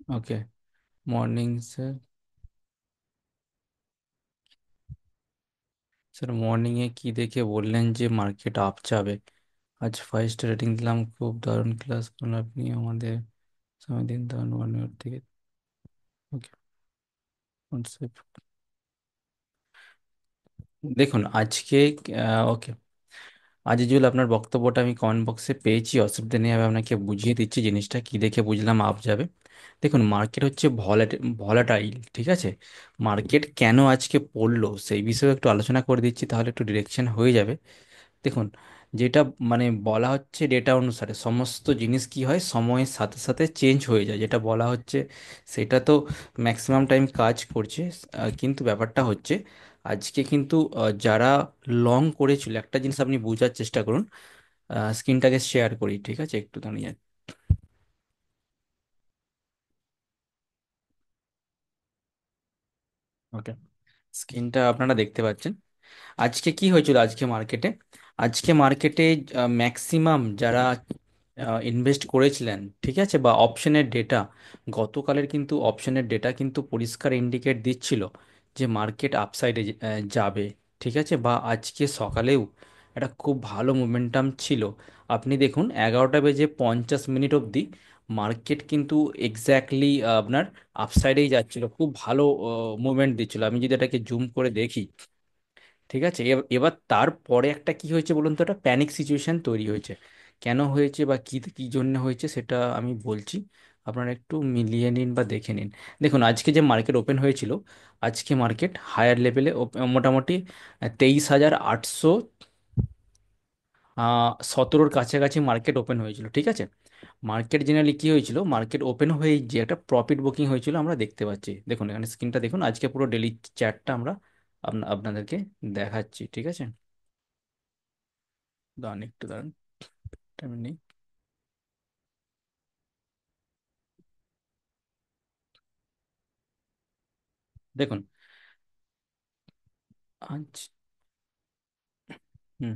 ওকে। Morning sir. Sir মর্নিংয়ে কি দেখে বললেন যে মার্কেট আপ যাবে? আজ ফার্স্ট রেটিং দিলাম, খুব দারুণ ক্লাস করলেন আপনি আমাদের। সময় দিন দারুণ মর্নিং থেকে। ওকে। দেখুন আজকে ওকে, আজিজুল আপনার বক্তব্যটা আমি কমেন্ট বক্সে পেয়েছি, অসুবিধা নেই, আমি আপনাকে বুঝিয়ে দিচ্ছি জিনিসটা কি দেখে বুঝলাম আপ যাবে। দেখুন মার্কেট হচ্ছে ভলাটাইল, ঠিক আছে? মার্কেট কেন আজকে পড়লো সেই বিষয়ে একটু আলোচনা করে দিচ্ছি, তাহলে একটু ডিরেকশন হয়ে যাবে। দেখুন, যেটা মানে বলা হচ্ছে ডেটা অনুসারে সমস্ত জিনিস কি হয় সময়ের সাথে সাথে চেঞ্জ হয়ে যায়, যেটা বলা হচ্ছে সেটা তো ম্যাক্সিমাম টাইম কাজ করছে। কিন্তু ব্যাপারটা হচ্ছে আজকে কিন্তু যারা লং করেছিল, একটা জিনিস আপনি বোঝার চেষ্টা করুন। স্ক্রিনটাকে শেয়ার করি, ঠিক আছে? একটু দাঁড়িয়ে। ওকে, স্ক্রিনটা আপনারা দেখতে পাচ্ছেন। আজকে কি হয়েছিল আজকে মার্কেটে? আজকে মার্কেটে ম্যাক্সিমাম যারা ইনভেস্ট করেছিলেন, ঠিক আছে, বা অপশনের ডেটা, গতকালের কিন্তু অপশনের ডেটা কিন্তু পরিষ্কার ইন্ডিকেট দিচ্ছিল যে মার্কেট আপসাইডে যাবে, ঠিক আছে? বা আজকে সকালেও একটা খুব ভালো মোমেন্টাম ছিল। আপনি দেখুন 11টা বেজে 50 মিনিট অবধি মার্কেট কিন্তু এক্স্যাক্টলি আপনার আপসাইডেই যাচ্ছিল, খুব ভালো মুভমেন্ট দিচ্ছিল। আমি যদি এটাকে জুম করে দেখি, ঠিক আছে, এবার তারপরে একটা কি হয়েছে বলুন তো, একটা প্যানিক সিচুয়েশন তৈরি হয়েছে। কেন হয়েছে বা কি কি জন্য হয়েছে সেটা আমি বলছি, আপনারা একটু মিলিয়ে নিন বা দেখে নিন। দেখুন আজকে যে মার্কেট ওপেন হয়েছিল, আজকে মার্কেট হায়ার লেভেলে মোটামুটি 23,800 সতেরোর কাছাকাছি মার্কেট ওপেন হয়েছিল, ঠিক আছে? মার্কেট জেনারেলি কি হয়েছিল, মার্কেট ওপেন হয়ে যে একটা প্রফিট বুকিং হয়েছিল আমরা দেখতে পাচ্ছি। দেখুন এখানে স্ক্রিনটা দেখুন, আজকে পুরো ডেলি চ্যাটটা আমরা আপনাদেরকে দেখাচ্ছি, ঠিক আছে? দাঁড়ান একটু দাঁড়ান, টাইম নেই। দেখুন আজ, হুম,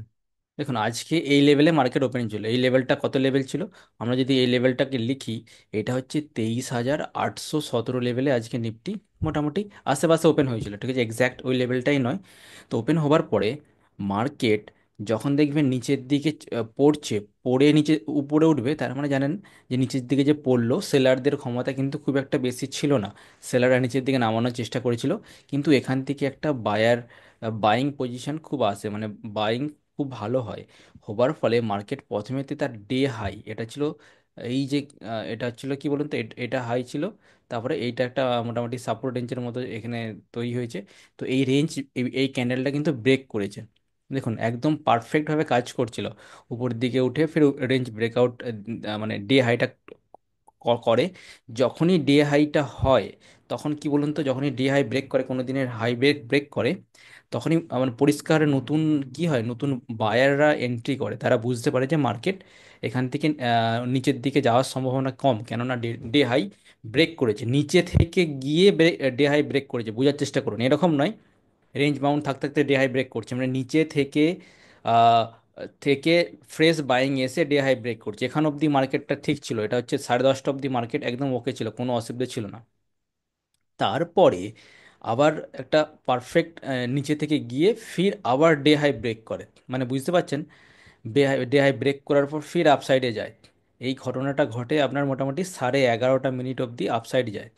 দেখুন আজকে এই লেভেলে মার্কেট ওপেনিং ছিল। এই লেভেলটা কত লেভেল ছিল? আমরা যদি এই লেভেলটাকে লিখি, এটা হচ্ছে 23,817 লেভেলে আজকে নিফটি মোটামুটি আশেপাশে ওপেন হয়েছিল, ঠিক আছে? এক্স্যাক্ট ওই লেভেলটাই নয়। তো ওপেন হবার পরে মার্কেট যখন দেখবেন নিচের দিকে পড়ছে, পড়ে নিচে উপরে উঠবে, তার মানে জানেন যে নিচের দিকে যে পড়লো, সেলারদের ক্ষমতা কিন্তু খুব একটা বেশি ছিল না। সেলাররা নিচের দিকে নামানোর চেষ্টা করেছিল, কিন্তু এখান থেকে একটা বায়ার বাইং পজিশন খুব আসে, মানে বাইং খুব ভালো হয়। হবার ফলে মার্কেট প্রথমেতে তার ডে হাই এটা ছিল, এই যে এটা ছিল কি বলুন তো, এটা হাই ছিল। তারপরে এইটা একটা মোটামুটি সাপোর্ট রেঞ্জের মতো এখানে তৈরি হয়েছে। তো এই রেঞ্জ, এই ক্যান্ডেলটা কিন্তু ব্রেক করেছে। দেখুন একদম পারফেক্টভাবে কাজ করছিল, উপর দিকে উঠে ফের রেঞ্জ ব্রেকআউট, মানে ডে হাইটা করে। যখনই ডে হাইটা হয়, তখন কি বলুন তো, যখনই ডে হাই ব্রেক করে, কোনো দিনের হাই ব্রেক ব্রেক করে, তখনই মানে পরিষ্কার নতুন কি হয়, নতুন বায়াররা এন্ট্রি করে। তারা বুঝতে পারে যে মার্কেট এখান থেকে নিচের দিকে যাওয়ার সম্ভাবনা কম, কেননা ডে ডে হাই ব্রেক করেছে, নিচে থেকে গিয়ে ডে হাই ব্রেক করেছে। বোঝার চেষ্টা করুন, এরকম নয় রেঞ্জ বাউন্ড থাকতে থাকতে ডে হাই ব্রেক করছে, মানে নিচে থেকে আহ, থেকে ফ্রেশ বাইং এসে ডে হাই ব্রেক করছে। এখান অবধি মার্কেটটা ঠিক ছিল, এটা হচ্ছে 10:30 অবধি মার্কেট একদম ওকে ছিল, কোনো অসুবিধা ছিল না। তারপরে আবার একটা পারফেক্ট নিচে থেকে গিয়ে ফির আবার ডে হাই ব্রেক করে, মানে বুঝতে পারছেন, ডে হাই ব্রেক করার পর ফির আপসাইডে যায়। এই ঘটনাটা ঘটে আপনার মোটামুটি 11:30 অবধি আপসাইড যায়।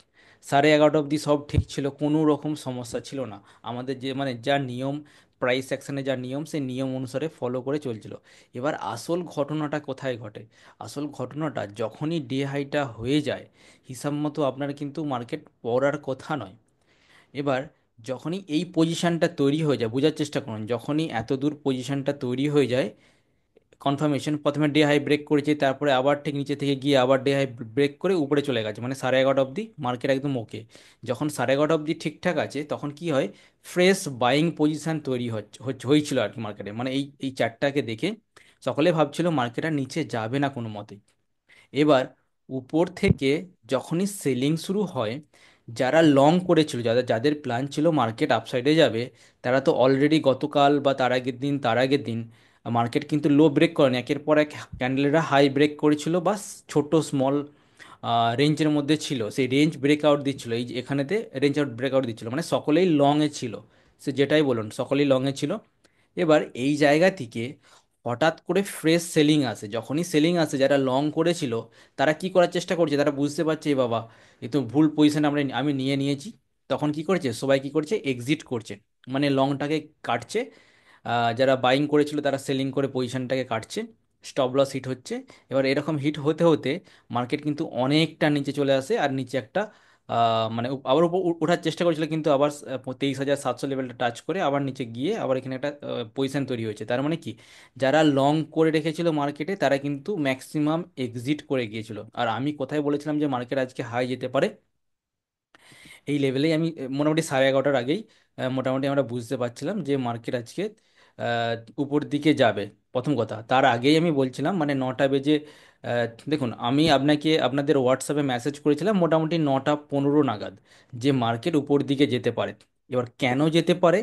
11:30 অবধি সব ঠিক ছিল, কোনো রকম সমস্যা ছিল না। আমাদের যে মানে যা নিয়ম, প্রাইস অ্যাকশনে যা নিয়ম, সেই নিয়ম অনুসারে ফলো করে চলছিল। এবার আসল ঘটনাটা কোথায় ঘটে? আসল ঘটনাটা যখনই ডে হাইটা হয়ে যায়, হিসাব মতো আপনার কিন্তু মার্কেট পড়ার কথা নয়। এবার যখনই এই পজিশনটা তৈরি হয়ে যায়, বোঝার চেষ্টা করুন, যখনই এত দূর পজিশনটা তৈরি হয়ে যায়, কনফার্মেশন প্রথমে ডে হাই ব্রেক করেছে, তারপরে আবার ঠিক নিচে থেকে গিয়ে আবার ডে হাই ব্রেক করে উপরে চলে গেছে, মানে 11:30 অবধি মার্কেট একদম ওকে। যখন 11:30 অবধি ঠিকঠাক আছে, তখন কি হয়, ফ্রেশ বাইং পজিশন তৈরি হয়েছিল আর কি মার্কেটে। মানে এই চারটাকে দেখে সকলে ভাবছিল মার্কেট আর নিচে যাবে না কোনো মতে। এবার উপর থেকে যখনই সেলিং শুরু হয়, যারা লং করেছিল, যাদের যাদের প্ল্যান ছিল মার্কেট আপসাইডে যাবে, তারা তো অলরেডি গতকাল বা তার আগের দিন মার্কেট কিন্তু লো ব্রেক করেনি, একের পর এক ক্যান্ডেলরা হাই ব্রেক করেছিল বা ছোট স্মল রেঞ্জের মধ্যে ছিল, সেই রেঞ্জ ব্রেকআউট দিচ্ছিল, এই যে এখানেতে রেঞ্জ আউট ব্রেকআউট দিচ্ছিল, মানে সকলেই লংয়ে ছিল, সে যেটাই বলুন সকলেই লংয়ে ছিল। এবার এই জায়গা থেকে হঠাৎ করে ফ্রেশ সেলিং আসে, যখনই সেলিং আসে যারা লং করেছিল তারা কি করার চেষ্টা করছে, তারা বুঝতে পারছে এ বাবা এ তো ভুল পজিশন আমি নিয়ে নিয়েছি, তখন কি করছে সবাই কি করছে এক্সিট করছে, মানে লংটাকে কাটছে। যারা বাইং করেছিল তারা সেলিং করে পজিশনটাকে কাটছে, স্টপ লস হিট হচ্ছে। এবার এরকম হিট হতে হতে মার্কেট কিন্তু অনেকটা নিচে চলে আসে, আর নিচে একটা মানে আবার উপর ওঠার চেষ্টা করেছিল, কিন্তু আবার 23,700 লেভেলটা টাচ করে আবার নিচে গিয়ে আবার এখানে একটা পজিশন তৈরি হয়েছে। তার মানে কি, যারা লং করে রেখেছিল মার্কেটে তারা কিন্তু ম্যাক্সিমাম এক্সিট করে গিয়েছিল। আর আমি কোথায় বলেছিলাম যে মার্কেট আজকে হাই যেতে পারে, এই লেভেলেই আমি মোটামুটি 11:30টার আগেই মোটামুটি আমরা বুঝতে পারছিলাম যে মার্কেট আজকে আহ, উপর দিকে যাবে। প্রথম কথা, তার আগেই আমি বলছিলাম মানে 9টা বেজে দেখুন আমি আপনাদের হোয়াটসঅ্যাপে মেসেজ করেছিলাম মোটামুটি 9টা 15 নাগাদ যে মার্কেট উপর দিকে যেতে পারে। এবার কেন যেতে পারে,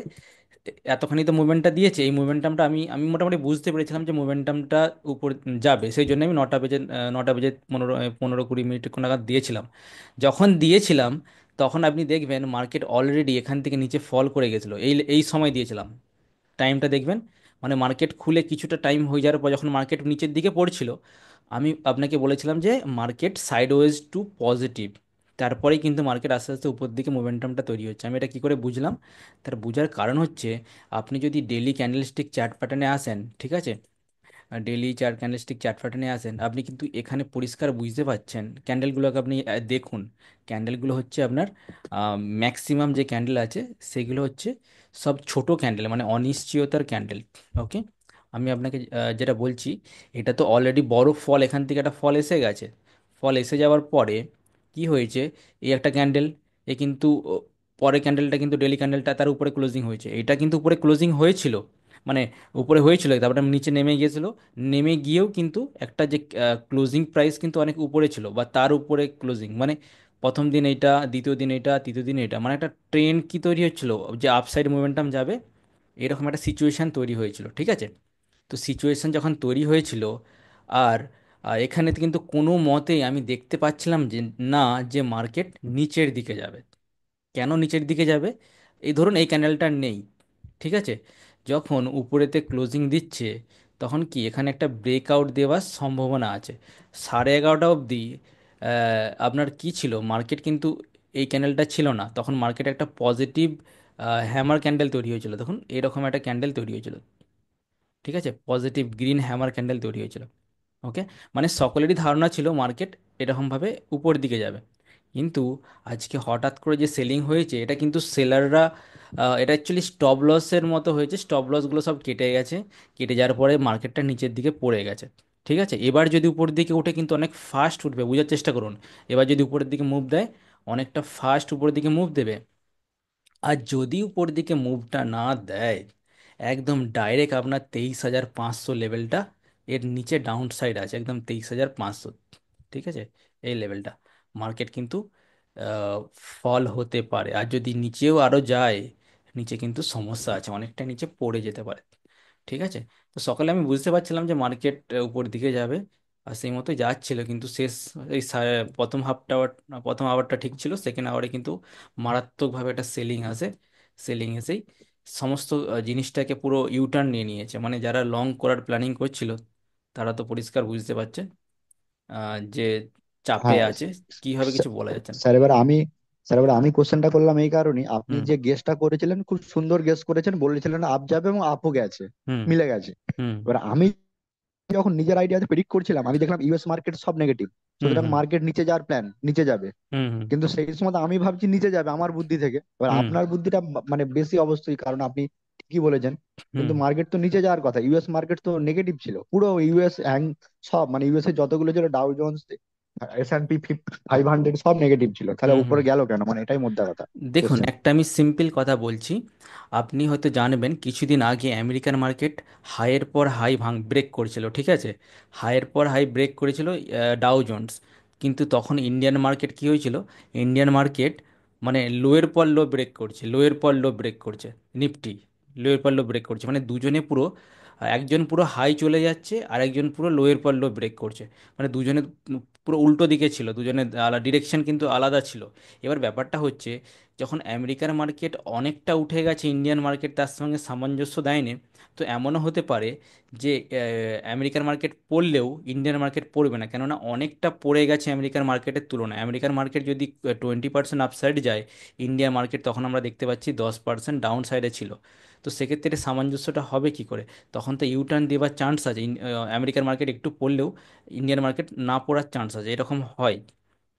এতখানি তো মুভমেন্টটা দিয়েছে, এই মুভমেন্টামটা আমি আমি মোটামুটি বুঝতে পেরেছিলাম যে মুভমেন্টামটা উপর যাবে, সেই জন্য আমি 9টা বেজে 15 15 20 মিনিট নাগাদ দিয়েছিলাম। যখন দিয়েছিলাম তখন আপনি দেখবেন মার্কেট অলরেডি এখান থেকে নিচে ফল করে গেছিলো, এই সময় দিয়েছিলাম টাইমটা দেখবেন, মানে মার্কেট খুলে কিছুটা টাইম হয়ে যাওয়ার পর যখন মার্কেট নিচের দিকে পড়ছিল আমি আপনাকে বলেছিলাম যে মার্কেট সাইডওয়েজ টু পজিটিভ, তারপরেই কিন্তু মার্কেট আস্তে আস্তে উপর দিকে মোমেন্টামটা তৈরি হচ্ছে। আমি এটা কী করে বুঝলাম, তার বোঝার কারণ হচ্ছে আপনি যদি ডেলি ক্যান্ডেলস্টিক চার্ট প্যাটার্নে আসেন, ঠিক আছে, ডেলি ক্যান্ডেলস্টিক চার্ট প্যাটার্নে আসেন, আপনি কিন্তু এখানে পরিষ্কার বুঝতে পাচ্ছেন ক্যান্ডেলগুলোকে আপনি দেখুন, ক্যান্ডেলগুলো হচ্ছে আপনার ম্যাক্সিমাম যে ক্যান্ডেল আছে সেগুলো হচ্ছে সব ছোট ক্যান্ডেল, মানে অনিশ্চয়তার ক্যান্ডেল। ওকে, আমি আপনাকে যেটা বলছি, এটা তো অলরেডি বড় ফল, এখান থেকে একটা ফল এসে গেছে, ফল এসে যাওয়ার পরে কি হয়েছে, এই একটা ক্যান্ডেল, এ কিন্তু পরের ক্যান্ডেলটা কিন্তু ডেলি ক্যান্ডেলটা তার উপরে ক্লোজিং হয়েছে, এটা কিন্তু উপরে ক্লোজিং হয়েছিল, মানে উপরে হয়েছিল তারপরে নিচে নেমে গিয়েছিল, নেমে গিয়েও কিন্তু একটা যে ক্লোজিং প্রাইস কিন্তু অনেক উপরে ছিল বা তার উপরে ক্লোজিং, মানে প্রথম দিন এইটা, দ্বিতীয় দিন এটা, তৃতীয় দিন এটা, মানে একটা ট্রেন্ড কি তৈরি হচ্ছিল যে আপসাইড মোমেন্টাম যাবে, এরকম একটা সিচুয়েশন তৈরি হয়েছিল, ঠিক আছে। তো সিচুয়েশন যখন তৈরি হয়েছিল, আর এখানে কিন্তু কোনো মতেই আমি দেখতে পাচ্ছিলাম যে না, যে মার্কেট নিচের দিকে যাবে। কেন নিচের দিকে যাবে, এই ধরুন এই ক্যান্ডেলটা নেই, ঠিক আছে, যখন উপরেতে ক্লোজিং দিচ্ছে তখন কি এখানে একটা ব্রেকআউট দেওয়ার সম্ভাবনা আছে। 11:30 অবধি আপনার কি ছিল, মার্কেট কিন্তু এই ক্যান্ডেলটা ছিল না, তখন মার্কেটে একটা পজিটিভ হ্যামার ক্যান্ডেল তৈরি হয়েছিল, দেখুন এরকম একটা ক্যান্ডেল তৈরি হয়েছিল, ঠিক আছে, পজিটিভ গ্রিন হ্যামার ক্যান্ডেল তৈরি হয়েছিল। ওকে, মানে সকলেরই ধারণা ছিল মার্কেট এরকমভাবে উপর দিকে যাবে, কিন্তু আজকে হঠাৎ করে যে সেলিং হয়েছে এটা কিন্তু সেলাররা, এটা অ্যাকচুয়ালি স্টপ লসের মতো হয়েছে, স্টপ লসগুলো সব কেটে গেছে, কেটে যাওয়ার পরে মার্কেটটা নিচের দিকে পড়ে গেছে। ঠিক আছে, এবার যদি উপরের দিকে উঠে কিন্তু অনেক ফাস্ট উঠবে, বোঝার চেষ্টা করুন, এবার যদি উপরের দিকে মুভ দেয় অনেকটা ফাস্ট উপরের দিকে মুভ দেবে। আর যদি উপর দিকে মুভটা না দেয়, একদম ডাইরেক্ট আপনার 23,500 লেভেলটা এর নিচে ডাউন সাইড আছে, একদম 23,500, ঠিক আছে, এই লেভেলটা মার্কেট কিন্তু আহ, ফল হতে পারে, আর যদি নিচেও আরও যায় নিচে কিন্তু সমস্যা আছে, অনেকটা নিচে পড়ে যেতে পারে। ঠিক আছে, তো সকালে আমি বুঝতে পারছিলাম যে মার্কেট উপর দিকে যাবে, আর সেই মতো যাচ্ছিল, কিন্তু শেষ এই প্রথম হাফটা, প্রথম আওয়ারটা ঠিক ছিল, সেকেন্ড আওয়ারে কিন্তু মারাত্মকভাবে একটা সেলিং আসে, সেলিং এসেই সমস্ত জিনিসটাকে পুরো ইউটার্ন নিয়ে নিয়েছে, মানে যারা লং করার প্ল্যানিং করছিল তারা তো পরিষ্কার বুঝতে পারছে যে চাপে হ্যাঁ আছে, কি হবে কিছু বলা যাচ্ছে না। স্যার, এবার আমি কোশ্চেনটা করলাম এই কারণে, আপনি হুম যে গেসটা করেছিলেন খুব সুন্দর গেস করেছেন, বলেছিলেন আপ যাবে এবং আপও গেছে, হুম মিলে গেছে। হুম এবার আমি যখন নিজের আইডিয়াতে প্রেডিক্ট করছিলাম, আমি দেখলাম ইউএস মার্কেট সব নেগেটিভ, হুম সুতরাং হুম মার্কেট নিচে যাওয়ার প্ল্যান, নিচে যাবে। হুম হুম কিন্তু সেই সময় তো আমি ভাবছি নিচে যাবে আমার বুদ্ধি থেকে, এবার হুম আপনার বুদ্ধিটা মানে বেশি অবশ্যই, কারণ আপনি ঠিকই বলেছেন। হুম কিন্তু মার্কেট তো নিচে যাওয়ার কথা, ইউএস মার্কেট তো নেগেটিভ ছিল, পুরো ইউএস সব মানে ইউএস এর যতগুলো ছিল, ডাউ জোন্স, S&P 500 সব নেগেটিভ ছিল, তাহলে হুম হুম। উপরে গেল কেন, মানে এটাই মোদ্দা কথা, দেখুন কোশ্চেন। একটা আমি সিম্পল কথা বলছি, আপনি হয়তো জানবেন কিছুদিন আগে আমেরিকান মার্কেট হাইয়ের পর হাই ব্রেক করেছিল, ঠিক আছে, হাইয়ের পর হাই ব্রেক করেছিল ডাও জোন্স, কিন্তু তখন ইন্ডিয়ান মার্কেট কি হয়েছিল, ইন্ডিয়ান মার্কেট মানে লোয়ের পর লো ব্রেক করছে, লোয়ের পর লো ব্রেক করছে, নিফটি লোয়ের পর লো ব্রেক করছে, মানে দুজনে পুরো আর একজন পুরো হাই চলে যাচ্ছে আর একজন পুরো লোয়ের পর লো ব্রেক করছে, মানে দুজনে পুরো উল্টো দিকে ছিল, দুজনে আলাদা ডিরেকশন কিন্তু আলাদা ছিল। এবার ব্যাপারটা হচ্ছে, যখন আমেরিকার মার্কেট অনেকটা উঠে গেছে, ইন্ডিয়ান মার্কেট তার সঙ্গে সামঞ্জস্য দেয়নি। তো এমনও হতে পারে যে আমেরিকার মার্কেট পড়লেও ইন্ডিয়ান মার্কেট পড়বে না, কেননা অনেকটা পড়ে গেছে আমেরিকার মার্কেটের তুলনায়। আমেরিকার মার্কেট যদি 20% আপসাইড যায়, ইন্ডিয়ান মার্কেট তখন আমরা দেখতে পাচ্ছি 10% ডাউন সাইডে ছিল। তো সেক্ষেত্রে এটা সামঞ্জস্যটা হবে কি করে? তখন তো ইউটার্ন দেওয়ার চান্স আছে, আমেরিকার মার্কেট একটু পড়লেও ইন্ডিয়ান মার্কেট না পড়ার চান্স আছে, এরকম হয়।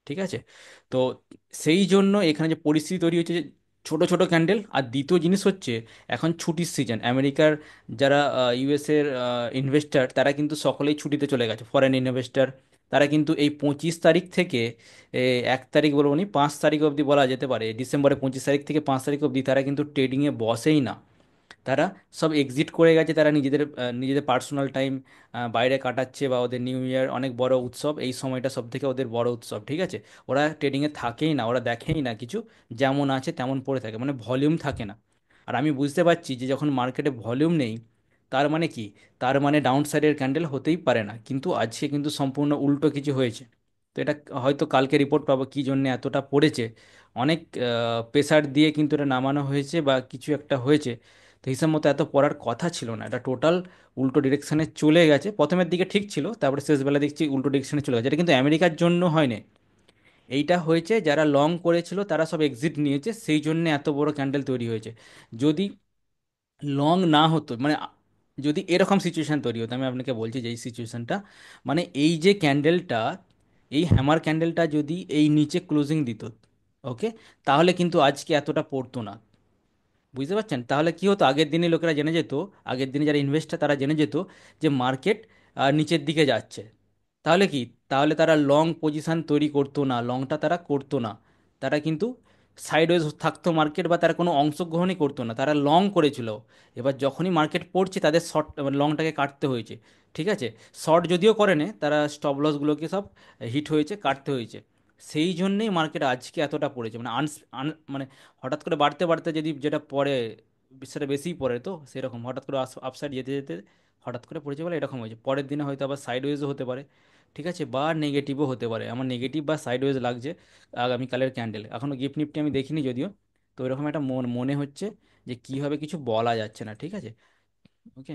ঠিক আছে? তো সেই জন্য এখানে যে পরিস্থিতি তৈরি হচ্ছে যে ছোট ছোট ক্যান্ডেল। আর দ্বিতীয় জিনিস হচ্ছে, এখন ছুটির সিজন আমেরিকার, যারা ইউএস এর ইনভেস্টর তারা কিন্তু সকলেই ছুটিতে চলে গেছে, ফরেন ইনভেস্টর। তারা কিন্তু এই 25 তারিখ থেকে 1 তারিখ বলবো নি, 5 তারিখ অবধি বলা যেতে পারে, ডিসেম্বরের 25 তারিখ থেকে 5 তারিখ অবধি তারা কিন্তু ট্রেডিংয়ে বসেই না। তারা সব এক্সিট করে গেছে, তারা নিজেদের নিজেদের পার্সোনাল টাইম বাইরে কাটাচ্ছে, বা ওদের নিউ ইয়ার অনেক বড় উৎসব, এই সময়টা সব থেকে ওদের বড় উৎসব। ঠিক আছে? ওরা ট্রেডিংয়ে থাকেই না, ওরা দেখেই না কিছু, যেমন আছে তেমন পড়ে থাকে, মানে ভলিউম থাকে না। আর আমি বুঝতে পারছি যে যখন মার্কেটে ভলিউম নেই, তার মানে কি, তার মানে ডাউন সাইডের ক্যান্ডেল হতেই পারে না, কিন্তু আজকে কিন্তু সম্পূর্ণ উল্টো কিছু হয়েছে। তো এটা হয়তো কালকে রিপোর্ট পাবো কী জন্য এতটা পড়েছে। অনেক প্রেসার দিয়ে কিন্তু এটা নামানো হয়েছে বা কিছু একটা হয়েছে। তো হিসাব মতো এত পড়ার কথা ছিল না, এটা টোটাল উল্টো ডিরেকশনে চলে গেছে। প্রথমের দিকে ঠিক ছিল, তারপরে শেষবেলা দেখছি উল্টো ডিরেকশনে চলে গেছে। এটা কিন্তু আমেরিকার জন্য হয়নি, এইটা হয়েছে যারা লং করেছিল তারা সব এক্সিট নিয়েছে, সেই জন্য এত বড় ক্যান্ডেল তৈরি হয়েছে। যদি লং না হতো, মানে যদি এরকম সিচুয়েশন তৈরি হতো, আমি আপনাকে বলছি যে এই সিচুয়েশনটা, মানে এই যে ক্যান্ডেলটা, এই হ্যামার ক্যান্ডেলটা যদি এই নিচে ক্লোজিং দিত, ওকে, তাহলে কিন্তু আজকে এতটা পড়তো না। বুঝতে পারছেন? তাহলে কি হতো, আগের দিনে লোকেরা জেনে যেত, আগের দিনে যারা ইনভেস্টার তারা জেনে যেত যে মার্কেট নিচের দিকে যাচ্ছে। তাহলে কি, তাহলে তারা লং পজিশন তৈরি করতো না, লংটা তারা করতো না। তারা কিন্তু সাইডওয়েজ থাকতো মার্কেট, বা তারা কোনো অংশগ্রহণই করতো না, তারা লং করেছিল। এবার যখনই মার্কেট পড়ছে তাদের শর্ট লংটাকে কাটতে হয়েছে। ঠিক আছে? শর্ট যদিও করে নে, তারা স্টপ লসগুলোকে সব হিট হয়েছে, কাটতে হয়েছে। সেই জন্যেই মার্কেট আজকে এতটা পড়েছে, মানে মানে হঠাৎ করে বাড়তে বাড়তে যদি যেটা পড়ে, সেটা বেশিই পড়ে, তো সেরকম হঠাৎ করে আপসাইড যেতে যেতে হঠাৎ করে পড়েছে বলে এরকম হয়েছে। পরের দিনে হয়তো আবার সাইডওয়েজও হতে পারে। ঠিক আছে? বা নেগেটিভও হতে পারে, আমার নেগেটিভ বা সাইডওয়েজ লাগছে আগামীকালের ক্যান্ডেল। এখনও গিফট নিফটি আমি দেখিনি যদিও। তো এরকম একটা মনে হচ্ছে যে কী হবে কিছু বলা যাচ্ছে না। ঠিক আছে? ওকে।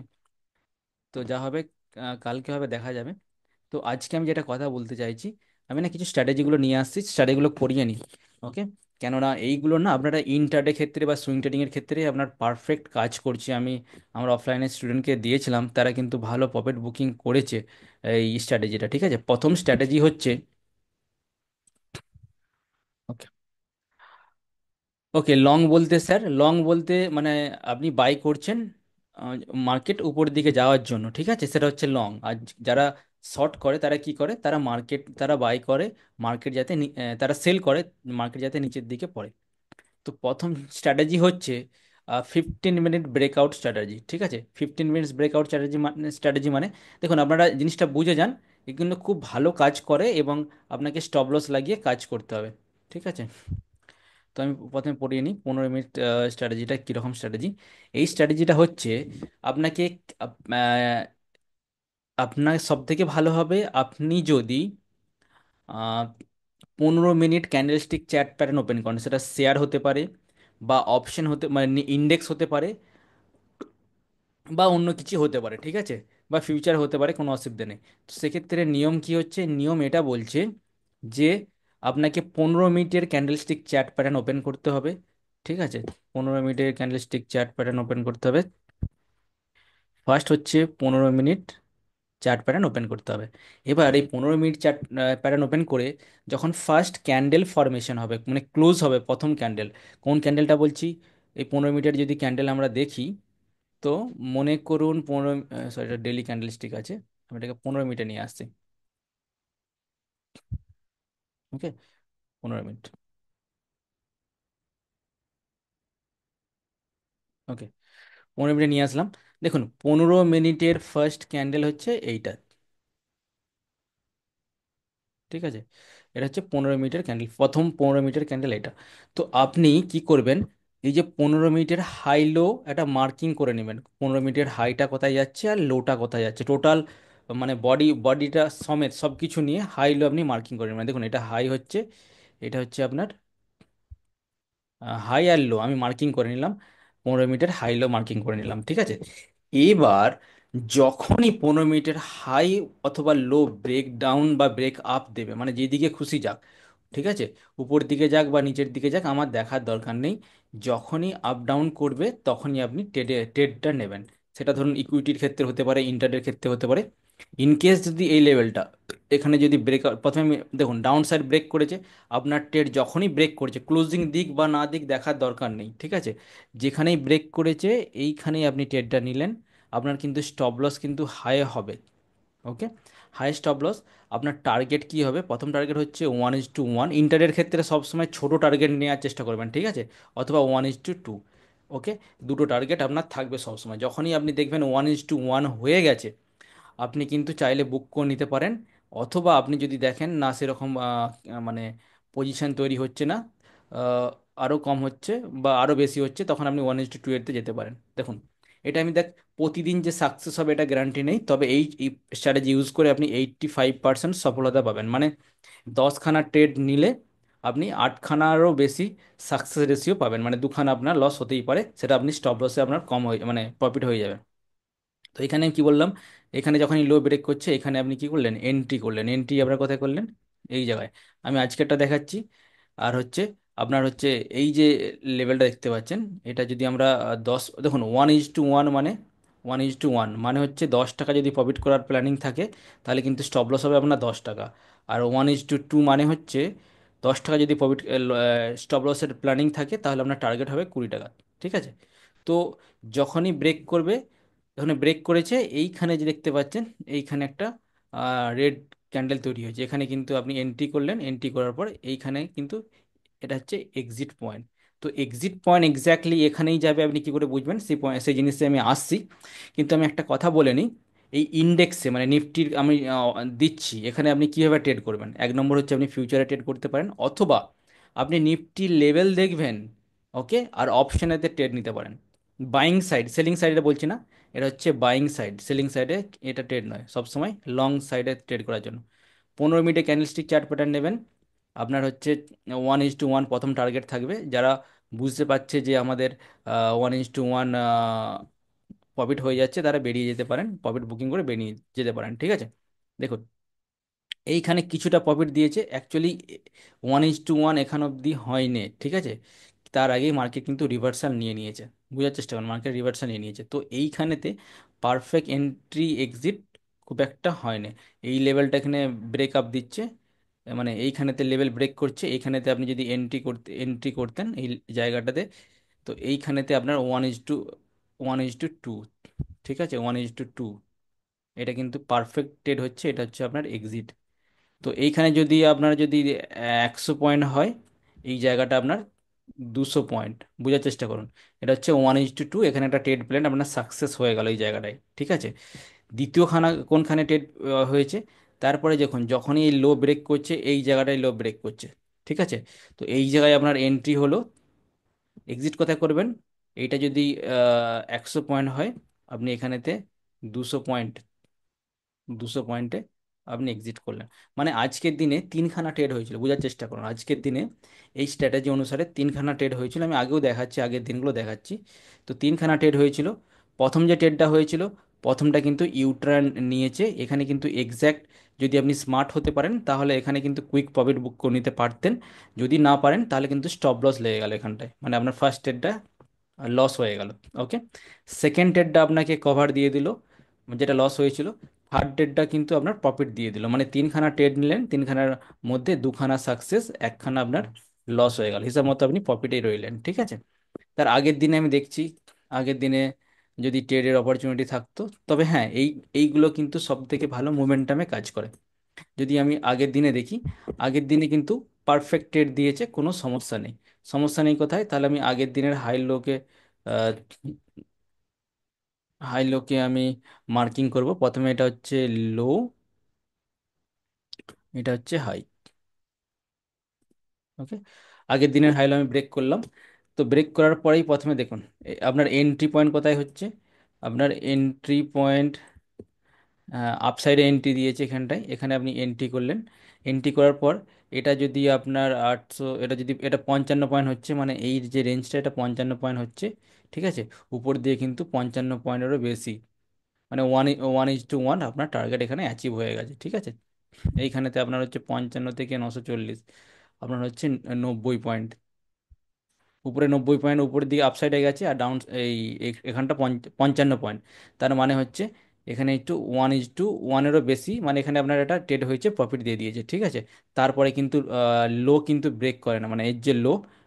তো যা হবে কালকে হবে, দেখা যাবে। তো আজকে আমি যেটা কথা বলতে চাইছি, আমি না কিছু স্ট্র্যাটেজিগুলো নিয়ে আসছি, স্ট্র্যাটেজিগুলো করিয়ে নিই। ওকে? কেননা এইগুলো না আপনারা ইনট্রাডে ক্ষেত্রে বা সুইং ট্রেডিংয়ের ক্ষেত্রে আপনার পারফেক্ট কাজ করছে। আমার অফলাইনে স্টুডেন্টকে দিয়েছিলাম, তারা কিন্তু ভালো প্রফিট বুকিং করেছে এই স্ট্র্যাটেজিটা। ঠিক আছে? প্রথম স্ট্র্যাটেজি হচ্ছে, ওকে, ওকে, লং বলতে স্যার, লং বলতে মানে আপনি বাই করছেন মার্কেট উপরের দিকে যাওয়ার জন্য। ঠিক আছে? সেটা হচ্ছে লং। আর যারা শর্ট করে তারা কি করে, তারা বাই করে মার্কেট যাতে তারা সেল করে মার্কেট যাতে নিচের দিকে পড়ে। তো প্রথম স্ট্র্যাটেজি হচ্ছে 15 মিনিট ব্রেকআউট স্ট্র্যাটেজি। ঠিক আছে? 15 মিনিটস ব্রেকআউট স্ট্র্যাটেজি মানে দেখুন, আপনারা জিনিসটা বুঝে যান, এ কিন্তু খুব ভালো কাজ করে, এবং আপনাকে স্টপ লস লাগিয়ে কাজ করতে হবে। ঠিক আছে? তো আমি প্রথমে পড়িয়ে নিই 15 মিনিট স্ট্র্যাটেজিটা কীরকম স্ট্র্যাটেজি। এই স্ট্র্যাটেজিটা হচ্ছে আপনাকে আপনার সব থেকে ভালো হবে আপনি যদি 15 minute candlestick chat pattern open করেন, সেটা শেয়ার হতে পারে, বা অপশন হতে, মানে ইন্ডেক্স হতে পারে, বা অন্য কিছু হতে পারে। ঠিক আছে? বা ফিউচার হতে পারে, কোনো অসুবিধা নেই। তো সেক্ষেত্রে নিয়ম কি হচ্ছে, নিয়ম এটা বলছে যে আপনাকে 15 মিনিটের ক্যান্ডেলস্টিক চ্যাট প্যাটার্ন ওপেন করতে হবে। ঠিক আছে? 15 মিনিটের ক্যান্ডেলস্টিক চ্যাট প্যাটার্ন ওপেন করতে হবে। ফার্স্ট হচ্ছে 15 মিনিট চার্ট প্যাটার্ন ওপেন করতে হবে। এবার এই 15 মিনিট চার্ট প্যাটার্ন ওপেন করে যখন ফার্স্ট ক্যান্ডেল ফরমেশন হবে, মানে ক্লোজ হবে প্রথম ক্যান্ডেল, কোন ক্যান্ডেলটা বলছি, এই 15 মিনিটের যদি ক্যান্ডেল আমরা দেখি, তো মনে করুন 15, সরি, এটা ডেলি ক্যান্ডেল স্টিক আছে, আমি এটাকে 15 মিনিটে নিয়ে আসছি। ওকে? 15 মিনিট। ওকে, 15 মিনিটে নিয়ে আসলাম। দেখুন, 15 মিনিটের ফার্স্ট ক্যান্ডেল হচ্ছে এইটা। ঠিক আছে? এটা হচ্ছে 15 মিনিটের ক্যান্ডেল, প্রথম 15 মিনিটের ক্যান্ডেল এটা। তো আপনি কি করবেন, এই যে 15 মিনিটের হাই লো একটা মার্কিং করে নেবেন, 15 মিনিটের হাইটা কোথায় যাচ্ছে আর লোটা কোথায় যাচ্ছে, টোটাল মানে বডিটা সমেত সব কিছু নিয়ে হাই লো আপনি মার্কিং করে নেবেন। দেখুন এটা হাই হচ্ছে, এটা হচ্ছে আপনার হাই আর লো আমি মার্কিং করে নিলাম, 15 মিনিটের হাই লো মার্কিং করে নিলাম, ঠিক আছে। এবার যখনই 15 মিনিটের হাই অথবা লো ব্রেক ডাউন বা ব্রেক আপ দেবে, মানে যেদিকে খুশি যাক, ঠিক আছে, উপর দিকে যাক বা নিচের দিকে যাক আমার দেখার দরকার নেই, যখনই আপ ডাউন করবে তখনই আপনি ট্রেডটা নেবেন। সেটা ধরুন ইকুইটির ক্ষেত্রে হতে পারে, ইন্টারডের ক্ষেত্রে হতে পারে। ইন কেস যদি এই লেভেলটা এখানে যদি ব্রেক, প্রথমে দেখুন ডাউন সাইড ব্রেক করেছে, আপনার ট্রেড যখনই ব্রেক করেছে ক্লোজিং দিক বা না দিক দেখার দরকার নেই, ঠিক আছে, যেখানেই ব্রেক করেছে এইখানেই আপনি ট্রেডটা নিলেন, আপনার কিন্তু স্টপ লস কিন্তু হাই হবে। ওকে, হাই স্টপ লস। আপনার টার্গেট কি হবে, প্রথম টার্গেট হচ্ছে 1:1, ইন্টারের ক্ষেত্রে সবসময় ছোট টার্গেট নেওয়ার চেষ্টা করবেন, ঠিক আছে, অথবা 1:2। ওকে, দুটো টার্গেট আপনার থাকবে সবসময়, যখনই আপনি দেখবেন 1:1 হয়ে গেছে আপনি কিন্তু চাইলে বুক করে নিতে পারেন, অথবা আপনি যদি দেখেন না সেরকম মানে পজিশন তৈরি হচ্ছে না, আহ, আরও কম হচ্ছে বা আরও বেশি হচ্ছে, তখন আপনি 1:2 এতে যেতে পারেন। দেখুন এটা আমি দেখ প্রতিদিন যে সাকসেস হবে এটা গ্যারান্টি নেই, তবে এই স্ট্র্যাটেজি ইউজ করে আপনি 85% সফলতা পাবেন, মানে 10খানা ট্রেড নিলে আপনি 8খানারও বেশি সাকসেস রেশিও পাবেন, মানে দুখানা আপনার লস হতেই পারে, সেটা আপনি স্টপ লসে আপনার কম হয়ে মানে প্রফিট হয়ে যাবে। তো এখানে আমি কি বললাম, এখানে যখনই লো ব্রেক করছে এখানে আপনি কি করলেন, এন্ট্রি করলেন, এন্ট্রি আপনার কোথায় করলেন, এই জায়গায়। আমি আজকেরটা দেখাচ্ছি। আর হচ্ছে আপনার হচ্ছে এই যে লেভেলটা দেখতে পাচ্ছেন, এটা যদি আমরা 10, দেখুন 1:1 মানে 1:1 মানে হচ্ছে 10 টাকা যদি প্রফিট করার প্ল্যানিং থাকে তাহলে কিন্তু স্টপ লস হবে আপনার 10 টাকা। আর 1:2 মানে হচ্ছে 10 টাকা যদি প্রফিট স্টপ লসের প্ল্যানিং থাকে তাহলে আপনার টার্গেট হবে 20 টাকা, ঠিক আছে। তো যখনই ব্রেক করবে, যখন ব্রেক করেছে এইখানে যে দেখতে পাচ্ছেন, এইখানে একটা রেড ক্যান্ডেল তৈরি হয়েছে, এখানে কিন্তু আপনি এন্ট্রি করলেন, এন্ট্রি করার পর এইখানে কিন্তু এটা হচ্ছে এক্সিট পয়েন্ট। তো এক্সিট পয়েন্ট এক্স্যাক্টলি এখানেই যাবে, আপনি কি করে বুঝবেন সেই পয়েন্ট, সেই জিনিসে আমি আসছি। কিন্তু আমি একটা কথা বলে নিই, এই ইন্ডেক্সে মানে নিফটির আমি দিচ্ছি, এখানে আপনি কিভাবে ট্রেড করবেন, এক নম্বর হচ্ছে আপনি ফিউচারে ট্রেড করতে পারেন, অথবা আপনি নিফটির লেভেল দেখবেন, ওকে, আর অপশনেতে ট্রেড নিতে পারেন। বাইং সাইড, সেলিং সাইডে বলছি না, এটা হচ্ছে বাইং সাইড, সেলিং সাইডে এটা ট্রেড নয়, সবসময় লং সাইডে ট্রেড করার জন্য। 15 মিনিটে ক্যান্ডেলস্টিক চার্ট প্যাটার্ন নেবেন, আপনার হচ্ছে 1:1 প্রথম টার্গেট থাকবে, যারা বুঝতে পারছে যে আমাদের 1:1 প্রফিট হয়ে যাচ্ছে তারা বেরিয়ে যেতে পারেন, প্রফিট বুকিং করে বেরিয়ে যেতে পারেন, ঠিক আছে। দেখুন এইখানে কিছুটা প্রফিট দিয়েছে অ্যাকচুয়ালি, 1:1 এখান অবধি হয়নি, ঠিক আছে, তার আগেই মার্কেট কিন্তু রিভার্সাল নিয়ে নিয়েছে, বোঝার চেষ্টা করুন, মার্কেট রিভার্সাল নিয়ে নিয়েছে, তো এইখানেতে পারফেক্ট এন্ট্রি এক্সিট খুব একটা হয়নি। এই লেভেলটা এখানে ব্রেক আপ দিচ্ছে, মানে এইখানেতে লেভেল ব্রেক করছে, এইখানেতে আপনি যদি এন্ট্রি করতেন এই জায়গাটাতে, তো এইখানেতে আপনার 1:2, ঠিক আছে, 1:2, এটা কিন্তু পারফেক্ট ট্রেড হচ্ছে, এটা হচ্ছে আপনার এক্সিট। তো এইখানে যদি আপনার যদি 100 পয়েন্ট হয়, এই জায়গাটা আপনার 200 পয়েন্ট, বোঝার চেষ্টা করুন, এটা হচ্ছে 1:2, এখানে একটা ট্রেড প্ল্যান আপনার সাকসেস হয়ে গেল এই জায়গাটায়, ঠিক আছে। দ্বিতীয় খানা কোনখানে ট্রেড হয়েছে, তারপরে দেখুন যখনই এই লো ব্রেক করছে এই জায়গাটায় লো ব্রেক করছে, ঠিক আছে, তো এই জায়গায় আপনার এন্ট্রি হলো, এক্সিট কোথায় করবেন, এইটা যদি 100 পয়েন্ট হয় আপনি এখানেতে 200 পয়েন্ট, 200 পয়েন্টে আপনি এক্সিট করলেন। মানে আজকের দিনে তিনখানা ট্রেড হয়েছিল, বোঝার চেষ্টা করুন, আজকের দিনে এই স্ট্র্যাটেজি অনুসারে তিনখানা ট্রেড হয়েছিল, আমি আগেও দেখাচ্ছি, আগের দিনগুলো দেখাচ্ছি। তো তিনখানা ট্রেড হয়েছিল, প্রথম যে ট্রেডটা হয়েছিল, প্রথমটা কিন্তু ইউটার্ন নিয়েছে, এখানে কিন্তু এক্স্যাক্ট যদি আপনি স্মার্ট হতে পারেন তাহলে এখানে কিন্তু কুইক প্রফিট বুক করে নিতে পারতেন, যদি না পারেন তাহলে কিন্তু স্টপ লস লেগে গেল এখানটায়, মানে আপনার ফার্স্ট ট্রেডটা লস হয়ে গেল। ওকে, সেকেন্ড ট্রেডটা আপনাকে কভার দিয়ে দিল, যেটা লস হয়েছিল। থার্ড ট্রেডটা কিন্তু আপনার প্রফিট দিয়ে দিল, মানে তিনখানা ট্রেড নিলেন, তিনখানার মধ্যে দুখানা সাকসেস, একখানা আপনার লস হয়ে গেল, হিসাব মতো আপনি প্রফিটেই রইলেন, ঠিক আছে। তার আগের দিনে আমি দেখছি, আগের দিনে যদি ট্রেডের অপরচুনিটি থাকতো, তবে হ্যাঁ এইগুলো কিন্তু সব থেকে ভালো মোমেন্টামে কাজ করে। যদি আমি আগের দিনে দেখি, আগের দিনে কিন্তু পারফেক্ট ট্রেড দিয়েছে, কোনো সমস্যা নেই। সমস্যা নেই কোথায়, তাহলে আমি আগের দিনের হাই লোকে আমি মার্কিং করব, প্রথমে এটা হচ্ছে লো, এটা হচ্ছে হাই। ওকে, আগের দিনের হাই লো আমি ব্রেক করলাম, তো ব্রেক করার পরেই প্রথমে দেখুন আপনার এন্ট্রি পয়েন্ট কোথায় হচ্ছে। আপনার এন্ট্রি পয়েন্ট আপসাইডে এন্ট্রি দিয়েছে এখানটায়, এখানে আপনি এন্ট্রি করলেন। এন্ট্রি করার পর এটা যদি আপনার 800, এটা যদি এটা 55 পয়েন্ট হচ্ছে, মানে এই যে রেঞ্জটা এটা 55 পয়েন্ট হচ্ছে, ঠিক আছে। উপর দিয়ে কিন্তু 55 পয়েন্টেরও বেশি, মানে 1:1 আপনার টার্গেট এখানে অ্যাচিভ হয়ে গেছে, ঠিক আছে। এইখানেতে আপনার হচ্ছে 55 থেকে 940, আপনার হচ্ছে 90 পয়েন্ট। উপরে 90 পয়েন্ট উপরের দিকে আপসাইডে গেছে, আর ডাউন এখানটা 55 পয়েন্ট। তার মানে হচ্ছে এখানে একটু 1:1-এরও বেশি, মানে এখানে আপনার একটা ট্রেড হয়েছে, প্রফিট দিয়ে দিয়েছে, ঠিক আছে। তারপরে কিন্তু লো কিন্তু ব্রেক করে না, মানে এর যে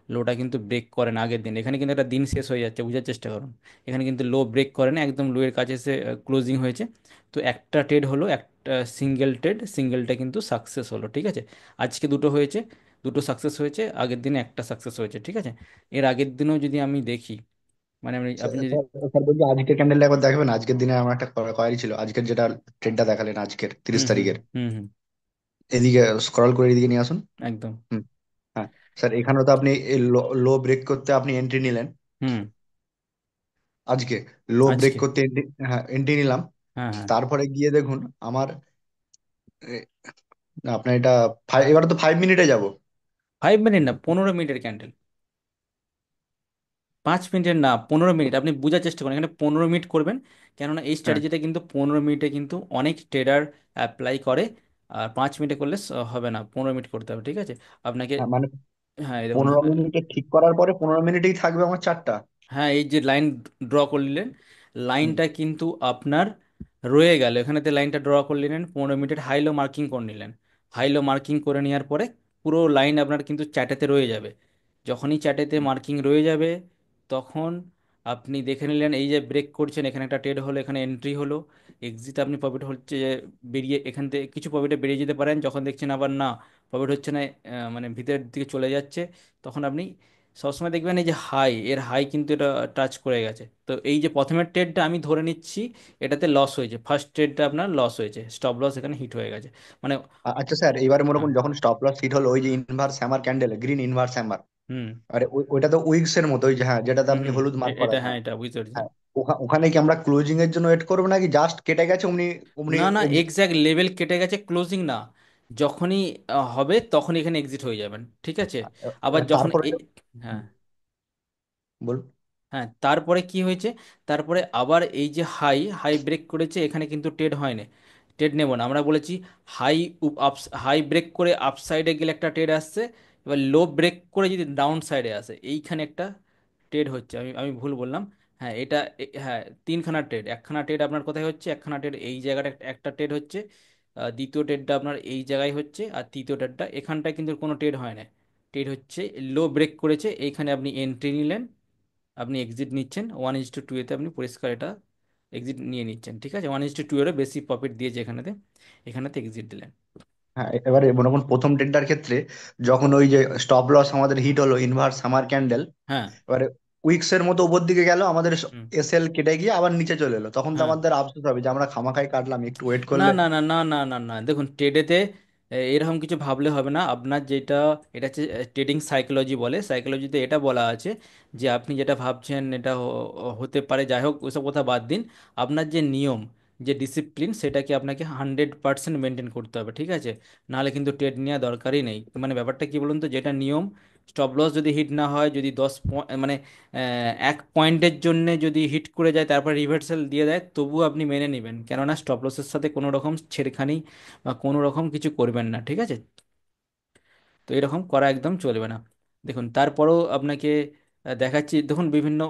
লোটা কিন্তু ব্রেক করে না আগের দিন। এখানে কিন্তু একটা দিন শেষ হয়ে যাচ্ছে, বোঝার চেষ্টা করুন। এখানে কিন্তু লো ব্রেক করে না, একদম লো এর কাছে এসে ক্লোজিং হয়েছে। তো একটা ট্রেড হলো, একটা সিঙ্গেল ট্রেড, সিঙ্গেলটা কিন্তু সাকসেস হলো, ঠিক আছে। আজকে দুটো হয়েছে, দুটো সাকসেস হয়েছে, আগের দিনে একটা সাকসেস হয়েছে, ঠিক আছে। এর আগের দিনেও যদি আমি দেখি, মানে আপনি যদি, স্যার, স্যার বলছি আজকের ক্যান্ডেলটা একবার দেখাবেন। আজকের দিনে আমার একটা কোয়ারি ছিল, আজকের যেটা ট্রেডটা দেখালেন আজকের তিরিশ হুম হুম তারিখের হুম হুম, এদিকে স্ক্রল করে এদিকে নিয়ে আসুন। একদম। হুম। হ্যাঁ স্যার, এখানেও তো আপনি লো ব্রেক করতে আপনি এন্ট্রি নিলেন হুম। আজকে। লো ব্রেক আজকে, করতে হ্যাঁ এন্ট্রি নিলাম। হ্যাঁ হ্যাঁ। তারপরে গিয়ে দেখুন আমার এ, না, আপনার এটা এবারে তো 5 মিনিটে যাব। 5 মিনিট না, 15 মিনিটের ক্যান্ডেল। 5 মিনিটের না, 15 মিনিট। আপনি বোঝার চেষ্টা করুন, এখানে 15 মিনিট করবেন, কেননা এই হ্যাঁ স্ট্র্যাটেজিটা কিন্তু 15 মিনিটে কিন্তু অনেক ট্রেডার অ্যাপ্লাই করে। আর 5 মিনিটে করলে হবে না, 15 মিনিট করতে হবে, ঠিক আছে আপনাকে। হ্যাঁ, মানে হ্যাঁ, এই দেখুন। 15 মিনিটে ঠিক করার পরে 15 মিনিটেই থাকবে আমার চারটা। হ্যাঁ, এই যে লাইন ড্র করলেন, হুম। লাইনটা কিন্তু আপনার রয়ে গেল এখানেতে। লাইনটা ড্র করে নিলেন, 15 মিনিটের হাইলো মার্কিং করে নিলেন। হাইলো মার্কিং করে নেওয়ার পরে পুরো লাইন আপনার কিন্তু চ্যাটেতে রয়ে যাবে। যখনই চ্যাটেতে মার্কিং রয়ে যাবে, তখন আপনি দেখে নিলেন এই যে ব্রেক করছেন, এখানে একটা ট্রেড হলো, এখানে এন্ট্রি হলো, এক্সিট। আপনি প্রফিট হচ্ছে যে বেরিয়ে, এখান থেকে কিছু প্রফিটে বেরিয়ে যেতে পারেন। যখন দেখছেন আবার না, প্রফিট হচ্ছে না, মানে ভিতরের দিকে চলে যাচ্ছে, তখন আপনি সবসময় দেখবেন এই যে এর হাই কিন্তু এটা টাচ করে গেছে। তো এই যে প্রথমের ট্রেডটা আমি ধরে নিচ্ছি এটাতে লস হয়েছে, ফার্স্ট ট্রেডটা আপনার লস হয়েছে, স্টপ লস এখানে হিট হয়ে গেছে, মানে। আচ্ছা স্যার, এবারে মনে হ্যাঁ। করুন যখন স্টপ লস হিট হলো ওই যে inverse hammer candle, green inverse hammer, হুম আরে ওইটা তো উইক্স এর মতো, ওই যে হ্যাঁ যেটাতে হুম আপনি হুম। হলুদ মার্ক করা এটা, আছে, হ্যাঁ, হ্যাঁ। এটা বুঝতে পারছি। হ্যাঁ, ওখানে কি আমরা ক্লোজিং এর জন্য ওয়েট করবো নাকি জাস্ট কেটে গেছে অমনি অমনি না না, এক্সিট? এক্স্যাক্ট লেভেল কেটে গেছে, ক্লোজিং না। যখনই হবে তখন এখানে এক্সিট হয়ে যাবেন, ঠিক আছে। আবার যখন তারপরে হ্যাঁ বল। হ্যাঁ, তারপরে কি হয়েছে, তারপরে আবার এই যে হাই ব্রেক করেছে, এখানে কিন্তু ট্রেড হয়নি, ট্রেড নেব না। আমরা বলেছি হাই হাই ব্রেক করে আপসাইডে গেলে একটা ট্রেড আসছে, এবার লো ব্রেক করে যদি ডাউন সাইডে আসে, এইখানে একটা ট্রেড হচ্ছে। আমি আমি ভুল বললাম। হ্যাঁ, এটা হ্যাঁ, তিনখানা ট্রেড, একখানা ট্রেড আপনার কোথায় হচ্ছে, একখানা ট্রেড এই জায়গাটা একটা ট্রেড হচ্ছে, দ্বিতীয় ট্রেডটা আপনার এই জায়গায় হচ্ছে, আর তৃতীয় ট্রেডটা এখানটায় কিন্তু কোনো ট্রেড হয় না। ট্রেড হচ্ছে লো ব্রেক করেছে, এইখানে আপনি এন্ট্রি নিলেন, আপনি এক্সিট নিচ্ছেন 1:2 এতে, আপনি পরিষ্কার এটা এক্সিট নিয়ে নিচ্ছেন, ঠিক আছে। 1:2 এরও বেশি প্রফিট দিয়েছে এখানেতে, এখানেতে এক্সিট দিলেন। হ্যাঁ, এবারে মনে করুন প্রথম ট্রেডটার ক্ষেত্রে যখন ওই যে স্টপ লস আমাদের হিট হলো ইনভার্স সামার ক্যান্ডেল, হ্যাঁ। এবারে উইক্স এর মতো উপর দিকে গেল, আমাদের হুম। এসএল কেটে গিয়ে আবার নিচে চলে এলো, তখন তো হ্যাঁ। আমাদের আফসোস হবে যে আমরা খামাখাই কাটলাম, একটু ওয়েট না করলে। না না না না না না, দেখুন ট্রেডেতে এরকম কিছু ভাবলে হবে না আপনার। যেটা এটা হচ্ছে ট্রেডিং সাইকোলজি বলে, সাইকোলজিতে এটা বলা আছে যে আপনি যেটা ভাবছেন এটা হতে পারে, যাই হোক ওইসব কথা বাদ দিন। আপনার যে নিয়ম, যে ডিসিপ্লিন, সেটাকে আপনাকে 100% মেনটেন করতে হবে, ঠিক আছে। নাহলে কিন্তু ট্রেড নেওয়া দরকারই নেই। মানে ব্যাপারটা কি বলুন তো, যেটা নিয়ম, স্টপ লস যদি হিট না হয়, যদি 10 পয়েন্ট, মানে 1 পয়েন্টের জন্য যদি হিট করে যায়, তারপর রিভার্সাল দিয়ে দেয়, তবুও আপনি মেনে নেবেন, কেননা স্টপ লসের সাথে কোনো রকম ছেড়খানি বা কোনো রকম কিছু করবেন না, ঠিক আছে। তো এরকম করা একদম চলবে না। দেখুন তারপরও আপনাকে দেখাচ্ছি, দেখুন বিভিন্ন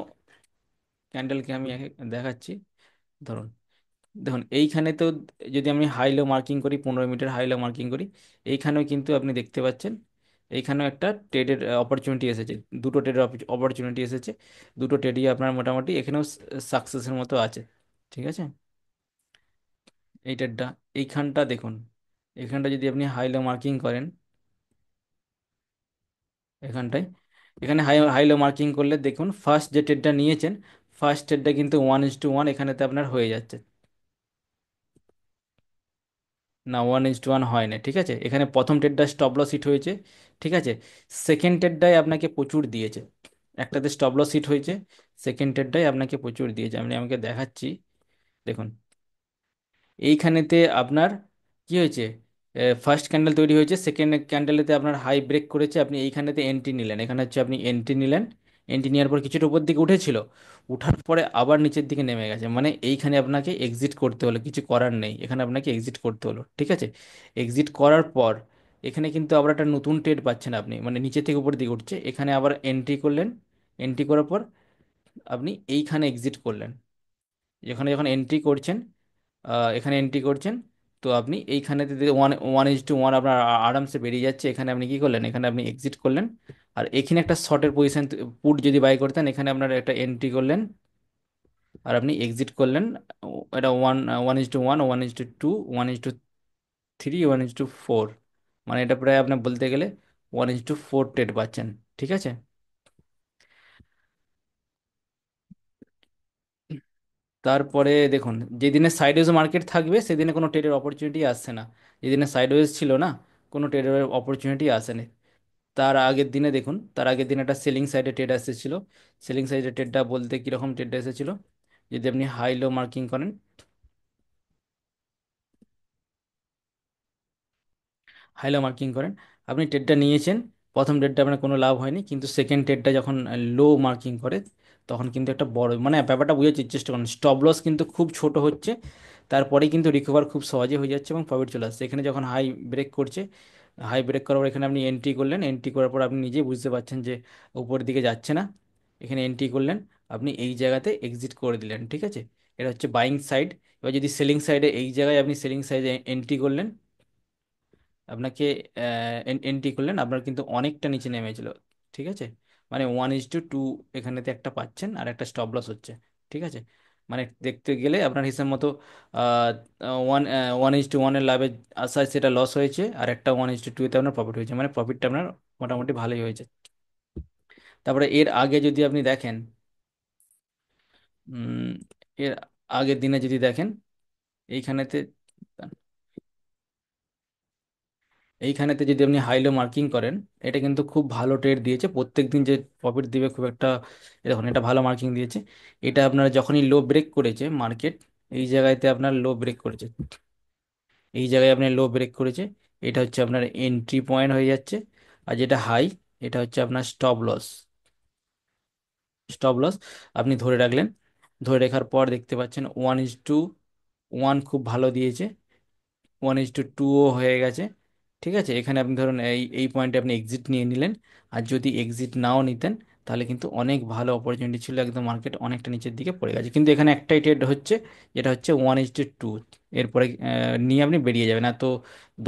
ক্যান্ডেলকে আমি দেখাচ্ছি। ধরুন, দেখুন এইখানে তো যদি আমি হাই লো মার্কিং করি, 15 মিনিটের হাই লো মার্কিং করি, এইখানেও কিন্তু আপনি দেখতে পাচ্ছেন এইখানেও একটা ট্রেডের অপরচুনিটি এসেছে, দুটো ট্রেডের অপরচুনিটি এসেছে। দুটো ট্রেডই আপনার মোটামুটি এখানেও সাকসেসের মতো আছে, ঠিক আছে। এই ট্রেডটা, এইখানটা দেখুন, এখানটা যদি আপনি হাই লো মার্কিং করেন, এখানটায়, এখানে হাই লো মার্কিং করলে দেখুন ফার্স্ট যে ট্রেডটা নিয়েছেন, ফার্স্ট ট্রেডটা কিন্তু 1:1 এখানেতে আপনার হয়ে যাচ্ছে। না, 1:1 হয় না, ঠিক আছে। এখানে প্রথম ট্রেডটা স্টপ লস হিট হয়েছে, ঠিক আছে। সেকেন্ড ট্রেডটাই আপনাকে প্রচুর দিয়েছে, একটাতে স্টপ লস হিট হয়েছে, সেকেন্ড ট্রেডটাই আপনাকে প্রচুর দিয়েছে। আমি আমাকে দেখাচ্ছি, দেখুন এইখানেতে আপনার কি হয়েছে, ফার্স্ট ক্যান্ডেল তৈরি হয়েছে, সেকেন্ড ক্যান্ডেলেতে আপনার হাই ব্রেক করেছে, আপনি এইখানেতে এন্ট্রি নিলেন, এখানে হচ্ছে আপনি এন্ট্রি নিলেন, এন্ট্রি নেওয়ার পর কিছুটা উপর দিকে উঠেছিল, উঠার পরে আবার নিচের দিকে নেমে গেছে, মানে এইখানে আপনাকে এক্সিট করতে হলো, কিছু করার নেই, এখানে আপনাকে এক্সিট করতে হলো, ঠিক আছে। এক্সিট করার পর এখানে কিন্তু আবার একটা নতুন ট্রেড পাচ্ছেন আপনি, মানে নিচে থেকে উপর দিকে উঠছে, এখানে আবার এন্ট্রি করলেন, এন্ট্রি করার পর আপনি এইখানে এক্সিট করলেন, যেখানে যখন এন্ট্রি করছেন, এখানে এন্ট্রি করছেন, তো আপনি এইখানে one one is to one আপনার আরামসে বেরিয়ে যাচ্ছে, এখানে আপনি কি করলেন, এখানে আপনি এক্সিট করলেন, আর এখানে একটা শর্টের পজিশন পুট যদি বাই করতেন, এখানে আপনার একটা এন্ট্রি করলেন, আর আপনি এক্সিট করলেন, এটা one one is to one, one is to two, one is to three, one is to four, মানে এটা প্রায় আপনার বলতে গেলে one is to four trade পাচ্ছেন, ঠিক আছে। তারপরে দেখুন, যেদিনে সাইডওয়েজ মার্কেট থাকবে সেদিনে কোনো ট্রেডের অপরচুনিটি আসছে না, যেদিনে সাইডওয়েজ ছিল না, কোনো ট্রেডের অপরচুনিটি আসেনি। তার আগের দিনে দেখুন, তার আগের দিনে একটা সেলিং সাইডে ট্রেড এসেছিল, সেলিং সাইডে ট্রেডটা বলতে কীরকম ট্রেডটা এসেছিল, যদি আপনি হাই লো মার্কিং করেন, হাইলো মার্কিং করেন, আপনি ট্রেডটা নিয়েছেন, প্রথম ট্রেডটা আপনার কোনো লাভ হয়নি, কিন্তু সেকেন্ড ট্রেডটা যখন লো মার্কিং করে, তখন কিন্তু একটা বড়, মানে ব্যাপারটা বোঝার চেষ্টা করেন, স্টপ লস কিন্তু খুব ছোট হচ্ছে, তারপরে কিন্তু রিকভার খুব সহজে হয়ে যাচ্ছে এবং প্রফিট চলে আসছে। এখানে যখন হাই ব্রেক করছে, হাই ব্রেক করার পর এখানে আপনি এন্ট্রি করলেন, এন্ট্রি করার পর আপনি নিজেই বুঝতে পারছেন যে উপরের দিকে যাচ্ছে না, এখানে এন্ট্রি করলেন, আপনি এই জায়গাতে এক্সিট করে দিলেন, ঠিক আছে। এটা হচ্ছে বাইং সাইড। এবার যদি সেলিং সাইডে, এই জায়গায় আপনি সেলিং সাইডে এন্ট্রি করলেন, আপনাকে এন্ট্রি করলেন, আপনার কিন্তু অনেকটা নিচে নেমেছিল, ঠিক আছে, মানে ওয়ান ইজ টু টু, এখানেতে একটা পাচ্ছেন আর একটা স্টপ লস হচ্ছে, ঠিক আছে। মানে দেখতে গেলে আপনার হিসাব মতো ওয়ান ওয়ান ইজ টু ওয়ানের লাভের আশায় সেটা লস হয়েছে, আর একটা ওয়ান ইজ টু টুতে আপনার প্রফিট হয়েছে, মানে প্রফিটটা আপনার মোটামুটি ভালোই হয়েছে। তারপরে এর আগে যদি আপনি দেখেন, উম, এর আগের দিনে যদি দেখেন, এইখানেতে এইখানেতে যদি আপনি হাইলো মার্কিং করেন, এটা কিন্তু খুব ভালো ট্রেড দিয়েছে, প্রত্যেক দিন যে প্রফিট দিবে খুব একটা, দেখুন এটা ভালো মার্কিং দিয়েছে। এটা আপনার যখনই লো ব্রেক করেছে মার্কেট, এই জায়গাতে আপনার লো ব্রেক করেছে, এই জায়গায় আপনার লো ব্রেক করেছে, এটা হচ্ছে আপনার এন্ট্রি পয়েন্ট হয়ে যাচ্ছে, আর যেটা হাই, এটা হচ্ছে আপনার স্টপ লস, স্টপ লস আপনি ধরে রাখলেন, ধরে রাখার পর দেখতে পাচ্ছেন ওয়ান ইজ টু ওয়ান খুব ভালো দিয়েছে, ওয়ান ইজ টু টুও হয়ে গেছে, ঠিক আছে। এখানে আপনি ধরুন এই এই পয়েন্টে আপনি এক্সিট নিয়ে নিলেন, আর যদি এক্সিট নাও নিতেন, তাহলে কিন্তু অনেক ভালো অপরচুনিটি ছিল, একদম মার্কেট অনেকটা নিচের দিকে পড়ে গেছে, কিন্তু এখানে একটাই ট্রেড হচ্ছে, যেটা হচ্ছে ওয়ান ইজ টু টু, এরপরে নিয়ে আপনি বেরিয়ে যাবেন, না তো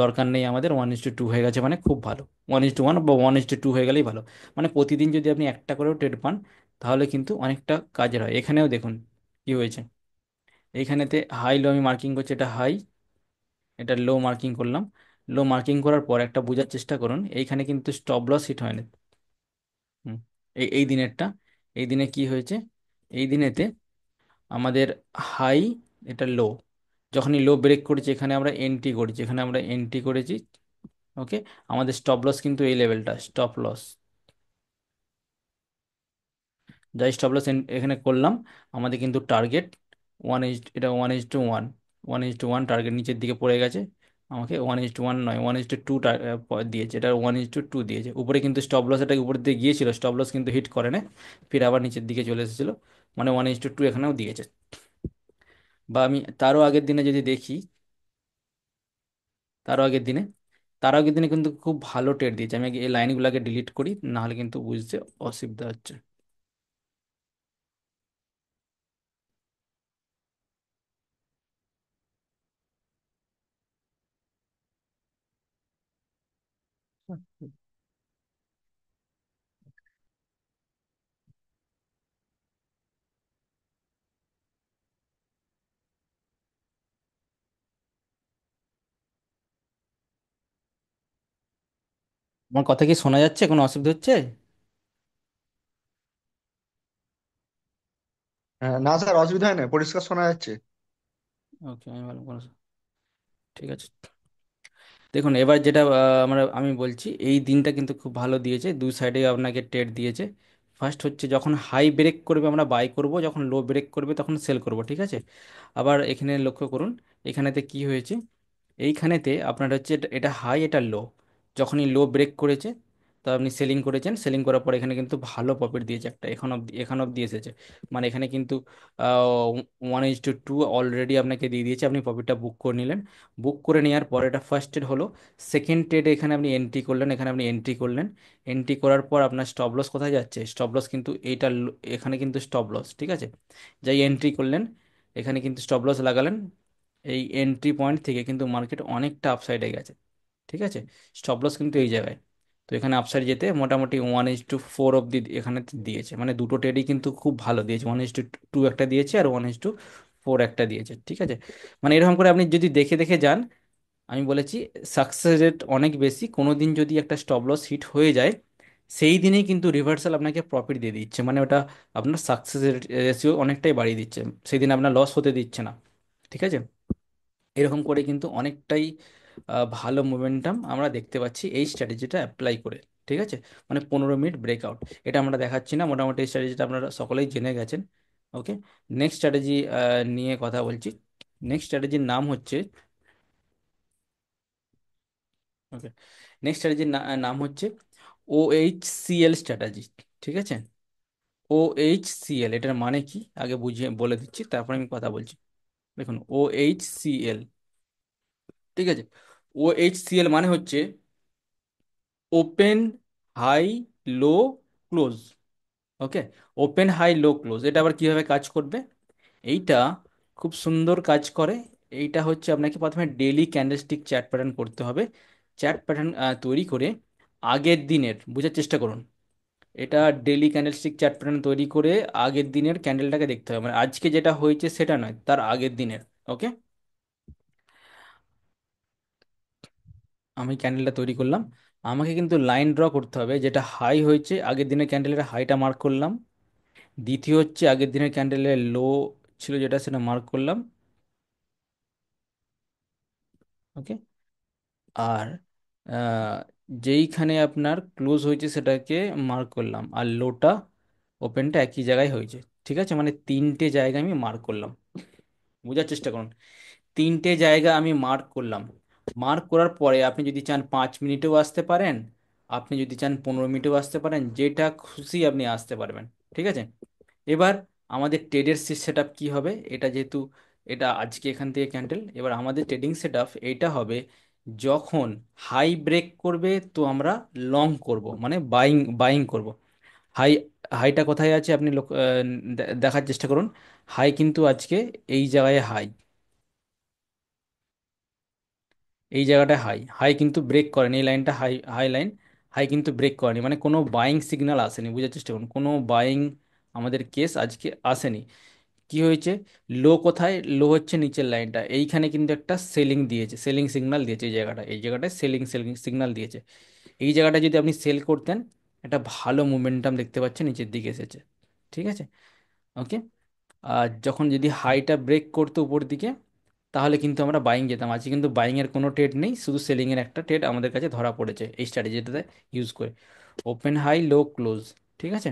দরকার নেই আমাদের, ওয়ান ইজ টু টু হয়ে গেছে মানে খুব ভালো, ওয়ান ইজ টু ওয়ান বা ওয়ান ইজ টু টু হয়ে গেলেই ভালো, মানে প্রতিদিন যদি আপনি একটা করেও ট্রেড পান, তাহলে কিন্তু অনেকটা কাজের হয়। এখানেও দেখুন কি হয়েছে, এইখানেতে হাই লো আমি মার্কিং করছি, এটা হাই, এটা লো মার্কিং করলাম, লো মার্কিং করার পর একটা বোঝার চেষ্টা করুন, এইখানে কিন্তু স্টপ লস হিট হয়নি। হুম, এই এই দিনেরটা, এই দিনে কি হয়েছে, এই দিনেতে আমাদের হাই, এটা লো, যখনই লো ব্রেক করেছি এখানে আমরা এন্ট্রি করেছি, এখানে আমরা এন্ট্রি করেছি, ওকে, আমাদের স্টপ লস কিন্তু এই লেভেলটা স্টপ লস, যাই স্টপ লস এখানে করলাম, আমাদের কিন্তু টার্গেট ওয়ান ইজ, এটা one is to one, one is to one target নিচের দিকে পড়ে গেছে, আমাকে ওয়ান ইজ টু ওয়ান নয়, ওয়ান ইজ টু টু দিয়েছে, এটা ওয়ান ইজ টু টু দিয়েছে, উপরে কিন্তু স্টপ লস এটা উপর দিকে গিয়েছিল, স্টপ লস কিন্তু হিট করে না, ফির আবার নিচের দিকে চলে এসেছিল, মানে ওয়ান ইজ টু টু এখানেও দিয়েছে। বা আমি তারও আগের দিনে যদি দেখি, তারও আগের দিনে, তার আগের দিনে কিন্তু খুব ভালো ট্রেড দিয়েছে, আমি আগে এই লাইনগুলোকে ডিলিট করি, নাহলে কিন্তু বুঝতে অসুবিধা হচ্ছে। আমার কথা কি শোনা যাচ্ছে, কোনো অসুবিধা হচ্ছে? হ্যাঁ, না স্যার, অসুবিধা হয় না, পরিষ্কার শোনা যাচ্ছে। ওকে, আমি ভালো কোনো, ঠিক আছে। দেখুন এবার যেটা আমি বলছি, এই দিনটা কিন্তু খুব ভালো দিয়েছে, দুই সাইডে আপনাকে ট্রেড দিয়েছে, ফার্স্ট হচ্ছে যখন হাই ব্রেক করবে আমরা বাই করব, যখন লো ব্রেক করবে তখন সেল করব, ঠিক আছে। আবার এখানে লক্ষ্য করুন, এখানেতে কি হয়েছে, এইখানেতে আপনার হচ্ছে এটা হাই এটা লো, যখনই লো ব্রেক করেছে তো আপনি সেলিং করেছেন, সেলিং করার পর এখানে কিন্তু ভালো প্রফিট দিয়েছে একটা, এখান অবধি এসেছে, মানে এখানে কিন্তু 1:2 অলরেডি আপনাকে দিয়ে দিয়েছে, আপনি প্রফিটটা বুক করে নিলেন। বুক করে নেওয়ার পর এটা ফার্স্ট ট্রেড হলো। সেকেন্ড ট্রেডে এখানে আপনি এন্ট্রি করলেন, এখানে আপনি এন্ট্রি করলেন। এন্ট্রি করার পর আপনার স্টপ লস কোথায় যাচ্ছে, স্টপ লস কিন্তু এখানে কিন্তু স্টপ লস, ঠিক আছে। যাই এন্ট্রি করলেন, এখানে কিন্তু স্টপ লস লাগালেন, এই এন্ট্রি পয়েন্ট থেকে কিন্তু মার্কেট অনেকটা আপসাইডে গেছে, ঠিক আছে। স্টপ লস কিন্তু এই জায়গায়, তো এখানে আপসাইড যেতে মোটামুটি 1:4 অব্দি এখানে দিয়েছে, মানে দুটো ট্রেডই কিন্তু খুব ভালো দিয়েছে, 1:2 একটা দিয়েছে আর 1:4 একটা দিয়েছে, ঠিক আছে। মানে এরকম করে আপনি যদি দেখে দেখে যান, আমি বলেছি সাকসেস রেট অনেক বেশি, কোনো দিন যদি একটা স্টপ লস হিট হয়ে যায় সেই দিনেই কিন্তু রিভার্সাল আপনাকে প্রফিট দিয়ে দিচ্ছে, মানে ওটা আপনার সাকসেস রেশিও অনেকটাই বাড়িয়ে দিচ্ছে, সেই দিন আপনার লস হতে দিচ্ছে না, ঠিক আছে। এরকম করে কিন্তু অনেকটাই ভালো মোমেন্টাম আমরা দেখতে পাচ্ছি এই স্ট্র্যাটেজিটা অ্যাপ্লাই করে, ঠিক আছে। মানে 15 মিনিট ব্রেকআউট, এটা আমরা দেখাচ্ছি না, মোটামুটি এই স্ট্র্যাটেজিটা আপনারা সকলেই জেনে গেছেন। ওকে, নেক্সট স্ট্র্যাটেজি নিয়ে কথা বলছি। নেক্সট স্ট্র্যাটেজির নাম হচ্ছে, ওকে, নেক্সট স্ট্র্যাটেজির নাম হচ্ছে OHCL স্ট্র্যাটেজি, ঠিক আছে। OHCL এটার মানে কি আগে বুঝিয়ে বলে দিচ্ছি, তারপর আমি কথা বলছি। দেখুন OHCL, ঠিক আছে। OHCL মানে হচ্ছে ওপেন হাই লো ক্লোজ। ওকে, ওপেন হাই লো ক্লোজ, এটা আবার কিভাবে কাজ করবে, এইটা খুব সুন্দর কাজ করে। এইটা হচ্ছে আপনাকে প্রথমে ডেইলি ক্যান্ডেলস্টিক চ্যাট প্যাটার্ন করতে হবে, চ্যাট প্যাটার্ন তৈরি করে আগের দিনের বোঝার চেষ্টা করুন। এটা ডেইলি ক্যান্ডেলস্টিক চ্যাট প্যাটার্ন তৈরি করে আগের দিনের ক্যান্ডেলটাকে দেখতে হবে, মানে আজকে যেটা হয়েছে সেটা নয়, তার আগের দিনের। ওকে, আমি ক্যান্ডেলটা তৈরি করলাম, আমাকে কিন্তু লাইন ড্র করতে হবে, যেটা হাই হয়েছে আগের দিনের ক্যান্ডেলের হাইটা মার্ক করলাম, দ্বিতীয় হচ্ছে আগের দিনের ক্যান্ডেলের লো ছিল যেটা, সেটা মার্ক করলাম। ওকে, আর আহ, যেইখানে আপনার ক্লোজ হয়েছে সেটাকে মার্ক করলাম, আর লোটা ওপেনটা একই জায়গায় হয়েছে, ঠিক আছে। মানে তিনটে জায়গা আমি মার্ক করলাম, বোঝার চেষ্টা করুন, তিনটে জায়গা আমি মার্ক করলাম। মার্ক করার পরে আপনি যদি চান 5 মিনিটেও আসতে পারেন, আপনি যদি চান 15 মিনিটেও আসতে পারেন, যেটা খুশি আপনি আসতে পারবেন, ঠিক আছে। এবার আমাদের ট্রেডের সেট আপ কী হবে, এটা যেহেতু এটা আজকে এখান থেকে ক্যান্ডেল, এবার আমাদের ট্রেডিং সেট আপ এইটা হবে, যখন হাই ব্রেক করবে তো আমরা লং করব, মানে বাইং বাইং করব। হাই, হাইটা কোথায় আছে আপনি দেখার চেষ্টা করুন। হাই কিন্তু আজকে এই জায়গায় হাই, এই জায়গাটায় হাই, হাই কিন্তু ব্রেক করেনি, এই লাইনটা হাই, হাই লাইন, হাই কিন্তু ব্রেক করেনি, মানে কোনো বাইং সিগন্যাল আসেনি, বুঝার চেষ্টা করুন, কোনো বাইং আমাদের কেস আজকে আসেনি। কি হয়েছে, লো কোথায়, লো হচ্ছে নিচের লাইনটা, এইখানে কিন্তু একটা সেলিং দিয়েছে, সেলিং সিগন্যাল দিয়েছে এই জায়গাটা, এই জায়গাটায় সেলিং সেলিং সিগন্যাল দিয়েছে। এই জায়গাটা যদি আপনি সেল করতেন, একটা ভালো মোমেন্টাম দেখতে পাচ্ছেন নিচের দিকে এসেছে, ঠিক আছে। ওকে, আর যখন যদি হাইটা ব্রেক করতো উপর দিকে, তাহলে কিন্তু আমরা বাইং যেতাম, আজকে কিন্তু বাইং এর কোনো ট্রেড নেই, শুধু সেলিং এর একটা ট্রেড আমাদের কাছে ধরা পড়েছে এই স্ট্র্যাটেজিটাতে ইউজ করে, ওপেন হাই লো ক্লোজ, ঠিক আছে।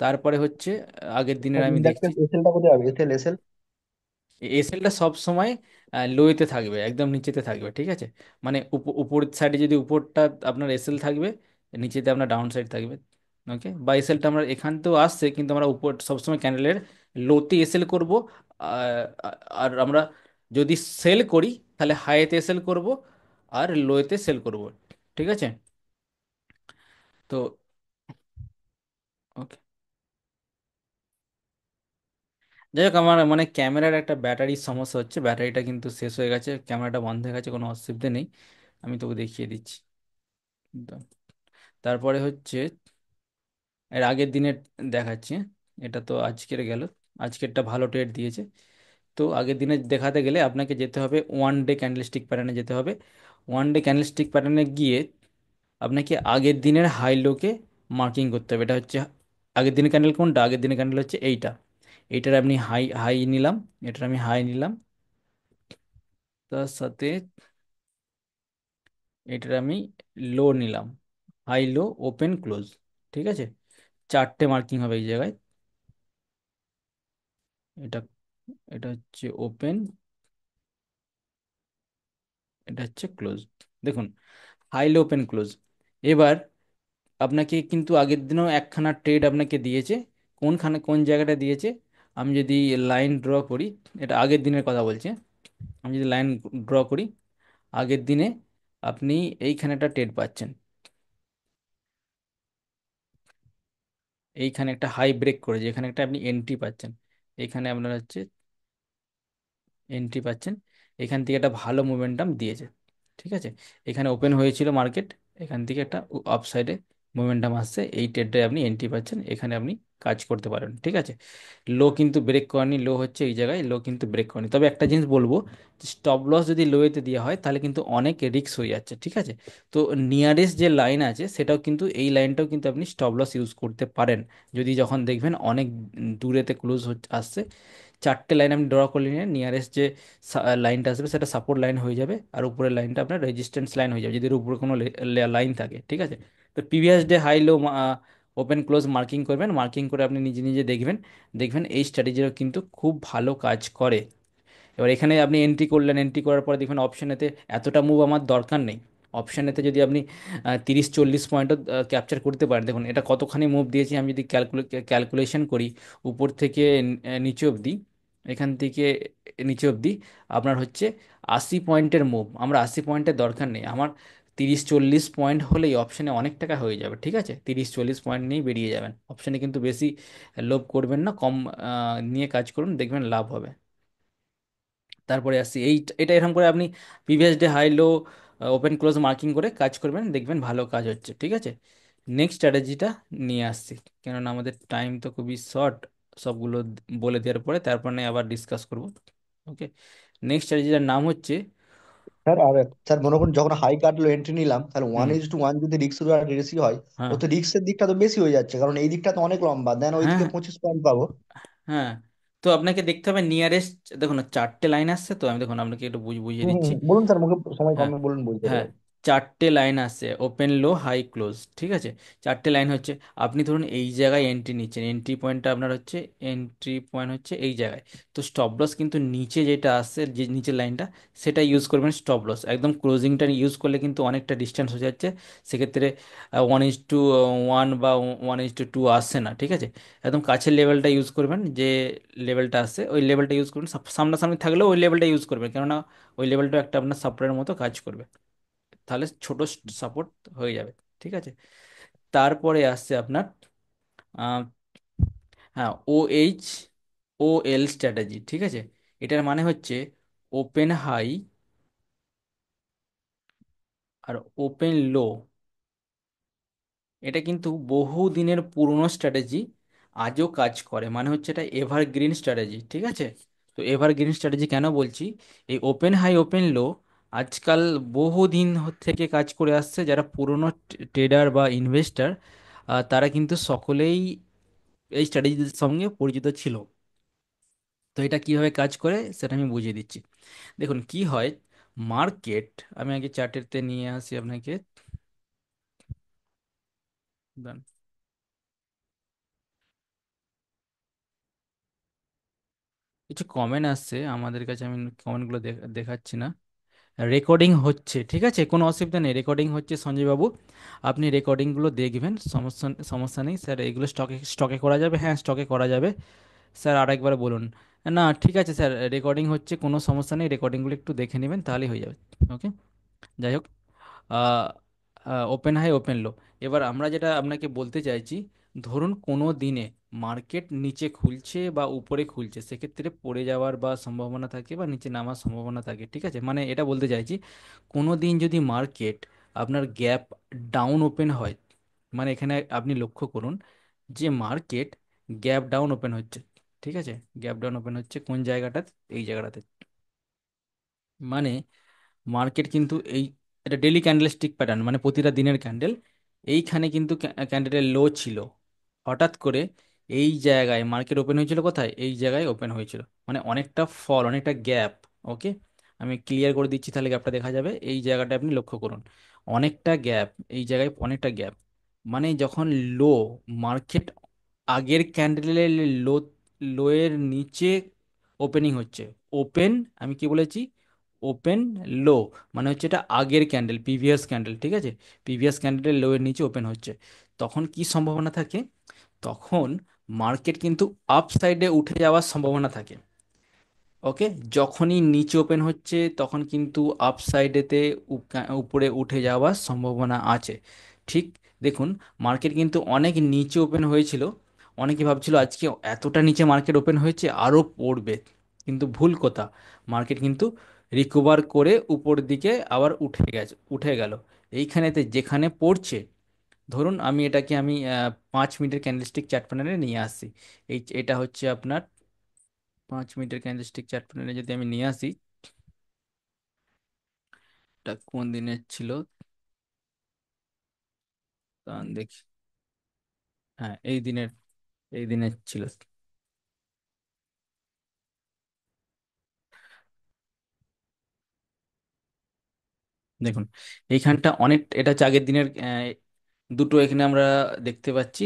তারপরে হচ্ছে আগের দিনের আমি দেখছি, ইন্ডাক্টর এসএলটা কোথায় হবে, এসএল এসএল? এসএলটা সব সময় লোয়েতে থাকবে, একদম নিচেতে থাকবে, ঠিক আছে। মানে উপর সাইডে যদি উপরটা আপনার এসএল থাকবে, নিচেতে আপনার ডাউন সাইড থাকবে। ওকে, বা এসএলটা আমরা এখান থেকেও আসছে, কিন্তু আমরা উপর সবসময় ক্যান্ডেলের লোতে এসএল করব, আর আর আমরা যদি সেল করি তাহলে হাইতে সেল করব আর লোয়েতে সেল করব, ঠিক আছে। তো ওকে, যাই হোক, আমার মানে ক্যামেরার একটা ব্যাটারির সমস্যা হচ্ছে, ব্যাটারিটা কিন্তু শেষ হয়ে গেছে, ক্যামেরাটা বন্ধ হয়ে গেছে, কোনো অসুবিধা নেই, আমি তোকে দেখিয়ে দিচ্ছি। দাও। তারপরে হচ্ছে এর আগের দিনের দেখাচ্ছি, হ্যাঁ? এটা তো আজকের গেল, আজকেরটা ভালো ট্রেড দিয়েছে। তো আগের দিনে দেখাতে গেলে আপনাকে যেতে হবে ওয়ান ডে ক্যান্ডেলস্টিক প্যাটার্নে যেতে হবে, ওয়ান ডে ক্যান্ডেলস্টিক প্যাটার্নে গিয়ে আপনাকে আগের দিনের হাই লোকে মার্কিং করতে হবে, এটা হচ্ছে আগের দিনের ক্যান্ডেল, কোনটা আগের দিনের ক্যান্ডেল হচ্ছে এইটা, এইটার আপনি হাই হাই নিলাম, এটার আমি হাই নিলাম, তার সাথে এটার আমি লো নিলাম, হাই লো ওপেন ক্লোজ, ঠিক আছে। চারটে মার্কিং হবে এই জায়গায়। এটা এটা হচ্ছে ওপেন, এটা হচ্ছে ক্লোজ। দেখুন, হাই লো ওপেন ক্লোজ। এবার আপনাকে কিন্তু আগের দিনও একখানা ট্রেড আপনাকে দিয়েছে। কোনখানে কোন জায়গাটা দিয়েছে? আমি যদি লাইন ড্র করি, এটা আগের দিনের কথা বলছি, হ্যাঁ? আমি যদি লাইন ড্র করি, আগের দিনে আপনি এইখানে একটা ট্রেড পাচ্ছেন, এইখানে একটা হাই ব্রেক করেছে, এখানে একটা আপনি এন্ট্রি পাচ্ছেন, এখানে আপনার হচ্ছে এন্ট্রি পাচ্ছেন। এখান থেকে একটা ভালো মোমেন্টাম দিয়েছে, ঠিক আছে। এখানে ওপেন হয়েছিল মার্কেট, এখান থেকে একটা আপসাইডে মোমেন্টাম আসছে, এই ট্রেডে আপনি এন্ট্রি পাচ্ছেন, এখানে আপনি কাজ করতে পারেন, ঠিক আছে। লো কিন্তু ব্রেক করেনি, লো হচ্ছে এই জায়গায়, লো কিন্তু ব্রেক করেনি। তবে একটা জিনিস বলবো, স্টপ লস যদি লোয়েতে দেওয়া হয় তাহলে কিন্তু অনেক রিস্ক হয়ে যাচ্ছে, ঠিক আছে। তো নিয়ারেস্ট যে লাইন আছে সেটাও কিন্তু, এই লাইনটাও কিন্তু আপনি স্টপ লস ইউজ করতে পারেন, যদি যখন দেখবেন অনেক দূরেতে ক্লোজ আসছে। চারটে লাইন আপনি ড্র করে নিয়ে নিয়ারেস্ট যে লাইনটা আসবে সেটা সাপোর্ট লাইন হয়ে যাবে, আর উপরের লাইনটা আপনার রেজিস্ট্যান্স লাইন হয়ে যাবে যদি এর উপরে কোনো লাইন থাকে, ঠিক আছে। তো previous day high low open close marking করবেন, মার্কিং করে আপনি নিজে নিজে দেখবেন, দেখবেন এই স্ট্র্যাটেজিও কিন্তু খুব ভালো কাজ করে। এবার এখানে আপনি এন্ট্রি করলেন, এন্ট্রি করার পরে দেখবেন অপশানেতে এতটা মুভ আমার দরকার নেই। অপশানেতে যদি আপনি 30-40 পয়েন্টও ক্যাপচার করতে পারেন, দেখুন এটা কতখানি মুভ দিয়েছি, আমি যদি ক্যালকুলেশন করি উপর থেকে নিচে অবধি, এখান থেকে নিচে অবধি আপনার হচ্ছে 80 পয়েন্টের মুভ। আমরা 80 পয়েন্টের দরকার নেই আমার, 30-40 পয়েন্ট হলেই অপশানে অনেক টাকা হয়ে যাবে, ঠিক আছে। 30-40 পয়েন্ট নিয়েই বেরিয়ে যাবেন অপশানে, কিন্তু বেশি লোভ করবেন না, কম নিয়ে কাজ করুন, দেখবেন লাভ হবে। তারপরে আসছি এটা এরকম করে আপনি previous day high low open close marking করে কাজ করবেন, দেখবেন ভালো কাজ হচ্ছে, ঠিক আছে। নেক্সট স্ট্র্যাটেজিটা নিয়ে আসছি, কেননা আমাদের টাইম তো খুবই শর্ট। সবগুলো বলে দেওয়ার পরে তারপর নিয়ে আবার ডিসকাস করব। ওকে, নেক্সট স্ট্র্যাটেজিটার নাম হচ্ছে, স্যার আর স্যার মনে করুন যখন হাই কাটলো এন্ট্রি নিলাম, তাহলে হুম, 1:1 যদি রিস্ক বেশি হয়, ও হ্যাঁ, তো রিস্কের দিকটা তো বেশি হয়ে যাচ্ছে, কারণ এই দিকটা তো অনেক লম্বা, দেন হ্যাঁ, ওইদিকে 25 পয়েন্ট পাবো। হ্যাঁ। তো আপনাকে দেখতে হবে নিয়ারেস্ট, দেখুন চারটে লাইন আসছে, তো আমি দেখুন আপনাকে একটু বুঝিয়ে হুম হুম দিচ্ছি। হুম। বলুন স্যার, মুখে সময় হ্যাঁ, কমে বলুন, বলতে হ্যাঁ, পারবো। চারটে লাইন আছে, ওপেন লো হাই ক্লোজ, ঠিক আছে। চারটে লাইন হচ্ছে, আপনি ধরুন এই জায়গায় এন্ট্রি নিচ্ছেন, এন্ট্রি পয়েন্টটা আপনার হচ্ছে, এন্ট্রি পয়েন্ট হচ্ছে এই জায়গায়। তো স্টপ লস কিন্তু নিচে যেটা আসছে, যে নিচের লাইনটা, সেটা ইউজ করবেন স্টপ লস। একদম ক্লোজিংটা ইউজ করলে কিন্তু অনেকটা ডিস্টেন্স হয়ে যাচ্ছে, সেক্ষেত্রে 1:1 বা 1:2 আসছে না, ঠিক আছে। একদম কাছের লেভেলটা ইউজ করবেন, যে লেভেলটা আসছে ওই লেভেলটা ইউজ করবেন, সামনাসামনি থাকলেও ওই লেভেলটা ইউজ করবেন, কেননা ওই লেভেলটা একটা আপনার সাপোর্টের মতো কাজ করবে, তাহলে ছোট সাপোর্ট হয়ে যাবে, ঠিক আছে। তারপরে আসছে আপনার আহ, হ্যাঁ, OH OL স্ট্র্যাটেজি, ঠিক আছে। এটার মানে হচ্ছে ওপেন হাই আর ওপেন লো। এটা কিন্তু বহু দিনের পুরনো স্ট্র্যাটেজি, আজও কাজ করে, মানে হচ্ছে এটা এভারগ্রিন স্ট্র্যাটেজি, ঠিক আছে। তো এভারগ্রিন স্ট্র্যাটেজি কেন বলছি, এই ওপেন হাই ওপেন লো আজকাল বহুদিন থেকে কাজ করে আসছে, যারা পুরনো ট্রেডার বা ইনভেস্টর, তারা কিন্তু সকলেই এই স্ট্র্যাটেজির সঙ্গে পরিচিত ছিল। তো এটা কিভাবে কাজ করে সেটা আমি বুঝিয়ে দিচ্ছি। দেখুন কি হয়, মার্কেট, আমি আগে চার্টেতে নিয়ে আসি আপনাকে, দাঁড়ান। কিছু কমেন্ট আসছে আমাদের কাছে, আমি কমেন্টগুলো দেখাচ্ছি না। রেকর্ডিং হচ্ছে, ঠিক আছে, কোনো অসুবিধা নেই, রেকর্ডিং হচ্ছে সঞ্জয় বাবু, আপনি রেকর্ডিংগুলো দেখবেন, সমস্যা সমস্যা নেই স্যার। এগুলো স্টকে স্টকে করা যাবে, হ্যাঁ স্টকে করা যাবে। স্যার আরেকবার বলুন। না ঠিক আছে স্যার, রেকর্ডিং হচ্ছে, কোনো সমস্যা নেই, রেকর্ডিংগুলো একটু দেখে নেবেন তাহলেই হয়ে যাবে। ওকে, যাই হোক, ওপেন হাই ওপেন লো। এবার আমরা যেটা আপনাকে বলতে চাইছি, ধরুন কোনো দিনে মার্কেট নিচে খুলছে বা উপরে খুলছে, সেক্ষেত্রে পড়ে যাওয়ার বা সম্ভাবনা থাকে বা নিচে নামার সম্ভাবনা থাকে, ঠিক আছে। মানে এটা বলতে চাইছি, কোনো দিন যদি মার্কেট আপনার গ্যাপ ডাউন ওপেন হয়, মানে এখানে আপনি লক্ষ্য করুন যে মার্কেট গ্যাপ ডাউন ওপেন হচ্ছে, ঠিক আছে। গ্যাপ ডাউন ওপেন হচ্ছে কোন জায়গাটা, এই জায়গাটাতে, মানে মার্কেট কিন্তু এই, এটা ডেলি ক্যান্ডেলস্টিক প্যাটার্ন, মানে প্রতিটা দিনের ক্যান্ডেল, এইখানে কিন্তু ক্যান্ডেলের লো ছিল, হঠাৎ করে এই জায়গায় মার্কেট ওপেন হয়েছিল, কোথায়, এই জায়গায় ওপেন হয়েছিল, মানে অনেকটা ফল, অনেকটা গ্যাপ। ওকে, আমি ক্লিয়ার করে দিচ্ছি তাহলে গ্যাপটা দেখা যাবে, এই জায়গাটা আপনি লক্ষ্য করুন, অনেকটা গ্যাপ, এই জায়গায় অনেকটা গ্যাপ। মানে যখন লো, মার্কেট আগের ক্যান্ডেলের লো, লোয়ের নিচে ওপেনিং হচ্ছে, ওপেন, আমি কি বলেছি, ওপেন লো, মানে হচ্ছে এটা আগের ক্যান্ডেল, প্রিভিয়াস ক্যান্ডেল, ঠিক আছে, প্রিভিয়াস ক্যান্ডেলের লোয়ের নিচে ওপেন হচ্ছে, তখন কি সম্ভাবনা থাকে, তখন মার্কেট কিন্তু আপ সাইডে উঠে যাওয়ার সম্ভাবনা থাকে। ওকে, যখনই নিচে ওপেন হচ্ছে তখন কিন্তু আপসাইডেতে উপরে উঠে যাওয়ার সম্ভাবনা আছে। ঠিক, দেখুন, মার্কেট কিন্তু অনেক নিচে ওপেন হয়েছিল, অনেকে ভাবছিল আজকে এতটা নিচে মার্কেট ওপেন হয়েছে আরও পড়বে, কিন্তু ভুল কথা, মার্কেট কিন্তু রিকভার করে উপর দিকে আবার উঠে গেল। এইখানেতে যেখানে পড়ছে, ধরুন আমি এটাকে 5 মিনিটের ক্যান্ডেলস্টিক চার্ট প্যানেলে নিয়ে আসছি। এটা হচ্ছে আপনার 5 মিনিটের ক্যান্ডেলস্টিক চার্ট প্যানেলে যদি আমি নিয়ে আসি, এটা কোন দিনের ছিল, দেখি। হ্যাঁ, এই দিনের ছিল। দেখুন, এইখানটা অনেক, এটা হচ্ছে আগের দিনের, দুটো এখানে আমরা দেখতে পাচ্ছি,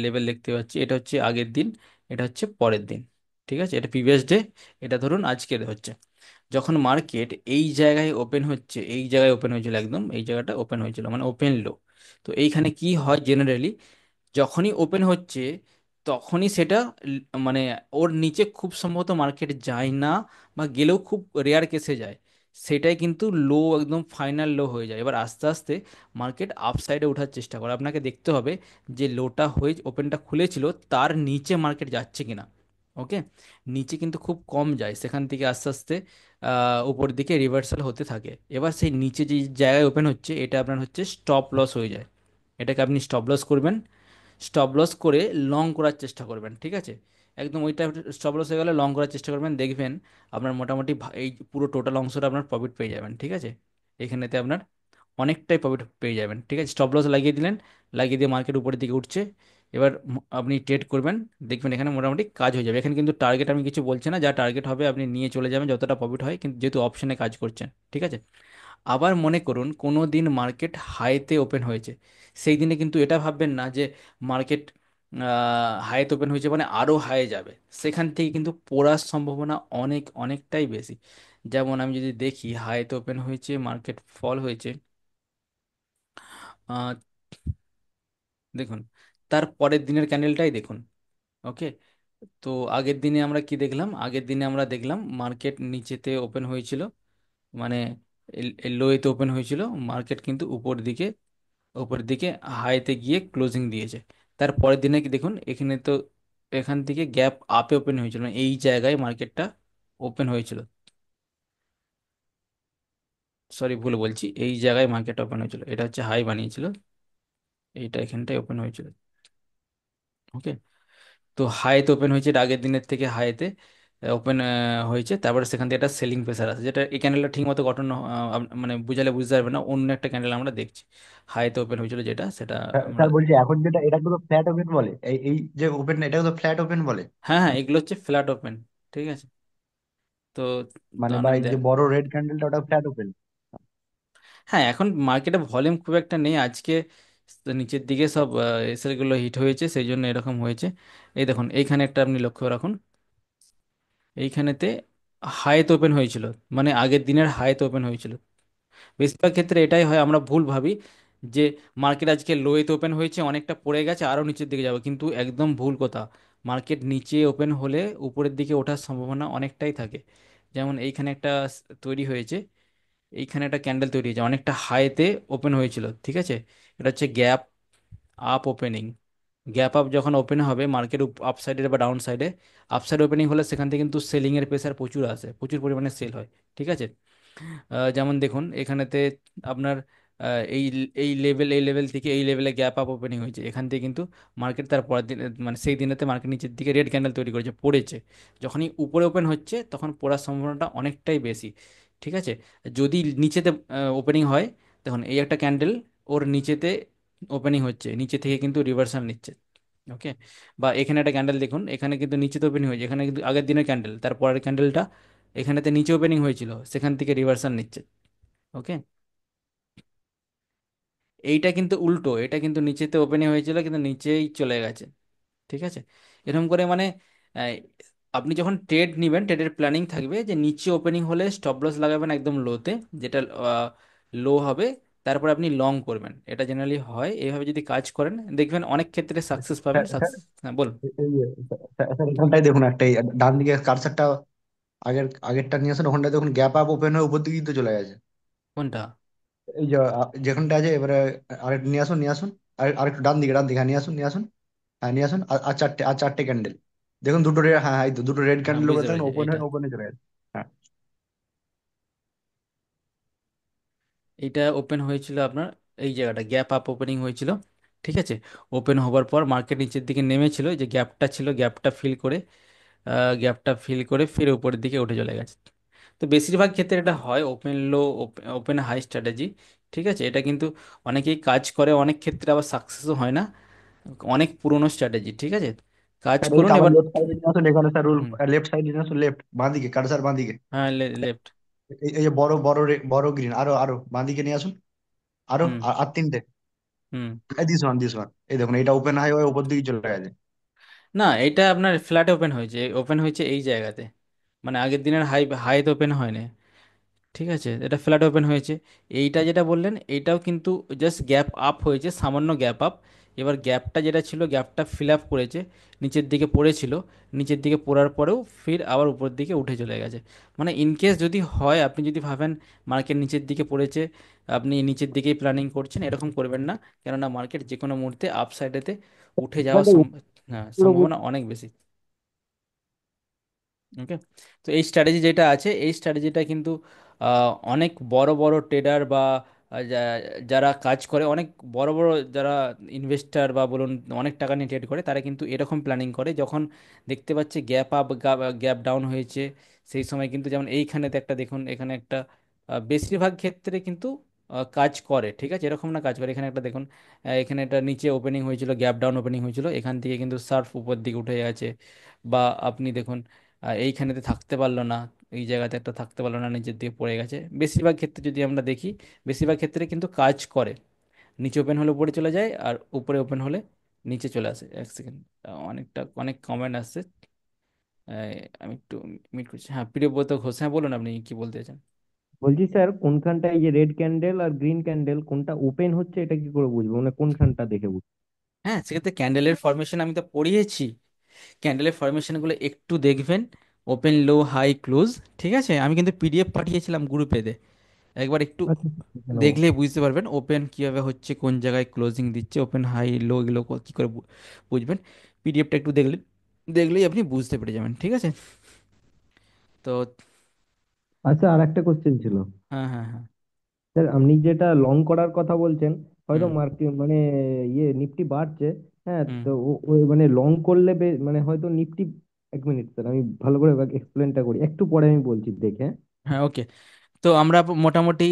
লেভেল দেখতে পাচ্ছি, এটা হচ্ছে আগের দিন, এটা হচ্ছে পরের দিন, ঠিক আছে, এটা প্রিভিয়াস ডে, এটা ধরুন আজকের হচ্ছে। যখন মার্কেট এই জায়গায় ওপেন হচ্ছে, এই জায়গায় ওপেন হয়েছিল, একদম এই জায়গাটা ওপেন হয়েছিল মানে ওপেন লো, তো এইখানে কি হয় জেনারেলি, যখনই ওপেন হচ্ছে তখনই সেটা মানে ওর নিচে খুব সম্ভবত মার্কেট যায় না, বা গেলেও খুব রেয়ার কেসে যায়, সেটাই কিন্তু লো, একদম ফাইনাল লো হয়ে যায়। এবার আস্তে আস্তে মার্কেট আপসাইডে ওঠার চেষ্টা করে, আপনাকে দেখতে হবে যে লোটা হয়ে ওপেনটা খুলেছিল তার নিচে মার্কেট যাচ্ছে কিনা। ওকে, নিচে কিন্তু খুব কম যায়, সেখান থেকে আস্তে আস্তে উপর দিকে রিভার্সাল হতে থাকে। এবার সেই নিচে যে জায়গায় ওপেন হচ্ছে এটা আপনার হচ্ছে স্টপ লস হয়ে যায়, এটাকে আপনি স্টপ লস করবেন, স্টপ লস করে লং করার চেষ্টা করবেন, ঠিক আছে, একদম ওইটা স্টপ লস হয়ে গেলে লং করার চেষ্টা করবেন, দেখবেন আপনার মোটামুটি এই পুরো টোটাল অংশটা আপনার প্রফিট পেয়ে যাবেন, ঠিক আছে, এখানেতে আপনার অনেকটাই প্রফিট পেয়ে যাবেন, ঠিক আছে, স্টপ লস লাগিয়ে দিলেন, লাগিয়ে দিয়ে মার্কেট উপরের দিকে উঠছে, এবার আপনি ট্রেড করবেন, দেখবেন এখানে মোটামুটি কাজ হয়ে যাবে। এখানে কিন্তু টার্গেট আমি কিছু বলছি না, যা টার্গেট হবে আপনি নিয়ে চলে যাবেন যতটা প্রফিট হয়, কিন্তু যেহেতু অপশনে কাজ করছেন, ঠিক আছে। আবার মনে করুন কোনো দিন মার্কেট হাইতে ওপেন হয়েছে, সেই দিনে কিন্তু এটা ভাববেন না যে মার্কেট হাইতে ওপেন হয়েছে মানে আরও হাই যাবে, সেখান থেকে কিন্তু পড়ার সম্ভাবনা অনেকটাই বেশি। যেমন আমি যদি দেখি হাইতে ওপেন হয়েছে, মার্কেট ফল হয়েছে, আহ, দেখুন তার পরের দিনের ক্যান্ডেলটাই দেখুন। ওকে, তো আগের দিনে আমরা কি দেখলাম, আগের দিনে আমরা দেখলাম মার্কেট নিচেতে ওপেন হয়েছিল, মানে লোয়েতে ওপেন হয়েছিল, মার্কেট কিন্তু উপরের দিকে হাইতে গিয়ে ক্লোজিং দিয়েছে। তার পরের দিনে কি দেখুন, এখানে তো এখান থেকে গ্যাপ আপে ওপেন হয়েছিল, মানে এই জায়গায় মার্কেটটা ওপেন হয়েছিল, সরি ভুল বলছি, এই জায়গায় মার্কেট ওপেন হয়েছিল, এটা হচ্ছে হাই বানিয়েছিল, এইটা এখানটায় ওপেন হয়েছিল। ওকে, তো হাইতে ওপেন হয়েছে, এটা আগের দিনের থেকে হাইতে ওপেন হয়েছে, তারপরে সেখান থেকে একটা সেলিং প্রেসার আছে, যেটা এই ক্যান্ডেলটা ঠিক মতো গঠন মানে বুঝালে বুঝতে পারবে না, অন্য একটা ক্যান্ডেল আমরা দেখছি হাইতে ওপেন হয়েছিল, যেটা সেটা আমরা, স্যার বলছি এখন যেটা এটাকে তো ফ্ল্যাট ওপেন বলে, এই যে ওপেন এটাকে তো ফ্ল্যাট ওপেন বলে। হ্যাঁ হ্যাঁ, এগুলো হচ্ছে ফ্ল্যাট ওপেন, ঠিক আছে। তো মানে তখন বা আমি এই যে বড় রেড ক্যান্ডেলটা ওটা ফ্ল্যাট ওপেন। হ্যাঁ, এখন মার্কেটে ভলিউম খুব একটা নেই আজকে, তো নিচের দিকে সব এসএলগুলো হিট হয়েছে, সেই জন্য এরকম হয়েছে। এই দেখুন এইখানে একটা আপনি লক্ষ্য রাখুন, এইখানেতে হাইতে ওপেন হয়েছিল, মানে আগের দিনের হাইতে ওপেন হয়েছিল। বেশিরভাগ ক্ষেত্রে এটাই হয়, আমরা ভুল ভাবি যে মার্কেট আজকে লোয়েতে ওপেন হয়েছে, অনেকটা পড়ে গেছে, আরও নিচের দিকে যাবে, কিন্তু একদম ভুল কথা, মার্কেট নিচে ওপেন হলে উপরের দিকে ওঠার সম্ভাবনা অনেকটাই থাকে। যেমন এইখানে একটা তৈরি হয়েছে, এইখানে একটা ক্যান্ডেল তৈরি হয়েছে, অনেকটা হাইতে ওপেন হয়েছিল, ঠিক আছে, এটা হচ্ছে gap up opening. Gap up যখন ওপেন হবে মার্কেট আপ সাইডে বা ডাউন সাইডে, আপ সাইড ওপেনিং হলে সেখান থেকে কিন্তু সেলিং এর প্রেসার প্রচুর আসে, প্রচুর পরিমাণে সেল হয়, ঠিক আছে। যেমন দেখুন এখানেতে আপনার এই লেভেল থেকে এই লেভেলে গ্যাপ আপ ওপেনিং হয়েছে, এখান থেকে কিন্তু মার্কেট তার পরের দিন মানে সেই দিনেতে মার্কেট নিচের দিকে রেড ক্যান্ডেল তৈরি করেছে, পড়েছে, যখনই উপরে ওপেন হচ্ছে তখন পড়ার সম্ভাবনাটা অনেকটাই বেশি, ঠিক আছে। যদি নিচেতে ওপেনিং হয়, দেখুন এই একটা ক্যান্ডেল ওর নিচেতে ওপেনিং হচ্ছে, নিচে থেকে কিন্তু রিভার্সাল নিচ্ছে। ওকে, বা এখানে একটা ক্যান্ডেল দেখুন, এখানে কিন্তু নিচেতে ওপেনিং হয়েছে, এখানে কিন্তু আগের দিনের ক্যান্ডেল, তারপরের ক্যান্ডেলটা এখানেতে নিচে ওপেনিং হয়েছিল, সেখান থেকে রিভার্সাল নিচ্ছে। ওকে, এইটা কিন্তু উল্টো, এটা কিন্তু নিচেতে ওপেনই হয়েছিল কিন্তু নিচেই চলে গেছে। ঠিক আছে, এরকম করে মানে আহ, আপনি যখন ট্রেড নেবেন, ট্রেডের প্ল্যানিং থাকবে যে নিচে ওপেনিং হলে স্টপ লস লাগাবেন একদম লোতে, যেটা লো হবে, তারপর আপনি লং করবেন। এটা জেনারেলি হয় এইভাবে, যদি কাজ করেন দেখবেন অনেক ক্ষেত্রে সাকসেস পাবেন। স্যার স্যার, সাকসেস, হ্যাঁ বলুন। স্যার এখানটায় দেখুন একটা ডান দিকে কার্সারটা আগেরটা নিয়ে আসুন, ওখানটায় দেখুন গ্যাপ আপ ওপেন হয়ে উপর দিকে কিন্তু চলে গেছে। কোনটা? এই যে যেখানটা আছে এবারে আরেকটু নিয়ে আসুন, নিয়ে আসুন। আরেকটু ডান দিকে, হ্যাঁ নিয়ে আসুন, নিয়ে আসুন। হ্যাঁ নিয়ে আসুন, আর চারটে ক্যান্ডেল দেখুন, দুটো red, হ্যাঁ হ্যাঁ, এই তো দুটো রেড হ্যাঁ ক্যান্ডেল উপরে বুঝতে দেখুন, পেরেছি ওপেন এইটা। হয়ে ওপেনে চলে গেছে। হ্যাঁ। এইটা ওপেন হয়েছিল আপনার এই জায়গাটা, গ্যাপ আপ ওপেনিং হয়েছিল। ঠিক আছে, ওপেন হওয়ার পর মার্কেট নিচের দিকে নেমেছিল, এই যে গ্যাপটা ছিল, গ্যাপটা ফিল করে ফির উপরের দিকে উঠে চলে গেছে। তো বেশিরভাগ ক্ষেত্রে এটা হয় ওপেন লো, ওপেন হাই স্ট্র্যাটেজি। ঠিক আছে, এটা কিন্তু অনেকেই কাজ করে, অনেক ক্ষেত্রে আবার সাকসেসও হয় না। অনেক পুরনো স্ট্র্যাটেজি। ঠিক আছে, কাজ স্যার করুন এইটা আমার এবার। লেফট সাইডে নিয়ে আসুন, এখানে স্যার রুল হুম। লেফট সাইডে নিয়ে আসুন, লেফট বাঁ দিকে কার্সার বাঁ দিকে। হ্যাঁ, লেফট। এই যে বড় বড় বড় গ্রিন, আরো আরো বাঁ দিকে নিয়ে আসুন। আরো হুম। আর তিনটে। হুম। এই দিস ওয়ান, এই দেখুন এটা ওপেন হাই হয়ে উপর দিকে চলে গেছে। না, এটা আপনার ফ্ল্যাট ওপেন হয়েছে, ওপেন হয়েছে এই জায়গাতে, মানে আগের দিনের হাইতে ওপেন হয়নি। ঠিক আছে, এটা ফ্ল্যাট ওপেন হয়েছে। এইটা যেটা বললেন এইটাও কিন্তু জাস্ট গ্যাপ আপ হয়েছে, সামান্য গ্যাপ আপ। এবার গ্যাপটা যেটা ছিল, গ্যাপটা ফিল আপ করেছে, নিচের দিকে পড়েছিল, নিচের দিকে পড়ার পরেও ফির আবার উপর দিকে উঠে চলে গেছে। মানে ইনকেস যদি হয়, আপনি যদি ভাবেন মার্কেট নিচের দিকে পড়েছে, আপনি নিচের দিকেই প্ল্যানিং করছেন, এরকম করবেন না। কেননা মার্কেট যে কোনো মুহূর্তে আপসাইডেতে উঠে যাওয়ার এখানটায় হ্যাঁ, পুরো সম্ভাবনা অনেক বেশি। ওকে, তো এই স্ট্র্যাটেজি যেটা আছে, এই স্ট্র্যাটেজিটা কিন্তু অনেক বড় বড় ট্রেডার বা যারা কাজ করে, অনেক বড় বড় যারা ইনভেস্টার বা বলুন অনেক টাকা নিয়ে ট্রেড করে, তারা কিন্তু এরকম প্ল্যানিং করে যখন দেখতে পাচ্ছে গ্যাপ আপ গ্যাপ ডাউন হয়েছে, সেই সময় কিন্তু, যেমন এইখানেতে একটা দেখুন, এখানে একটা বেশিরভাগ ক্ষেত্রে কিন্তু কাজ করে। ঠিক আছে, এরকম না কাজ করে, এখানে একটা দেখুন, এখানে একটা নিচে ওপেনিং হয়েছিল, গ্যাপ ডাউন ওপেনিং হয়েছিল, এখান থেকে কিন্তু সার্ফ উপর দিকে উঠে গেছে। বা আপনি দেখুন এইখানেতে থাকতে পারলো না, এই জায়গাতে একটা থাকতে পারলো না, নিচের দিকে পড়ে গেছে। বেশিরভাগ ক্ষেত্রে যদি আমরা দেখি, বেশিরভাগ ক্ষেত্রে কিন্তু কাজ করে, নিচে ওপেন হলে উপরে চলে যায়, আর উপরে ওপেন হলে নিচে চলে আসে। এক সেকেন্ড, অনেক কমেন্ট আসছে। আমি একটু মিট করছি। হ্যাঁ, প্রিয়ব্রত ঘোষ, হ্যাঁ বলুন, আপনি কি বলতে চান? বলছি স্যার, কোনখানটা এই যে রেড ক্যান্ডেল আর গ্রিন ক্যান্ডেল কোনটা ওপেন হচ্ছে এটা কি করে বুঝবো, মানে কোনখানটা দেখে বুঝবো? হ্যাঁ, সেক্ষেত্রে ক্যান্ডেলের ফরমেশন আমি তো পড়িয়েছি, ক্যান্ডেলের ফরমেশনগুলো একটু দেখবেন, ওপেন লো হাই ক্লোজ। ঠিক আছে, আমি কিন্তু পিডিএফ পাঠিয়েছিলাম গ্রুপে, একবার একটু আচ্ছা আচ্ছা, দেখে নেবো। দেখলে বুঝতে পারবেন ওপেন কিভাবে হচ্ছে, কোন জায়গায় ক্লোজিং দিচ্ছে, ওপেন হাই লো এগুলো কি করে বুঝবেন। পিডিএফটা একটু দেখলেই আপনি বুঝতে পেরে যাবেন। ঠিক আছে, তো আচ্ছা, আর একটা কোশ্চেন ছিল। হ্যাঁ, হ্যাঁ, হ্যাঁ। স্যার আপনি যেটা লং করার কথা বলছেন, হয়তো হুম। মার্কেট মানে নিফটি বাড়ছে, হ্যাঁ, হুম। তো ওই মানে লং করলে মানে হয়তো নিফটি, এক মিনিট স্যার আমি ভালো করে এক্সপ্লেনটা করি, একটু পরে আমি বলছি দেখে। হ্যাঁ, ওকে। তো আমরা মোটামুটি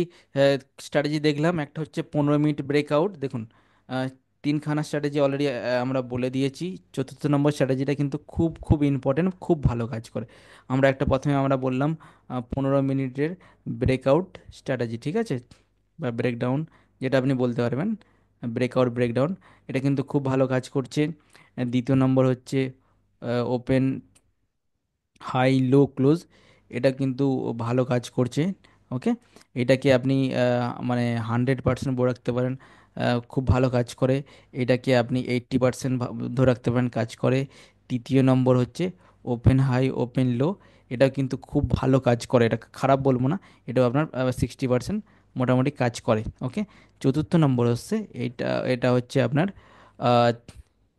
স্ট্র্যাটেজি দেখলাম, একটা হচ্ছে 15 মিনিট ব্রেকআউট দেখুন, আহ, তিনখানা স্ট্র্যাটেজি অলরেডি আমরা বলে দিয়েছি। চতুর্থ নম্বর স্ট্র্যাটেজিটা কিন্তু খুব খুব ইম্পর্টেন্ট, খুব ভালো কাজ করে। আমরা একটা প্রথমে আমরা বললাম 15 মিনিটের ব্রেকআউট স্ট্র্যাটেজি। ঠিক আছে, বা ব্রেকডাউন, যেটা আপনি বলতে পারবেন, ব্রেকআউট ব্রেকডাউন, এটা কিন্তু খুব ভালো কাজ করছে। দ্বিতীয় নম্বর হচ্ছে ওপেন হাই লো ক্লোজ, এটা কিন্তু ভালো কাজ করছে। ওকে, এটাকে আপনি মানে 100% বলে রাখতে পারেন, খুব ভালো কাজ করে। এটাকে আপনি 80% ধরে রাখতে পারেন, কাজ করে। তৃতীয় নম্বর হচ্ছে ওপেন হাই ওপেন লো, এটাও কিন্তু খুব ভালো কাজ করে, এটা খারাপ বলবো না, এটাও আপনার 60% মোটামুটি কাজ করে। ওকে, চতুর্থ নম্বর হচ্ছে এটা, এটা হচ্ছে আপনার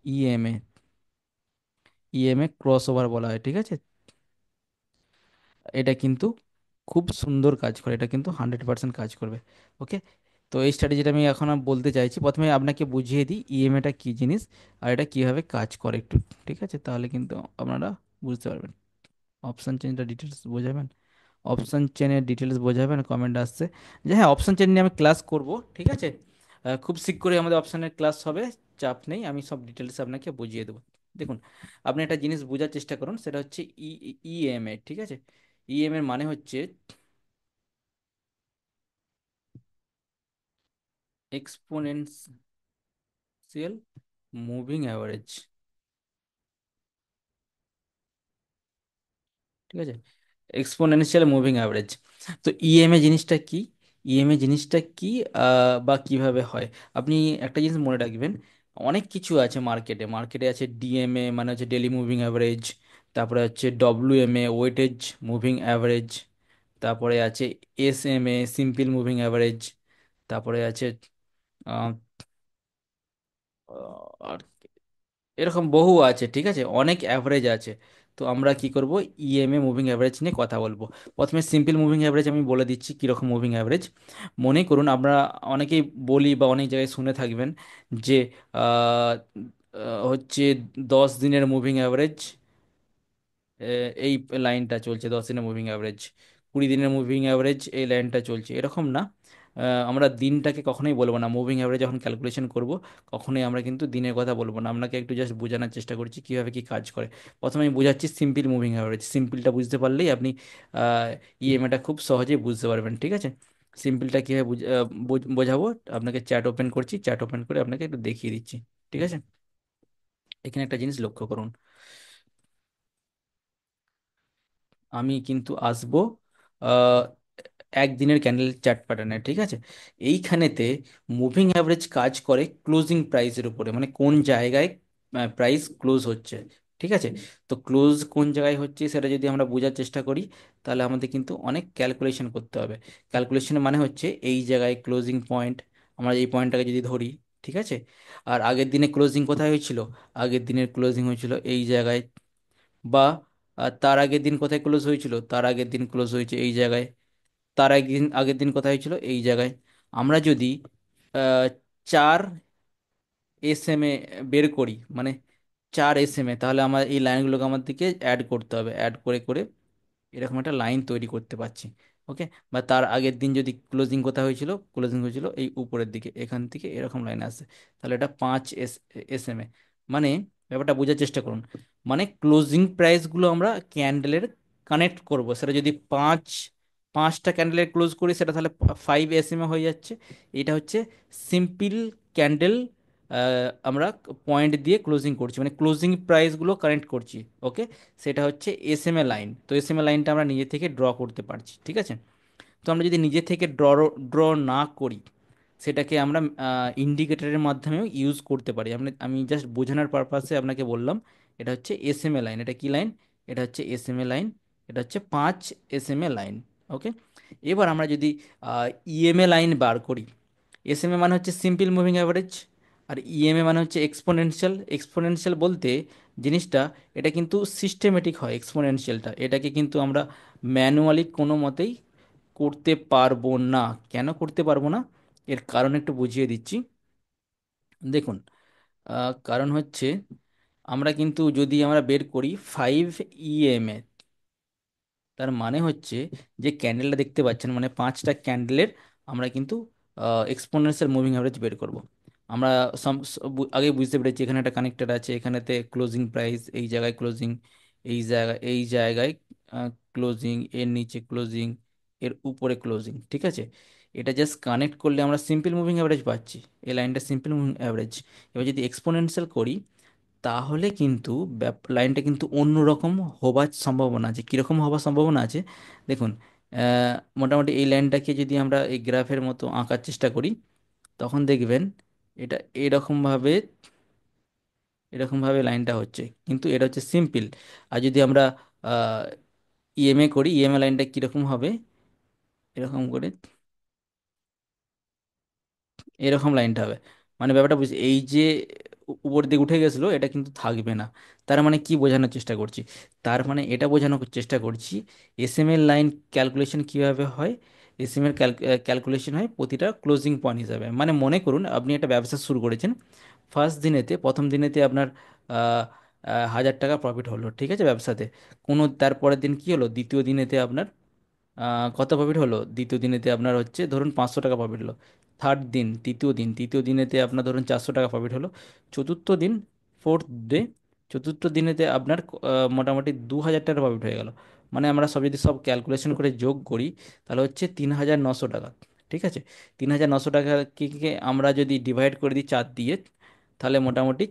ইএমএ, ইএমএ ক্রস ওভার বলা হয়। ঠিক আছে, এটা কিন্তু খুব সুন্দর কাজ করে, এটা কিন্তু 100% কাজ করবে। ওকে, তো এই স্ট্র্যাটেজিটা আমি এখন বলতে চাইছি, প্রথমে আপনাকে বুঝিয়ে দিই ইএমএটা কী জিনিস আর এটা কীভাবে কাজ করে একটু। ঠিক আছে, তাহলে কিন্তু আপনারা বুঝতে পারবেন। অপশান চেনটা ডিটেলস বোঝাবেন, অপশান চেনের ডিটেলস বোঝাবেন, কমেন্ট আসছে যে হ্যাঁ অপশান চেন নিয়ে আমি ক্লাস করব। ঠিক আছে, খুব শীঘ্রই আমাদের অপশানের ক্লাস হবে, চাপ নেই, আমি সব ডিটেলস আপনাকে বুঝিয়ে দেবো। দেখুন, আপনি একটা জিনিস বোঝার চেষ্টা করুন, সেটা হচ্ছে ইএমএ। ঠিক আছে, ইএম এর মানে হচ্ছে, এক্সপোনেনশিয়াল মুভিং অ্যাভারেজ, ঠিক আছে, এক্সপোনেনশিয়াল মুভিং অ্যাভারেজ। তো ইএমএ জিনিসটা কি, ইএমএ জিনিসটা কি, বা কিভাবে হয়, আপনি একটা জিনিস মনে রাখবেন, অনেক কিছু আছে মার্কেটে, মার্কেটে আছে ডিএমএ মানে হচ্ছে ডেলি মুভিং অ্যাভারেজ, তারপরে হচ্ছে ডব্লিউএমএ ওয়েটেজ মুভিং অ্যাভারেজ, তারপরে আছে এসএমএ সিম্পল মুভিং অ্যাভারেজ, তারপরে আছে আহ, আর এরকম বহু আছে, ঠিক আছে, অনেক অ্যাভারেজ আছে। তো আমরা কি করব, ইএমএ মুভিং অ্যাভারেজ নিয়ে কথা বলবো। প্রথমে সিম্পল মুভিং অ্যাভারেজ আমি বলে দিচ্ছি কীরকম মুভিং অ্যাভারেজ। মনে করুন আমরা অনেকেই বলি বা অনেক জায়গায় শুনে থাকবেন যে আহ, হচ্ছে 10 দিনের মুভিং অ্যাভারেজ, এই লাইনটা চলছে, 10 দিনের মুভিং অ্যাভারেজ, 20 দিনের মুভিং অ্যাভারেজ এই লাইনটা চলছে, এরকম না। আমরা দিনটাকে কখনোই বলবো না, মুভিং অ্যাভারেজ যখন ক্যালকুলেশন করব কখনোই আমরা কিন্তু দিনের কথা বলবো না, আপনাকে একটু জাস্ট বোঝানোর চেষ্টা করছি কীভাবে কি কাজ করে। প্রথমে আমি বোঝাচ্ছি সিম্পল মুভিং অ্যাভারেজ, সিম্পলটা বুঝতে পারলেই আপনি ইএমএটা খুব সহজেই বুঝতে পারবেন, ঠিক আছে। সিম্পলটা কীভাবে বোঝাবো, আপনাকে চ্যাট ওপেন করছি, চ্যাট ওপেন করে আপনাকে একটু দেখিয়ে দিচ্ছি, ঠিক আছে। এখানে একটা জিনিস লক্ষ্য করুন, আমি কিন্তু আসবো আহ, একদিনের ক্যান্ডেল চার্ট প্যাটার্নে, ঠিক আছে। এইখানেতে মুভিং অ্যাভারেজ কাজ করে ক্লোজিং প্রাইসের উপরে, মানে কোন জায়গায় প্রাইস ক্লোজ হচ্ছে, ঠিক আছে। তো ক্লোজ কোন জায়গায় হচ্ছে সেটা যদি আমরা বোঝার চেষ্টা করি, তাহলে আমাদের কিন্তু অনেক ক্যালকুলেশন করতে হবে। ক্যালকুলেশন মানে হচ্ছে এই জায়গায় ক্লোজিং পয়েন্ট, আমরা এই পয়েন্টটাকে যদি ধরি, ঠিক আছে। আর আগের দিনে ক্লোজিং কোথায় হয়েছিল, আগের দিনের ক্লোজিং হয়েছিল এই জায়গায়, বা তার আগের দিন কোথায় ক্লোজ হয়েছিল, তার আগের দিন ক্লোজ হয়েছে এই জায়গায়, তার একদিন আগের দিন কোথায় হয়েছিল এই জায়গায়। আমরা যদি আহ, 4 এস এম এ বের করি, মানে 4 এস এম এ, তাহলে আমার এই লাইনগুলোকে আমার দিকে অ্যাড করতে হবে, অ্যাড করে করে এরকম একটা লাইন তৈরি করতে পারছি, ওকে। বা তার আগের দিন যদি ক্লোজিং কোথায় হয়েছিল, ক্লোজিং হয়েছিল এই উপরের দিকে, এখান থেকে এরকম লাইন আসে, তাহলে এটা 5 এস এম এ। মানে ব্যাপারটা বোঝার চেষ্টা করুন, মানে ক্লোজিং প্রাইসগুলো আমরা ক্যান্ডেলের কানেক্ট করব, সেটা যদি পাঁচটা ক্যান্ডেলের ক্লোজ করি সেটা তাহলে 5 এস এম এ হয়ে যাচ্ছে। এটা হচ্ছে সিম্পল ক্যান্ডেল, আমরা পয়েন্ট দিয়ে ক্লোজিং করছি, মানে ক্লোজিং প্রাইসগুলো কানেক্ট করছি, ওকে। সেটা হচ্ছে এসএমএ লাইন। তো এসএমএ লাইনটা আমরা নিজে থেকে ড্র করতে পারছি, ঠিক আছে। তো আমরা যদি নিজে থেকে ড্র না করি, সেটাকে আমরা ইন্ডিকেটরের মাধ্যমেও ইউজ করতে পারি। আমি জাস্ট বোঝানোর পারপাসে আপনাকে বললাম, এটা হচ্ছে এসএমএ লাইন, এটা কি লাইন, এটা হচ্ছে এসএমএ লাইন, এটা হচ্ছে 5 এসএমএ লাইন, ওকে। এবার আমরা যদি ইএমএ লাইন বার করি, এসএমএ মানে হচ্ছে সিম্পল মুভিং অ্যাভারেজ, আর ইএমএ মানে হচ্ছে এক্সপোনেনশিয়াল। এক্সপোনেনশিয়াল বলতে জিনিসটা, এটা কিন্তু সিস্টেমেটিক হয় এক্সপোনেনশিয়ালটা, এটাকে কিন্তু আমরা ম্যানুয়ালি কোনো মতেই করতে পারবো না। কেন করতে পারবো না, এর কারণ একটু বুঝিয়ে দিচ্ছি। দেখুন, কারণ হচ্ছে আমরা কিন্তু যদি আমরা বের করি 5 ইএমএ, তার মানে হচ্ছে যে ক্যান্ডেলটা দেখতে পাচ্ছেন, মানে 5টা ক্যান্ডেলের আমরা কিন্তু এক্সপোনেনশিয়াল মুভিং অ্যাভারেজ বের করব। আমরা আগে বুঝতে পেরেছি এখানে একটা কানেক্টেড আছে, এখানেতে ক্লোজিং প্রাইস, এই জায়গায় ক্লোজিং, এই জায়গায় ক্লোজিং, এর নিচে ক্লোজিং, এর উপরে ক্লোজিং, ঠিক আছে। এটা জাস্ট কানেক্ট করলে আমরা সিম্পল মুভিং অ্যাভারেজ পাচ্ছি, এই লাইনটা সিম্পল মুভিং অ্যাভারেজ। এবার যদি এক্সপোনেনশিয়াল করি, তাহলে কিন্তু লাইনটা কিন্তু অন্যরকম হবার সম্ভাবনা আছে। কীরকম হবার সম্ভাবনা আছে, দেখুন, মোটামুটি এই লাইনটাকে যদি আমরা এই গ্রাফের মতো আঁকার চেষ্টা করি, তখন দেখবেন এটা এরকমভাবে, এরকমভাবে লাইনটা হচ্ছে, কিন্তু এটা হচ্ছে সিম্পল। আর যদি আমরা ইএমএ করি, ইএমএ লাইনটা কীরকম হবে, এরকম করে এরকম লাইনটা হবে। মানে ব্যাপারটা বুঝছি, এই যে উপর দিকে উঠে গেছিলো এটা কিন্তু থাকবে না। তার মানে কি বোঝানোর চেষ্টা করছি, তার মানে এটা বোঝানোর চেষ্টা করছি এসএমএল লাইন ক্যালকুলেশন কিভাবে হয়। এসএমএল ক্যালকুলেশন হয় প্রতিটা ক্লোজিং পয়েন্ট হিসাবে। মানে মনে করুন আপনি একটা ব্যবসা শুরু করেছেন, ফার্স্ট দিনেতে, প্রথম দিনেতে আপনার 1000 টাকা প্রফিট হলো, ঠিক আছে, ব্যবসাতে। তারপরের দিন কি হলো, দ্বিতীয় দিনেতে আপনার কত প্রফিট হলো, দ্বিতীয় দিনেতে আপনার হচ্ছে ধরুন 500 টাকা প্রফিট হলো। থার্ড দিন, তৃতীয় দিনেতে আপনার ধরুন 400 টাকা প্রফিট হলো। চতুর্থ দিন, ফোর্থ ডে, চতুর্থ দিনেতে আপনার মোটামুটি 2000 টাকা প্রফিট হয়ে গেল। মানে আমরা সব যদি সব ক্যালকুলেশন করে যোগ করি, তাহলে হচ্ছে 3900 টাকা, ঠিক আছে, 3,900 টাকাকে আমরা যদি ডিভাইড করে দিই 4 দিয়ে, তাহলে মোটামুটি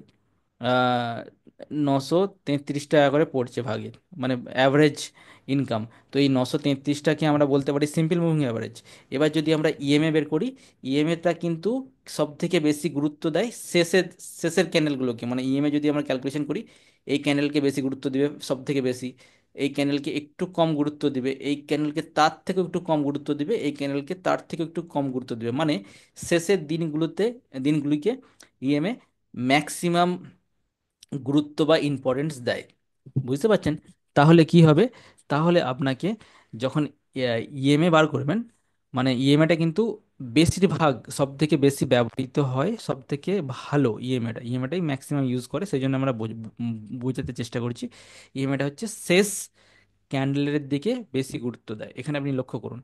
933 টাকা করে পড়ছে ভাগে, মানে অ্যাভারেজ ইনকাম। তো এই 933টাকে আমরা বলতে পারি সিম্পল মুভিং অ্যাভারেজ। এবার যদি আমরা ইএমএ বের করি, ইএমএটা কিন্তু সব থেকে বেশি গুরুত্ব দেয় শেষের শেষের ক্যানেলগুলোকে, মানে ইএমএ যদি আমরা ক্যালকুলেশন করি, এই ক্যানেলকে বেশি গুরুত্ব দিবে সব থেকে বেশি, এই ক্যানেলকে একটু কম গুরুত্ব দিবে, এই ক্যানেলকে তার থেকেও একটু কম গুরুত্ব দিবে, এই ক্যানেলকে তার থেকেও একটু কম গুরুত্ব দিবে, মানে শেষের দিনগুলিকে ইএমএ ম্যাক্সিমাম গুরুত্ব বা ইম্পর্টেন্স দেয়। বুঝতে পারছেন? তাহলে কি হবে, তাহলে আপনাকে যখন ইএমএ বার করবেন, মানে ইএমএটা কিন্তু বেশিরভাগ সব থেকে বেশি ব্যবহৃত হয়, সব থেকে ভালো ইএমএটাই ম্যাক্সিমাম ইউজ করে, সেই জন্য আমরা বোঝাতে চেষ্টা করছি। ইএমআইটা হচ্ছে শেষ ক্যান্ডেলের দিকে বেশি গুরুত্ব দেয়। এখানে আপনি লক্ষ্য করুন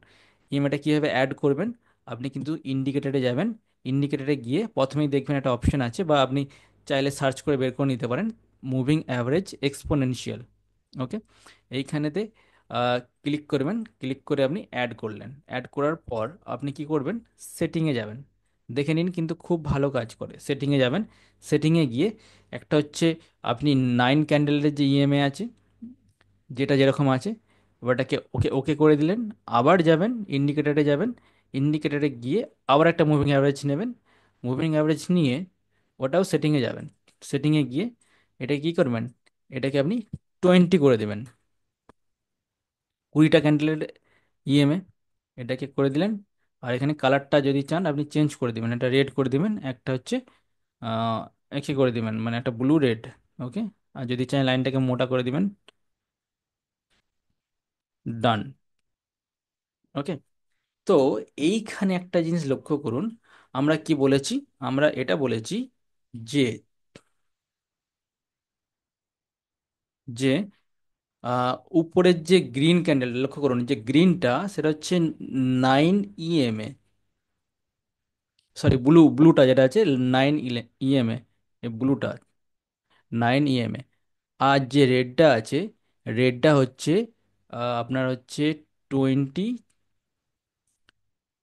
ইএমআইটা কীভাবে অ্যাড করবেন। আপনি কিন্তু ইন্ডিকেটরে যাবেন, ইন্ডিকেটরে গিয়ে প্রথমেই দেখবেন একটা অপশন আছে, বা আপনি চাইলে সার্চ করে বের করে নিতে পারেন, মুভিং অ্যাভারেজ এক্সপোনেনশিয়াল। ওকে, এইখানেতে ক্লিক করবেন, ক্লিক করে আপনি অ্যাড করলেন, অ্যাড করার পর আপনি কি করবেন, সেটিংয়ে যাবেন। দেখে নিন কিন্তু খুব ভালো কাজ করে। সেটিংয়ে যাবেন, সেটিংয়ে গিয়ে একটা হচ্ছে আপনি 9 ক্যান্ডেলের যে ইএমএ আছে, যেটা যেরকম আছে, ওটাকে ওকে ওকে করে দিলেন। আবার যাবেন ইন্ডিকেটারে, যাবেন ইন্ডিকেটারে গিয়ে আবার একটা মুভিং অ্যাভারেজ নেবেন, মুভিং অ্যাভারেজ নিয়ে ওটাও সেটিংয়ে যাবেন, সেটিংয়ে গিয়ে এটা কি করবেন, এটাকে আপনি 20 করে দেবেন, 20টা ক্যান্ডেলের ইএমএ, এটাকে করে দিলেন। আর এখানে কালারটা যদি চান আপনি চেঞ্জ করে দিবেন, একটা রেড করে দিবেন, একটা হচ্ছে আহ একে করে দিবেন, মানে একটা ব্লু রেড। ওকে, আর যদি চান লাইনটাকে মোটা করে দিবেন। ডান। ওকে, তো এইখানে একটা জিনিস লক্ষ্য করুন, আমরা কি বলেছি, আমরা এটা বলেছি যে যে উপরের যে গ্রিন ক্যান্ডেল লক্ষ্য করুন, যে গ্রিনটা সেটা হচ্ছে 9 ইএমএ, সরি ব্লুটা যেটা আছে 9 ইএমএ, এই ব্লুটা 9 ইএমএ। আর যে রেডটা আছে, রেডটা হচ্ছে আপনার হচ্ছে 20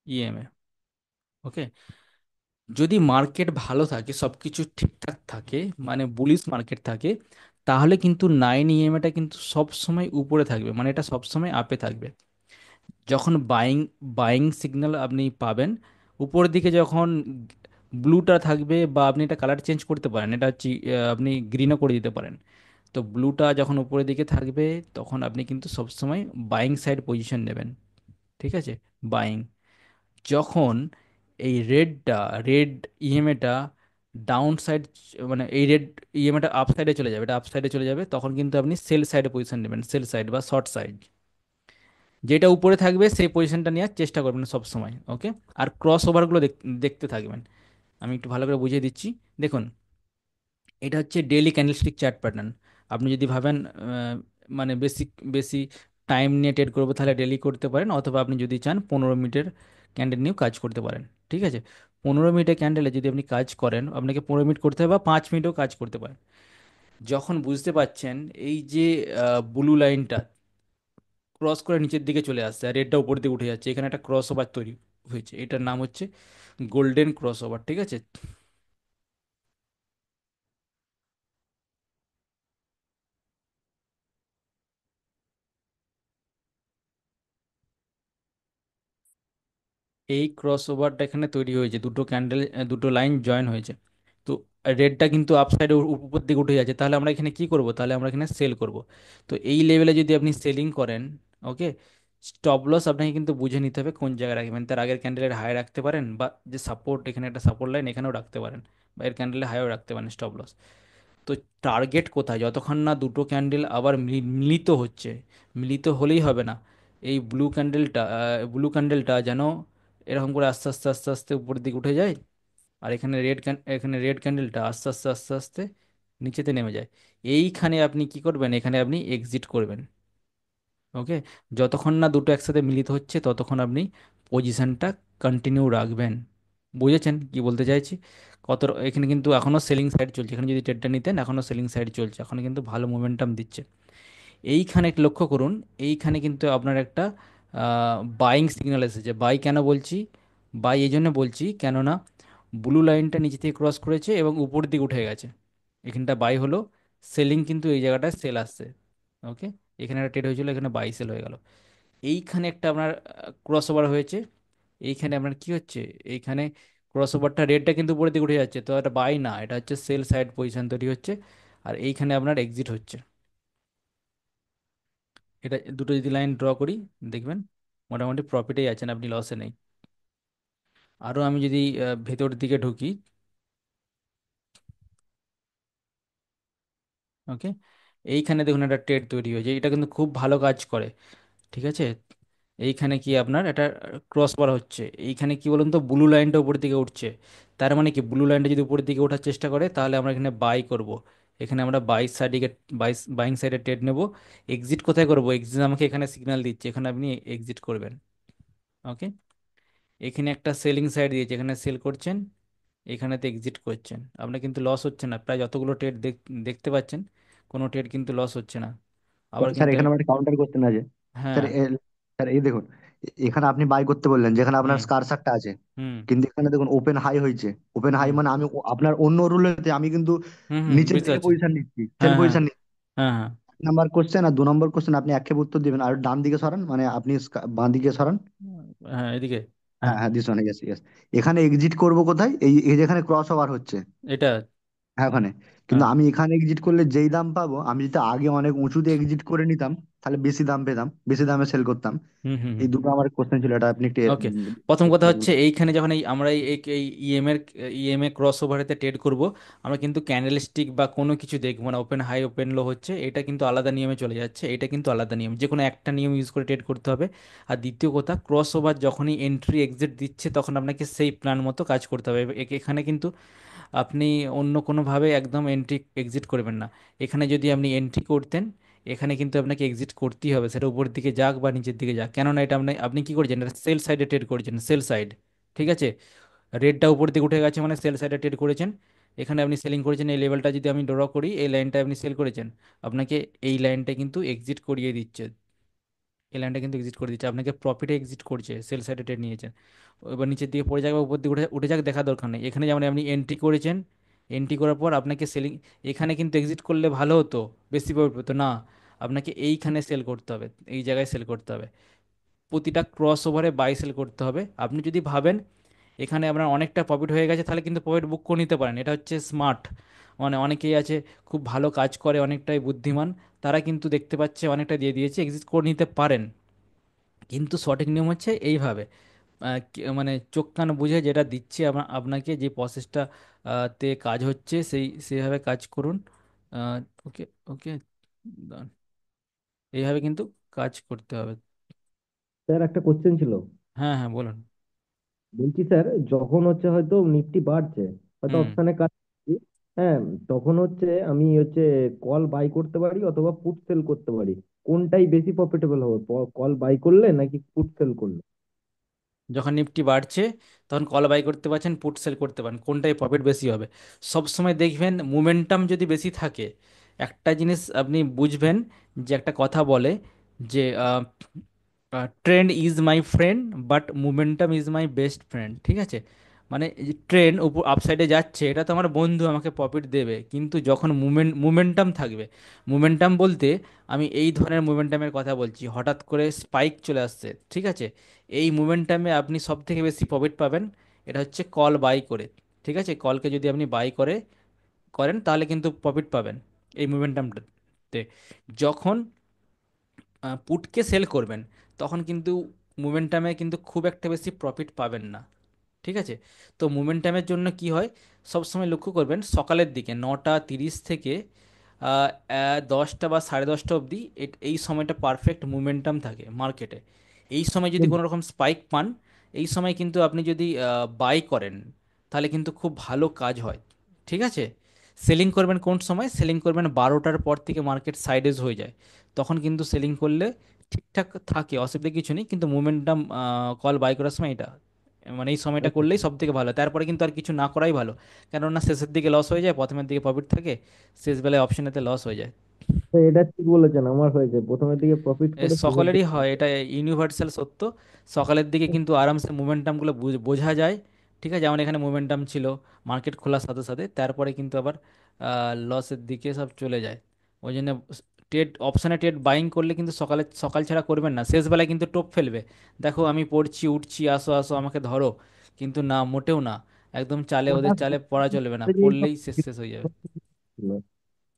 ইএমএ। ওকে, যদি মার্কেট ভালো থাকে, সব কিছু ঠিকঠাক থাকে, মানে বুলিশ মার্কেট থাকে, তাহলে কিন্তু 9 ইএমএটা কিন্তু সব সময় উপরে থাকবে, মানে এটা সব সময় আপে থাকবে। যখন বাইং বাইং সিগন্যাল আপনি পাবেন উপরের দিকে, যখন ব্লুটা থাকবে, বা আপনি এটা কালার চেঞ্জ করতে পারেন, এটা হচ্ছে আপনি গ্রিনও করে দিতে পারেন। তো ব্লুটা যখন উপরের দিকে থাকবে, তখন আপনি কিন্তু সবসময় বাইং সাইড পজিশন নেবেন। ঠিক আছে, বাইং। যখন এই রেড ইএমএটা ডাউন সাইড, মানে এই রেড ইএমএটা আপ সাইডে চলে যাবে, এটা আপ সাইডে চলে যাবে, তখন কিন্তু আপনি সেল সাইডে পজিশন নেবেন, সেল সাইড বা শর্ট সাইড। যেটা উপরে থাকবে সেই পজিশনটা নেওয়ার চেষ্টা করবেন সব সময়। ওকে, আর ক্রস ওভারগুলো দেখতে থাকবেন। আমি একটু ভালো করে বুঝিয়ে দিচ্ছি। দেখুন, এটা হচ্ছে ডেইলি ক্যান্ডেলস্টিক চার্ট প্যাটার্ন। আপনি যদি ভাবেন মানে বেশি বেশি টাইম নিয়ে ট্রেড করবো, তাহলে ডেইলি করতে পারেন, অথবা আপনি যদি চান 15 মিনিটের ক্যান্ডেল নিয়েও কাজ করতে পারেন। ঠিক আছে, 15 মিনিটের ক্যান্ডেলে যদি আপনি কাজ করেন, আপনাকে 15 মিনিট করতে হবে বা 5 মিনিটও কাজ করতে পারেন। যখন বুঝতে পাচ্ছেন এই যে ব্লু লাইনটা ক্রস করে নিচের দিকে চলে আসছে আর রেডটা উপর দিকে উঠে যাচ্ছে, এখানে একটা ক্রস ওভার তৈরি হয়েছে, এটার নাম হচ্ছে গোল্ডেন ক্রস ওভার। ঠিক আছে, এই ক্রস ওভারটা এখানে তৈরি হয়েছে, দুটো ক্যান্ডেল, দুটো লাইন জয়েন হয়েছে। তো রেডটা কিন্তু আপসাইডে উপর দিকে উঠে যাচ্ছে, তাহলে আমরা এখানে কি করব, তাহলে আমরা এখানে সেল করব। তো এই লেভেলে যদি আপনি সেলিং করেন, ওকে, স্টপ লস আপনাকে কিন্তু বুঝে নিতে হবে কোন জায়গায় রাখবেন। তার আগের ক্যান্ডেলের হাই রাখতে পারেন, বা যে সাপোর্ট, এখানে একটা সাপোর্ট লাইন এখানেও রাখতে পারেন, বা এর ক্যান্ডেলের হাইও রাখতে পারেন স্টপ লস। তো টার্গেট কোথায়, যতক্ষণ না দুটো ক্যান্ডেল আবার মিলিত হচ্ছে, মিলিত হলেই হবে না, এই ব্লু ক্যান্ডেলটা যেন এরকম করে আস্তে আস্তে আস্তে আস্তে উপরের দিকে উঠে যায়, আর এখানে রেড ক্যান্ডেলটা আস্তে আস্তে আস্তে আস্তে নিচেতে নেমে যায়। এইখানে আপনি কি করবেন, এখানে আপনি এক্সিট করবেন। ওকে, যতক্ষণ না দুটো একসাথে মিলিত হচ্ছে ততক্ষণ আপনি পজিশনটা কন্টিনিউ রাখবেন। বুঝেছেন কি বলতে চাইছি? এখানে কিন্তু এখনও সেলিং সাইড চলছে, এখানে যদি ট্রেডটা নিতেন এখনও সেলিং সাইড চলছে, এখনও কিন্তু ভালো মোমেন্টাম দিচ্ছে। এইখানে একটু লক্ষ্য করুন, এইখানে কিন্তু আপনার একটা বাইং সিগন্যাল এসেছে। বাই কেন বলছি, বাই এই জন্য বলছি কেননা ব্লু লাইনটা নিচে থেকে ক্রস করেছে এবং উপর দিকে উঠে গেছে, এখানটা বাই হলো। সেলিং কিন্তু এই জায়গাটায় সেল আসছে। ওকে, এখানে একটা ট্রেড হয়েছিল, এখানে বাই সেল হয়ে গেল। এইখানে একটা আপনার ক্রস ওভার হয়েছে, এইখানে আপনার কি হচ্ছে, এইখানে ক্রস ওভারটা রেটটা কিন্তু উপরের দিকে উঠে যাচ্ছে, তো এটা বাই না, এটা হচ্ছে সেল সাইড পজিশন তৈরি হচ্ছে। আর এইখানে আপনার এক্সিট হচ্ছে। এটা দুটো যদি লাইন ড্র করি, দেখবেন মোটামুটি প্রফিটেই আছেন, আপনি লসে নেই। আরও আমি যদি ভেতর দিকে ঢুকি, ওকে, এইখানে দেখুন একটা ট্রেড তৈরি হয়েছে, এটা কিন্তু খুব ভালো কাজ করে। ঠিক আছে, এইখানে কি আপনার এটা ক্রস বার হচ্ছে, এইখানে কি বলুন তো, ব্লু লাইনটা উপরের দিকে উঠছে। তার মানে কি, ব্লু লাইনটা যদি উপরের দিকে ওঠার চেষ্টা করে তাহলে আমরা এখানে বাই করব। এখানে আমরা বাই সাইডে বাইং সাইডে ট্রেড নেব। এক্সিট কোথায় করব, এক্সিট আমাকে এখানে সিগন্যাল দিচ্ছে, এখানে আপনি এক্সিট করবেন। ওকে, এখানে একটা সেলিং সাইড দিয়েছে, এখানে সেল করছেন, এখানেতে এক্সিট করছেন, আপনার কিন্তু লস হচ্ছে না, প্রায় যতগুলো ট্রেড দেখতে পাচ্ছেন কোনো ট্রেড কিন্তু লস হচ্ছে না। আবার স্যার কিন্তু এখানে আমার একটা কাউন্টার কোশ্চেন আছে। স্যার হ্যাঁ। স্যার এই দেখুন, এখানে আপনি বাই করতে বললেন যেখানে আপনার হুম। কারসারটা আছে, হুম। কিন্তু এখানে দেখুন ওপেন হাই হয়েছে। ওপেন হাই হুম। মানে আমি আপনার অন্য রুলেতে আমি কিন্তু হুম। হুম, নিচের বুঝতে দিকে পারছি। পজিশন নিচ্ছি, সেল হ্যাঁ, হ্যাঁ, পজিশন নিচ্ছি। হ্যাঁ, হ্যাঁ। 1 নম্বর কোশ্চেন আর 2 নম্বর কোশ্চেন আপনি একক্ষেপে উত্তর দিবেন, আর ডান দিকে সরান, মানে আপনি বাঁ দিকে সরান। হ্যাঁ, এদিকে। হ্যাঁ, হ্যাঁ হ্যাঁ, দিস ওয়ান, ইয়েস ইয়েস। এখানে এক্সিট করব কোথায়, এই এই যেখানে ক্রস ওভার হচ্ছে, এটা। হ্যাঁ ওখানে। কিন্তু হ্যাঁ। আমি এখানে এক্সিট করলে যেই দাম পাবো, আমি যদি আগে অনেক উঁচুতে এক্সিট করে নিতাম তাহলে বেশি দাম পেতাম, বেশি দামে সেল করতাম। হুম, হুম, এই হুম। দুটো আমার কোশ্চেন ছিল, এটা আপনি একটু ওকে, প্রথম কথা হচ্ছে এইখানে যখন আমরা এই ইএমএ ক্রস ওভারেতে ট্রেড করব, আমরা কিন্তু ক্যান্ডেল স্টিক বা কোনো কিছু দেখবো না, ওপেন হাই ওপেন লো হচ্ছে, এটা কিন্তু আলাদা নিয়মে চলে যাচ্ছে, এটা কিন্তু আলাদা নিয়ম, যে কোনো একটা নিয়ম ইউজ করে ট্রেড করতে হবে। আর দ্বিতীয় কথা, ক্রস ওভার যখনই এন্ট্রি এক্সিট দিচ্ছে তখন আপনাকে সেই প্ল্যান মতো কাজ করতে হবে। এখানে কিন্তু আপনি অন্য কোনোভাবে একদম এন্ট্রি এক্সিট করবেন না। এখানে যদি আপনি এন্ট্রি করতেন, এখানে কিন্তু আপনাকে এক্সিট করতেই হবে, সেটা উপরের দিকে যাক বা নিচের দিকে যাক, কেননা এটা আপনি আপনি কি করছেন, এটা সেল সাইডে ট্রেড করছেন, সেল সাইড। ঠিক আছে, রেটটা উপর দিকে উঠে গেছে মানে সেল সাইডে ট্রেড করেছেন। এখানে আপনি সেলিং করেছেন, এই লেভেলটা যদি আমি ড্র করি, এই লাইনটা আপনি সেল করেছেন, আপনাকে এই লাইনটা কিন্তু এক্সিট করিয়ে দিচ্ছে, এই লাইনটা কিন্তু এক্সিট করে দিচ্ছে, আপনাকে প্রফিটে এক্সিট করছে, সেল সাইডে ট্রেড নিয়েছেন। এবার নিচের দিকে পড়ে যাক বা উপর দিকে উঠে উঠে যাক দেখা দরকার নেই, এখানে যেমন আপনি এন্ট্রি করেছেন, এন্ট্রি করার পর আপনাকে সেলিং, এখানে কিন্তু এক্সিট করলে ভালো হতো, বেশি প্রফিট পেতো না, আপনাকে এইখানে সেল করতে হবে, এই জায়গায় সেল করতে হবে, প্রতিটা ক্রস ওভারে বাই সেল করতে হবে। আপনি যদি ভাবেন এখানে আপনার অনেকটা প্রফিট হয়ে গেছে তাহলে কিন্তু প্রফিট বুক করে নিতে পারেন, এটা হচ্ছে স্মার্ট। মানে অনেকেই আছে খুব ভালো কাজ করে, অনেকটাই বুদ্ধিমান, তারা কিন্তু দেখতে পাচ্ছে অনেকটা দিয়ে দিয়েছে, এক্সিট করে নিতে পারেন। কিন্তু সঠিক নিয়ম হচ্ছে এইভাবে, মানে চোখ কান বুঝে যেটা দিচ্ছে আপনাকে যে প্রসেসটা তে কাজ হচ্ছে সেইভাবে কাজ করুন। ওকে। ওকে, এইভাবে কিন্তু কাজ করতে হবে। স্যার একটা কোশ্চেন ছিল। হ্যাঁ, হ্যাঁ, বলুন। বলছি স্যার, যখন হচ্ছে হয়তো নিফটি বাড়ছে, হয়তো হুম। অপশানে কাজ করছি, হ্যাঁ, তখন হচ্ছে আমি হচ্ছে কল বাই করতে পারি অথবা পুট সেল করতে পারি, কোনটাই বেশি প্রফিটেবল হবে, কল বাই করলে নাকি পুট সেল করলে? যখন নিফটি বাড়ছে তখন কল বাই করতে পারছেন, পুট সেল করতে পারেন, কোনটায় প্রফিট বেশি হবে। সব সময় দেখবেন মোমেন্টাম যদি বেশি থাকে, একটা জিনিস আপনি বুঝবেন, যে একটা কথা বলে যে trend is my friend but momentum is my best friend. ঠিক আছে, মানে ট্রেন উপর আপসাইডে যাচ্ছে, এটা তো আমার বন্ধু, আমাকে প্রফিট দেবে, কিন্তু যখন মোমেন্টাম থাকবে, মোমেন্টাম বলতে আমি এই ধরনের মোমেন্টামের কথা বলছি, হঠাৎ করে স্পাইক চলে আসছে, ঠিক আছে, এই মোমেন্টামে আপনি সব থেকে বেশি প্রফিট পাবেন, এটা হচ্ছে কল বাই করে। ঠিক আছে, কলকে যদি আপনি বাই করেন তাহলে কিন্তু প্রফিট পাবেন এই মোমেন্টামটাতে। যখন পুটকে সেল করবেন তখন কিন্তু মোমেন্টামে কিন্তু খুব একটা বেশি প্রফিট পাবেন না। ঠিক আছে, তো মোমেন্টামের জন্য কি হয়, সবসময় লক্ষ্য করবেন সকালের দিকে 9:30 থেকে 10টা বা 10:30 অবধি, এই সময়টা পারফেক্ট মোমেন্টাম থাকে মার্কেটে। এই সময় যদি কোনো রকম স্পাইক পান, এই সময় কিন্তু আপনি যদি বাই করেন তাহলে কিন্তু খুব ভালো কাজ হয়। ঠিক আছে, সেলিং করবেন কোন সময়, সেলিং করবেন 12টার পর থেকে মার্কেট সাইডেজ হয়ে যায়, তখন কিন্তু সেলিং করলে ঠিকঠাক থাকে, অসুবিধা কিছু নেই, কিন্তু মোমেন্টাম কল বাই করার সময় এটা, মানে এই সময়টা আচ্ছা করলেই স্যার। সব থেকে ভালো, তারপরে কিন্তু আর কিছু না করাই ভালো, কেননা শেষের দিকে লস হয়ে যায়, প্রথমের দিকে প্রফিট থাকে, শেষ বেলায় অপশনেতে লস হয়ে যায়। তো এটা ঠিক বলেছেন, আমার হয়েছে প্রথমের দিকে প্রফিট করে শেষের সকলেরই দিকে। হয়, এটা ইউনিভার্সাল সত্য। সকালের দিকে কিন্তু আরামসে মোমেন্টামগুলো বোঝা যায়। ঠিক আছে, যেমন এখানে মোমেন্টাম ছিল মার্কেট খোলার সাথে সাথে, তারপরে কিন্তু আবার লসের দিকে সব চলে যায়। ওই জন্য ট্রেড অপশানে ট্রেড বাইং করলে কিন্তু সকালে সকাল ছাড়া করবেন না, শেষ বেলায় কিন্তু টোপ ফেলবে। দেখো আমি পড়ছি উঠছি, আসো আসো আমাকে ধরো, কিন্তু না, মোটেও না। একদম চালে, ওটা ওদের চালে পড়া চলবে না, strategy পড়লেই শেষ শেষ হয়ে যাবে। ছিল,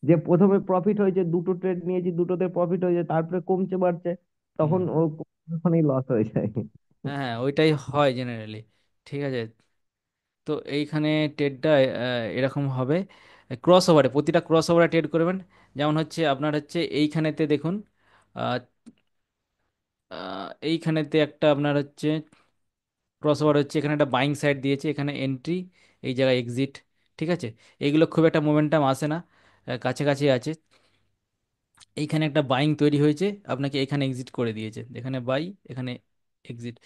যে প্রথমে প্রফিট হয়েছে, দুটো ট্রেড নিয়েছি, দুটোতে প্রফিট হয়েছে, তারপরে কমছে বাড়ছে, হুম। তখন ও ওখানেই লস হয়ে যায়। হ্যাঁ হ্যাঁ, ওইটাই হয় জেনারেলি। ঠিক আছে, তো এইখানে ট্রেডটা এরকম হবে। ক্রস ওভারে, প্রতিটা ক্রস ওভারে ট্রেড করবেন। যেমন হচ্ছে আপনার হচ্ছে এইখানেতে দেখুন, আহ, এইখানেতে একটা আপনার হচ্ছে ক্রস ওভার হচ্ছে, এখানে একটা বাইং সাইড দিয়েছে, এখানে এন্ট্রি, এই জায়গায় এক্সিট। ঠিক আছে, এইগুলো খুব একটা মোমেন্টাম আসে না, কাছাকাছি আছে। এইখানে একটা বাইং তৈরি হয়েছে, আপনাকে এখানে এক্সিট করে দিয়েছে, এখানে বাই, এখানে এক্সিট।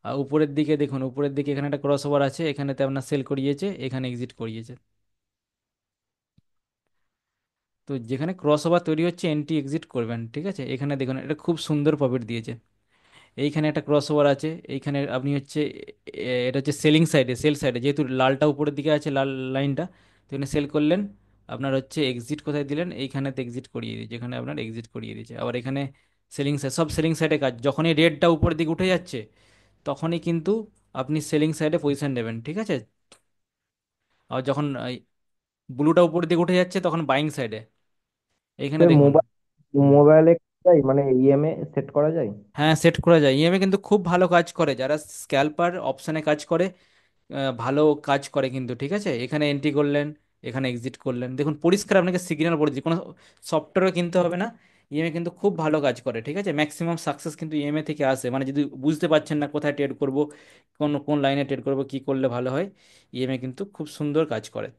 আর উপরের দিকে দেখুন, উপরের দিকে এখানে একটা ক্রস ওভার আছে, এখানেতে আপনার সেল করিয়েছে, এখানে এক্সিট করিয়েছে। তো যেখানে ক্রস ওভার তৈরি হচ্ছে এন্ট্রি এক্সিট করবেন। ঠিক আছে, এখানে দেখুন এটা খুব সুন্দর প্রফিট দিয়েছে। এইখানে একটা ক্রস ওভার আছে, এইখানে আপনি হচ্ছে এটা হচ্ছে সেলিং সাইডে, সেল সাইডে, যেহেতু লালটা উপরের দিকে আছে, লাল লাইনটা, তো এখানে সেল করলেন। আপনার হচ্ছে এক্সিট কোথায় দিলেন, এইখানেতে এক্সিট করিয়ে দিয়েছে, এখানে আপনার এক্সিট করিয়ে দিয়েছে। আবার এখানে সেলিং সাইড, সব সেলিং সাইডে কাজ, যখনই রেডটা উপরের দিকে উঠে যাচ্ছে তখনই কিন্তু আপনি সেলিং সাইডে পজিশন নেবেন। ঠিক আছে, আর যখন ব্লুটা উপরের দিকে উঠে যাচ্ছে তখন বাইং সাইডে, এইখানে দেখুন। মোবাইল হুম। মোবাইলে যায়, মানে ইএমএ সেট করা যায়। হ্যাঁ, সেট করা যায়, ইএমএ কিন্তু খুব ভালো কাজ করে, যারা স্ক্যাল্পার অপশানে কাজ করে, ভালো কাজ করে কিন্তু। ঠিক আছে, এখানে এন্ট্রি করলেন, এখানে এক্সিট করলেন, দেখুন পরিষ্কার আপনাকে সিগন্যাল বলে দিচ্ছে, কোনো সফটওয়্যারও কিনতে হবে না। ইএমএ কিন্তু খুব ভালো কাজ করে। ঠিক আছে, ম্যাক্সিমাম সাকসেস কিন্তু ইএমএ থেকে আসে, মানে যদি বুঝতে পারছেন না কোথায় ট্রেড করব, কোন কোন লাইনে ট্রেড করব, কি করলে ভালো হয়, ইএমএ কিন্তু খুব সুন্দর কাজ করে।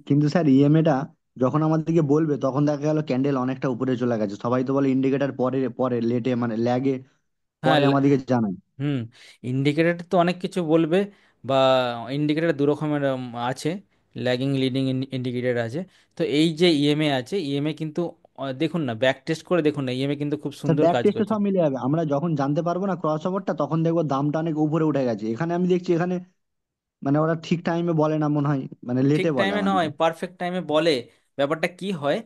কিন্তু স্যার ইএমএটা যখন আমাদেরকে বলবে তখন দেখা গেল ক্যান্ডেল অনেকটা উপরে চলে গেছে, সবাই তো বলে ইন্ডিকেটর পরে পরে লেটে মানে ল্যাগে হ্যাঁ পরে আমাদেরকে জানায়। হুম, ইন্ডিকেটর তো অনেক কিছু বলবে, বা ইন্ডিকেটর দু রকমের আছে, ল্যাগিং লিডিং ইন্ডিকেটর আছে। তো এই যে ইএমএ আছে, ইএমএ কিন্তু দেখুন না, ব্যাক টেস্ট করে দেখুন না, ইএমএ কিন্তু খুব স্যার সুন্দর ব্যাক কাজ টেস্টে করছে। সব মিলে যাবে, আমরা যখন জানতে পারবো না ক্রস ওভারটা তখন দেখবো দামটা অনেক উপরে উঠে গেছে। এখানে আমি দেখছি এখানে মানে ওরা ঠিক টাইমে বলে না মনে হয়, মানে ঠিক লেটে বলে টাইমে নয়, আমাদেরকে। পারফেক্ট টাইমে বলে। ব্যাপারটা কি হয়,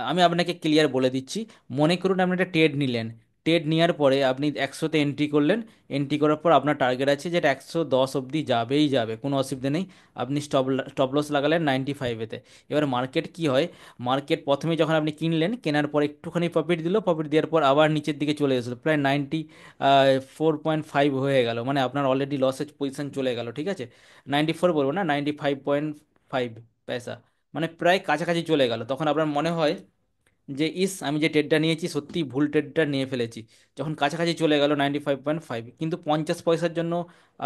আমি আপনাকে ক্লিয়ার বলে দিচ্ছি। মনে করুন আপনি একটা ট্রেড নিলেন, ট্রেড নেওয়ার পরে আপনি 100-তে এন্ট্রি করলেন, এন্ট্রি করার পর আপনার টার্গেট আছে যেটা 110 অবধি যাবেই যাবে, কোনো অসুবিধা নেই। আপনি স্টপ লস লাগালেন 95-এতে। এবার মার্কেট কি হয়, মার্কেট প্রথমে যখন আপনি কিনলেন, কেনার পর একটুখানি প্রফিট দিল, প্রফিট দেওয়ার পর আবার নিচের দিকে চলে এসেছিল, প্রায় 94.5 হয়ে গেল, মানে আপনার অলরেডি লসের পজিশন চলে গেল। ঠিক আছে, 94 বলবো না, 95.5 পয়সা, মানে প্রায় কাছাকাছি চলে গেল। তখন আপনার মনে হয় যে ইস, আমি যে ট্রেডটা নিয়েছি সত্যি ভুল ট্রেডটা নিয়ে ফেলেছি। যখন কাছাকাছি চলে গেল 95.5, কিন্তু 50 পয়সার জন্য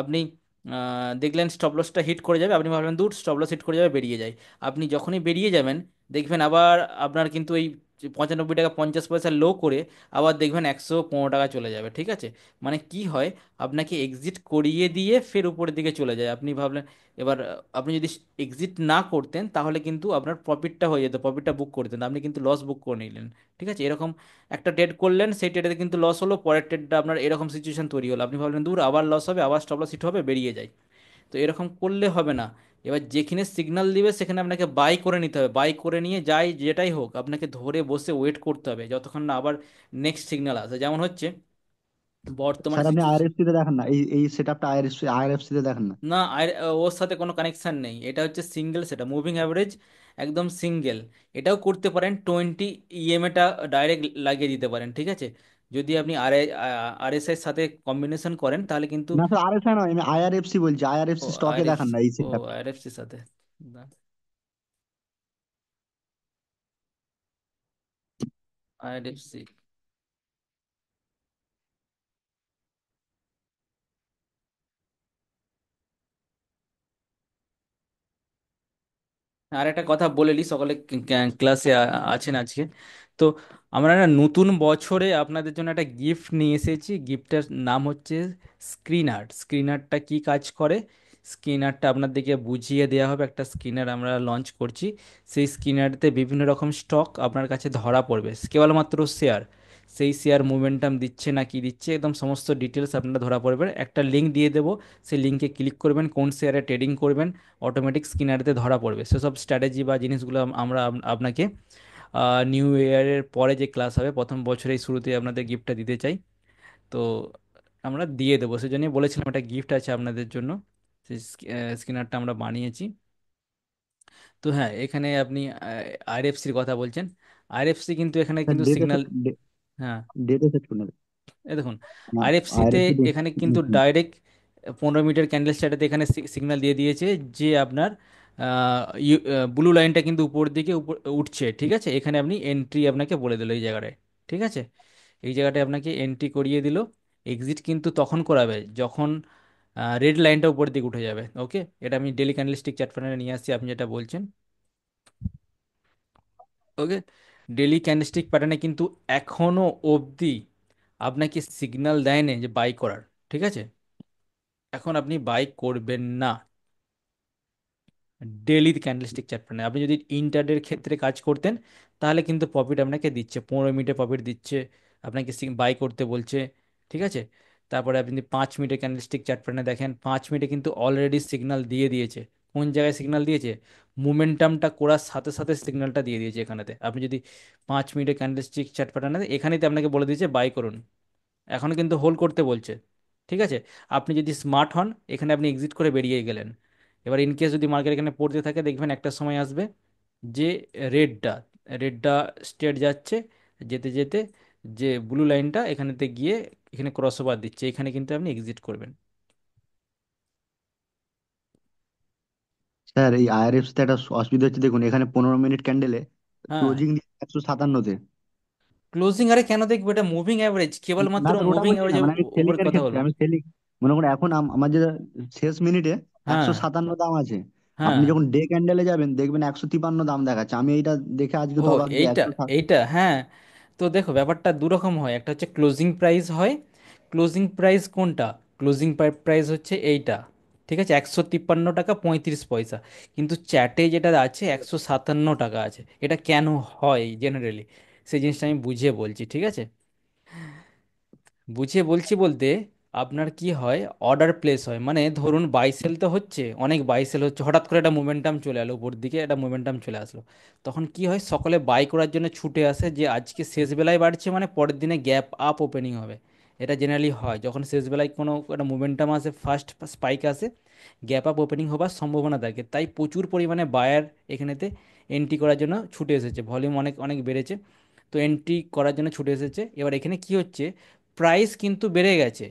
আপনি দেখলেন স্টপ লসটা হিট করে যাবে, আপনি ভাবলেন দূর স্টপ লস হিট করে যাবে, বেরিয়ে যায়। আপনি যখনই বেরিয়ে যাবেন দেখবেন আবার আপনার কিন্তু এই 95 টাকা 50 পয়সা লো করে আবার দেখবেন 115 টাকা চলে যাবে। ঠিক আছে, মানে কি হয়, আপনাকে এক্সিট করিয়ে দিয়ে ফের উপরের দিকে চলে যায়। আপনি ভাবলেন, এবার আপনি যদি এক্সিট না করতেন তাহলে কিন্তু আপনার প্রফিটটা হয়ে যেত, প্রফিটটা বুক করতেন, আপনি কিন্তু লস বুক করে নিলেন। ঠিক আছে, এরকম একটা ট্রেড করলেন, সেই ট্রেডে কিন্তু লস হলো, পরের ট্রেডটা আপনার এরকম সিচুয়েশন তৈরি হলো, আপনি ভাবলেন দূর আবার লস হবে, আবার স্টপ লস হিট হবে, বেরিয়ে যায়। তো এরকম করলে হবে না। এবার যেখানে সিগন্যাল দিবে সেখানে আপনাকে বাই করে নিতে হবে, বাই করে নিয়ে যাই যেটাই হোক আপনাকে ধরে বসে ওয়েট করতে হবে যতক্ষণ না আবার নেক্সট সিগন্যাল আসে। যেমন হচ্ছে বর্তমানে স্যার আপনি সিচুয়েশন, আইআরএফসি তে দেখেন না, এই সেট আপটা আইআরএফসি তে দেখেন না। না আর ওর সাথে কোনো কানেকশন নেই, এটা হচ্ছে সিঙ্গেল, সেটা মুভিং অ্যাভারেজ, একদম সিঙ্গেল। এটাও করতে পারেন 20 ইএমএটা ডাইরেক্ট লাগিয়ে দিতে পারেন। ঠিক আছে, যদি আপনি আরএসআই এর সাথে কম্বিনেশন করেন তাহলে কিন্তু। না স্যার আরএফসি নয়, আমি আইআরএফসি বলছি, ও আইআরএফসি স্টকে দেখান আরএফসি, না এই ও সেট আপটা। আরএফসির সাথে, আরএফসি। আর একটা কথা বলে নিই, সকলে ক্লাসে আছেন আজকে, তো আমরা না নতুন বছরে আপনাদের জন্য একটা গিফট নিয়ে এসেছি। গিফটের নাম হচ্ছে স্ক্রিন আর্ট। স্ক্রিন আর্টটা কি কাজ করে, স্ক্রিনারটা আপনাদেরকে বুঝিয়ে দেওয়া হবে। একটা স্ক্রিনার আমরা লঞ্চ করছি, সেই স্ক্রিনারতে বিভিন্ন রকম স্টক আপনার কাছে ধরা পড়বে, কেবলমাত্র শেয়ার, সেই শেয়ার মোমেন্টাম দিচ্ছে না কি দিচ্ছে একদম সমস্ত ডিটেলস আপনারা ধরা পড়বে। একটা লিঙ্ক দিয়ে দেবো, সেই লিঙ্কে ক্লিক করবেন, কোন শেয়ারে ট্রেডিং করবেন, অটোমেটিক স্ক্রিনারতে ধরা পড়বে। সেসব স্ট্র্যাটেজি বা জিনিসগুলো আমরা আপনাকে নিউ ইয়ারের পরে যে ক্লাস হবে প্রথম বছরের শুরুতে আপনাদের গিফটটা দিতে চাই। তো আমরা দিয়ে দেবো, সেই জন্যই বলেছিলাম একটা গিফট আছে আপনাদের জন্য। সেই স্ক্যানারটা আমরা বানিয়েছি। তো হ্যাঁ, এখানে আপনি আইআরএফসির কথা বলছেন, আইআরএফসি কিন্তু এখানে স্যার কিন্তু ডেটা সিগন্যাল। সেট, হ্যাঁ, ডেটা সেট করে নেবে এই দেখুন না? আইআরএফসিতে আইআরএফ এখানে কিন্তু ডাইরেক্ট 15 মিটার ক্যান্ডেল স্টার্টেতে এখানে সিগন্যাল দিয়ে দিয়েছে যে আপনার ব্লু লাইনটা কিন্তু উপর দিকে উঠছে, ঠিক আছে। এখানে আপনি এন্ট্রি আপনাকে বলে দিল এই জায়গাটায়, ঠিক আছে। এই জায়গাটায় আপনাকে এন্ট্রি করিয়ে দিল। এক্সিট কিন্তু তখন করাবে যখন রেড লাইনটা উপর দিকে উঠে যাবে। ওকে, এটা আমি ডেলি ক্যান্ডেলস্টিক চার্ট প্যাটার্নে নিয়ে আসছি, আপনি যেটা বলছেন। ওকে, ডেলি ক্যান্ডেলস্টিক প্যাটার্নে কিন্তু এখনো অবধি আপনাকে সিগন্যাল দেয়নি যে বাই করার, ঠিক আছে। এখন আপনি বাই করবেন না ডেলি ক্যান্ডেলস্টিক চার্ট প্যাটার্নে। আপনি যদি ইন্টারডের ক্ষেত্রে কাজ করতেন তাহলে কিন্তু প্রফিট আপনাকে দিচ্ছে, 15 মিনিটে প্রফিট দিচ্ছে, আপনাকে বাই করতে বলছে, ঠিক আছে। তারপরে আপনি 5 মিনিটের ক্যান্ডেলস্টিক চার্ট প্যাটার্নে দেখেন, 5 মিনিটে কিন্তু অলরেডি সিগন্যাল দিয়ে দিয়েছে। কোন জায়গায় সিগন্যাল দিয়েছে? মোমেন্টামটা করার সাথে সাথে সিগন্যালটা দিয়ে দিয়েছে এখানেতে। আপনি যদি 5 মিনিটের ক্যান্ডেলস্টিক চার্ট প্যাটার্নে এখানেতে আপনাকে বলে দিয়েছে বাই করুন, এখনও কিন্তু হোল্ড করতে বলছে, ঠিক আছে। আপনি যদি স্মার্ট হন এখানে আপনি এক্সিট করে বেরিয়ে গেলেন। এবার ইন কেস যদি মার্কেট এখানে পড়তে থাকে দেখবেন একটা সময় আসবে যে রেডটা রেডটা স্ট্রেট যাচ্ছে, যেতে যেতে যে ব্লু লাইনটা এখানেতে গিয়ে এখানে ক্রস ওভার দিচ্ছে, এখানে কিন্তু আপনি এক্সিট করবেন। স্যার এই আইআরএফ তে একটা অসুবিধা হচ্ছে, দেখুন এখানে 15 মিনিট ক্যান্ডেলে হ্যাঁ, ক্লোজিং দিয়ে 157-তে। ক্লোজিং আরে কেন দেখবো, এটা মুভিং অ্যাভারেজ, না কেবলমাত্র স্যার, ওটা মুভিং বলছি না, অ্যাভারেজের মানে আমি উপর সেলিং এর কথা ক্ষেত্রে বলবো। আমি সেলিং, মনে করুন এখন আমার যে শেষ মিনিটে হ্যাঁ, 157 দাম আছে, হ্যাঁ। আপনি যখন ডে ক্যান্ডেলে যাবেন দেখবেন 153 দাম দেখাচ্ছে। আমি এইটা দেখে আজকে ও, তো অবাক যে এইটা 107। এইটা হ্যাঁ। তো দেখো ব্যাপারটা দুরকম হয়, একটা হচ্ছে ক্লোজিং প্রাইস হয়। ক্লোজিং প্রাইস কোনটা? ক্লোজিং প্রাইস হচ্ছে এইটা, ঠিক আছে, 153 টাকা 35 পয়সা। কিন্তু চ্যাটে যেটা আছে 157 টাকা আছে। এটা কেন হয় জেনারেলি, সেই জিনিসটা আমি বুঝিয়ে বলছি, ঠিক আছে। বুঝিয়ে বলছি বলতে, আপনার কি হয়, অর্ডার প্লেস হয়, মানে ধরুন বাই সেল তো হচ্ছে, অনেক বাই সেল হচ্ছে, হঠাৎ করে একটা মোমেন্টাম চলে এলো উপর দিকে, একটা মোমেন্টাম চলে আসলো, তখন কি হয় সকলে বাই করার জন্য ছুটে আসে যে আজকে শেষ বেলায় বাড়ছে মানে পরের দিনে গ্যাপ আপ ওপেনিং হবে। এটা জেনারেলি হয় যখন শেষ বেলায় কোনো একটা মোমেন্টাম আসে, ফার্স্ট স্পাইক আসে, গ্যাপ আপ ওপেনিং হবার সম্ভাবনা থাকে, তাই প্রচুর পরিমাণে বায়ার এখানেতে এন্ট্রি করার জন্য ছুটে এসেছে, ভলিউম অনেক অনেক বেড়েছে। তো এন্ট্রি করার জন্য ছুটে এসেছে। এবার এখানে কি হচ্ছে, প্রাইস কিন্তু বেড়ে গেছে,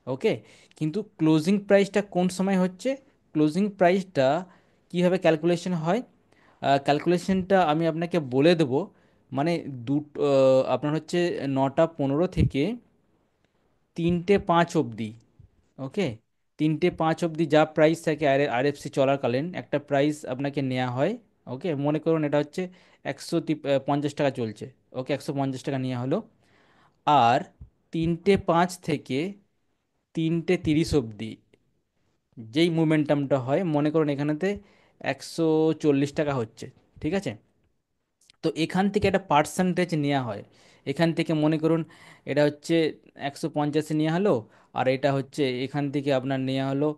ওকে, কিন্তু ক্লোজিং প্রাইসটা কোন সময় হচ্ছে? ক্লোজিং প্রাইসটা কীভাবে ক্যালকুলেশন হয়, ক্যালকুলেশনটা আমি আপনাকে বলে দেবো। মানে দুটো আপনার হচ্ছে 9টা 15 থেকে 3টে 5 অবধি, ওকে, 3টে 5 অবধি যা প্রাইস থাকে আরএফসি চলাকালীন একটা প্রাইস আপনাকে নেওয়া হয়। ওকে, মনে করুন এটা হচ্ছে 150 টাকা চলছে, ওকে, 150 টাকা নেওয়া হলো। আর 3টে 5 থেকে 3টে 30 অবধি যেই মোমেন্টামটা হয়, মনে করুন এখানেতে 140 টাকা হচ্ছে, ঠিক আছে। তো এখান থেকে একটা পার্সেন্টেজ নেওয়া হয়, এখান থেকে মনে করুন এটা হচ্ছে 150-এ নেওয়া হলো, আর এটা হচ্ছে এখান থেকে আপনার নেওয়া হলো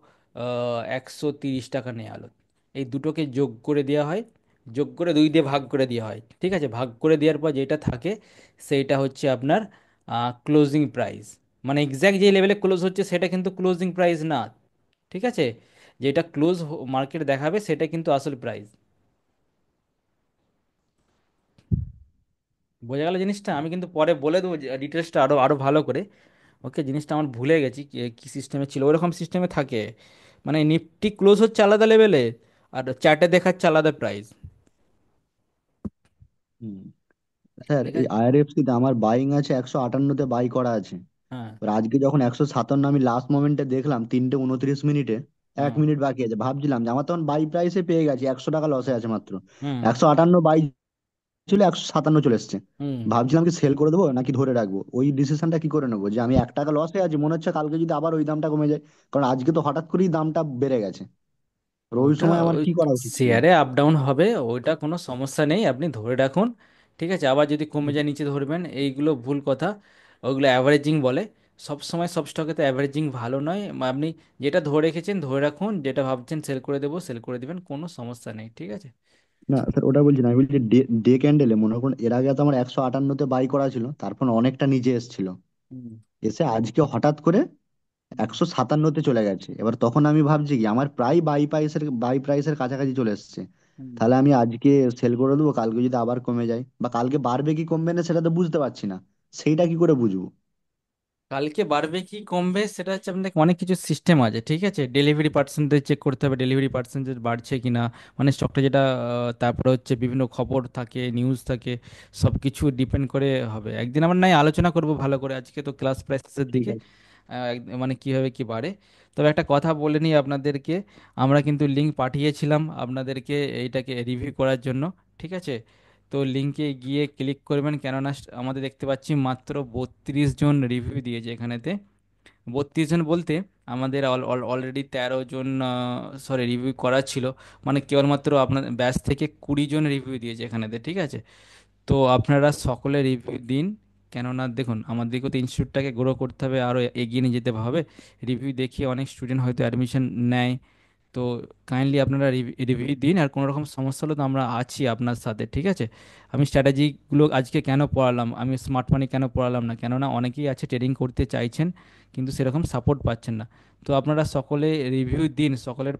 130 টাকা নেওয়া হলো। এই দুটোকে যোগ করে দেওয়া হয়, যোগ করে 2 দিয়ে ভাগ করে দেওয়া হয়, ঠিক আছে। ভাগ করে দেওয়ার পর যেটা থাকে সেইটা হচ্ছে আপনার ক্লোজিং প্রাইস। মানে এক্স্যাক্ট যে লেভেলে ক্লোজ হচ্ছে সেটা কিন্তু ক্লোজিং প্রাইস না, ঠিক আছে। যেটা ক্লোজ মার্কেট দেখাবে সেটা কিন্তু আসল প্রাইস। বোঝা গেল জিনিসটা? আমি কিন্তু পরে বলে দেবো ডিটেলসটা আরও আরও ভালো করে। ওকে, জিনিসটা আমার ভুলে গেছি কি সিস্টেমে ছিল, ওরকম সিস্টেমে থাকে, মানে নিফটি ক্লোজ হচ্ছে আলাদা লেভেলে আর চার্টে দেখাচ্ছে আলাদা প্রাইস, হুম। স্যার ঠিক এই আছে। আইআরএফসি তে আমার বাইং আছে, 158-তে বাই করা আছে। হ্যাঁ, এবার আজকে যখন 157 আমি লাস্ট মোমেন্টে দেখলাম 3টে 29 মিনিটে, এক হুম, মিনিট বাকি আছে, ভাবছিলাম যে আমার তখন বাই প্রাইসে পেয়ে গেছি, 100 টাকা লসে আছে মাত্র। হুম, 158 বাই ছিল, 157 চলে এসছে। হুম। ভাবছিলাম কি সেল করে দেবো নাকি ধরে রাখবো, ওই ডিসিশনটা কি করে নেবো, যে আমি 1 টাকা লসে আছি, মনে হচ্ছে কালকে যদি আবার ওই দামটা কমে যায়, কারণ আজকে তো হঠাৎ করেই দামটা বেড়ে গেছে। ওই ওটা সময় আমার ওই কি করা উচিত ছিল? শেয়ারে আপ ডাউন হবে, ওইটা কোনো সমস্যা নেই, আপনি ধরে রাখুন। ঠিক আছে, আবার যদি কমে যায় নিচে ধরবেন, এইগুলো ভুল কথা। ওইগুলো অ্যাভারেজিং বলে। সব সময় সব স্টকে তো অ্যাভারেজিং ভালো নয়। আপনি যেটা ধরে রেখেছেন ধরে রাখুন, যেটা ভাবছেন সেল করে দেবো সেল করে দেবেন, কোনো সমস্যা নেই, ঠিক আছে। না স্যার, ওটা বলছি না, আমি বলছি ডে ডে ক্যান্ডেলে মনে করুন এর আগে তো আমার 158-তে বাই করা ছিল, তারপর অনেকটা নিচে এসেছিল, হুম। এসে আজকে হঠাৎ করে 157-তে চলে গেছে। এবার তখন আমি ভাবছি কি আমার প্রায় বাই প্রাইসের কাছাকাছি চলে এসেছে, হুম। তাহলে আমি আজকে সেল করে দেবো, কালকে যদি আবার কমে যায় বা কালকে বাড়বে কি কমবে না সেটা তো বুঝতে পারছি না, সেইটা কি করে বুঝবো? কালকে বাড়বে কি কমবে সেটা হচ্ছে, আপনাকে অনেক কিছু সিস্টেম আছে, ঠিক আছে। ডেলিভারি পার্সেন্টেজ চেক করতে হবে, ডেলিভারি পার্সেন্টেজ বাড়ছে কিনা, মানে স্টকটা যেটা তারপরে হচ্ছে বিভিন্ন খবর থাকে, নিউজ থাকে, সব কিছু ডিপেন্ড করে হবে। একদিন আমরা নাই আলোচনা করব ভালো করে, আজকে তো ক্লাস প্রায় শেষের ঠিক দিকে। আছে। মানে কিভাবে কি বাড়ে। তবে একটা কথা বলে নিই আপনাদেরকে, আমরা কিন্তু লিঙ্ক পাঠিয়েছিলাম আপনাদেরকে এইটাকে রিভিউ করার জন্য, ঠিক আছে। তো লিঙ্কে গিয়ে ক্লিক করবেন, কেননা আমাদের দেখতে পাচ্ছি মাত্র 32 জন রিভিউ দিয়েছে এখানেতে। 32 জন বলতে আমাদের অলরেডি 13 জন সরি রিভিউ করা ছিল, মানে কেবলমাত্র আপনার ব্যাচ থেকে 20 জন রিভিউ দিয়েছে এখানেতে, ঠিক আছে। তো আপনারা সকলে রিভিউ দিন, কেননা দেখুন আমাদেরকেও তো ইনস্টিটিউটটাকে গ্রো করতে হবে, আরও এগিয়ে নিয়ে যেতে হবে। রিভিউ দেখিয়ে অনেক স্টুডেন্ট হয়তো অ্যাডমিশন নেয়। তো কাইন্ডলি আপনারা রিভিউ দিন, আর কোনো রকম সমস্যা হলে তো আমরা আছি আপনার সাথে, ঠিক আছে। আমি স্ট্র্যাটেজিগুলো আজকে কেন পড়ালাম, আমি স্মার্ট মানি কেন পড়ালাম না, কেননা অনেকেই আছে ট্রেডিং করতে চাইছেন কিন্তু সেরকম সাপোর্ট পাচ্ছেন না। তো আপনারা সকলে রিভিউ দিন, সকলের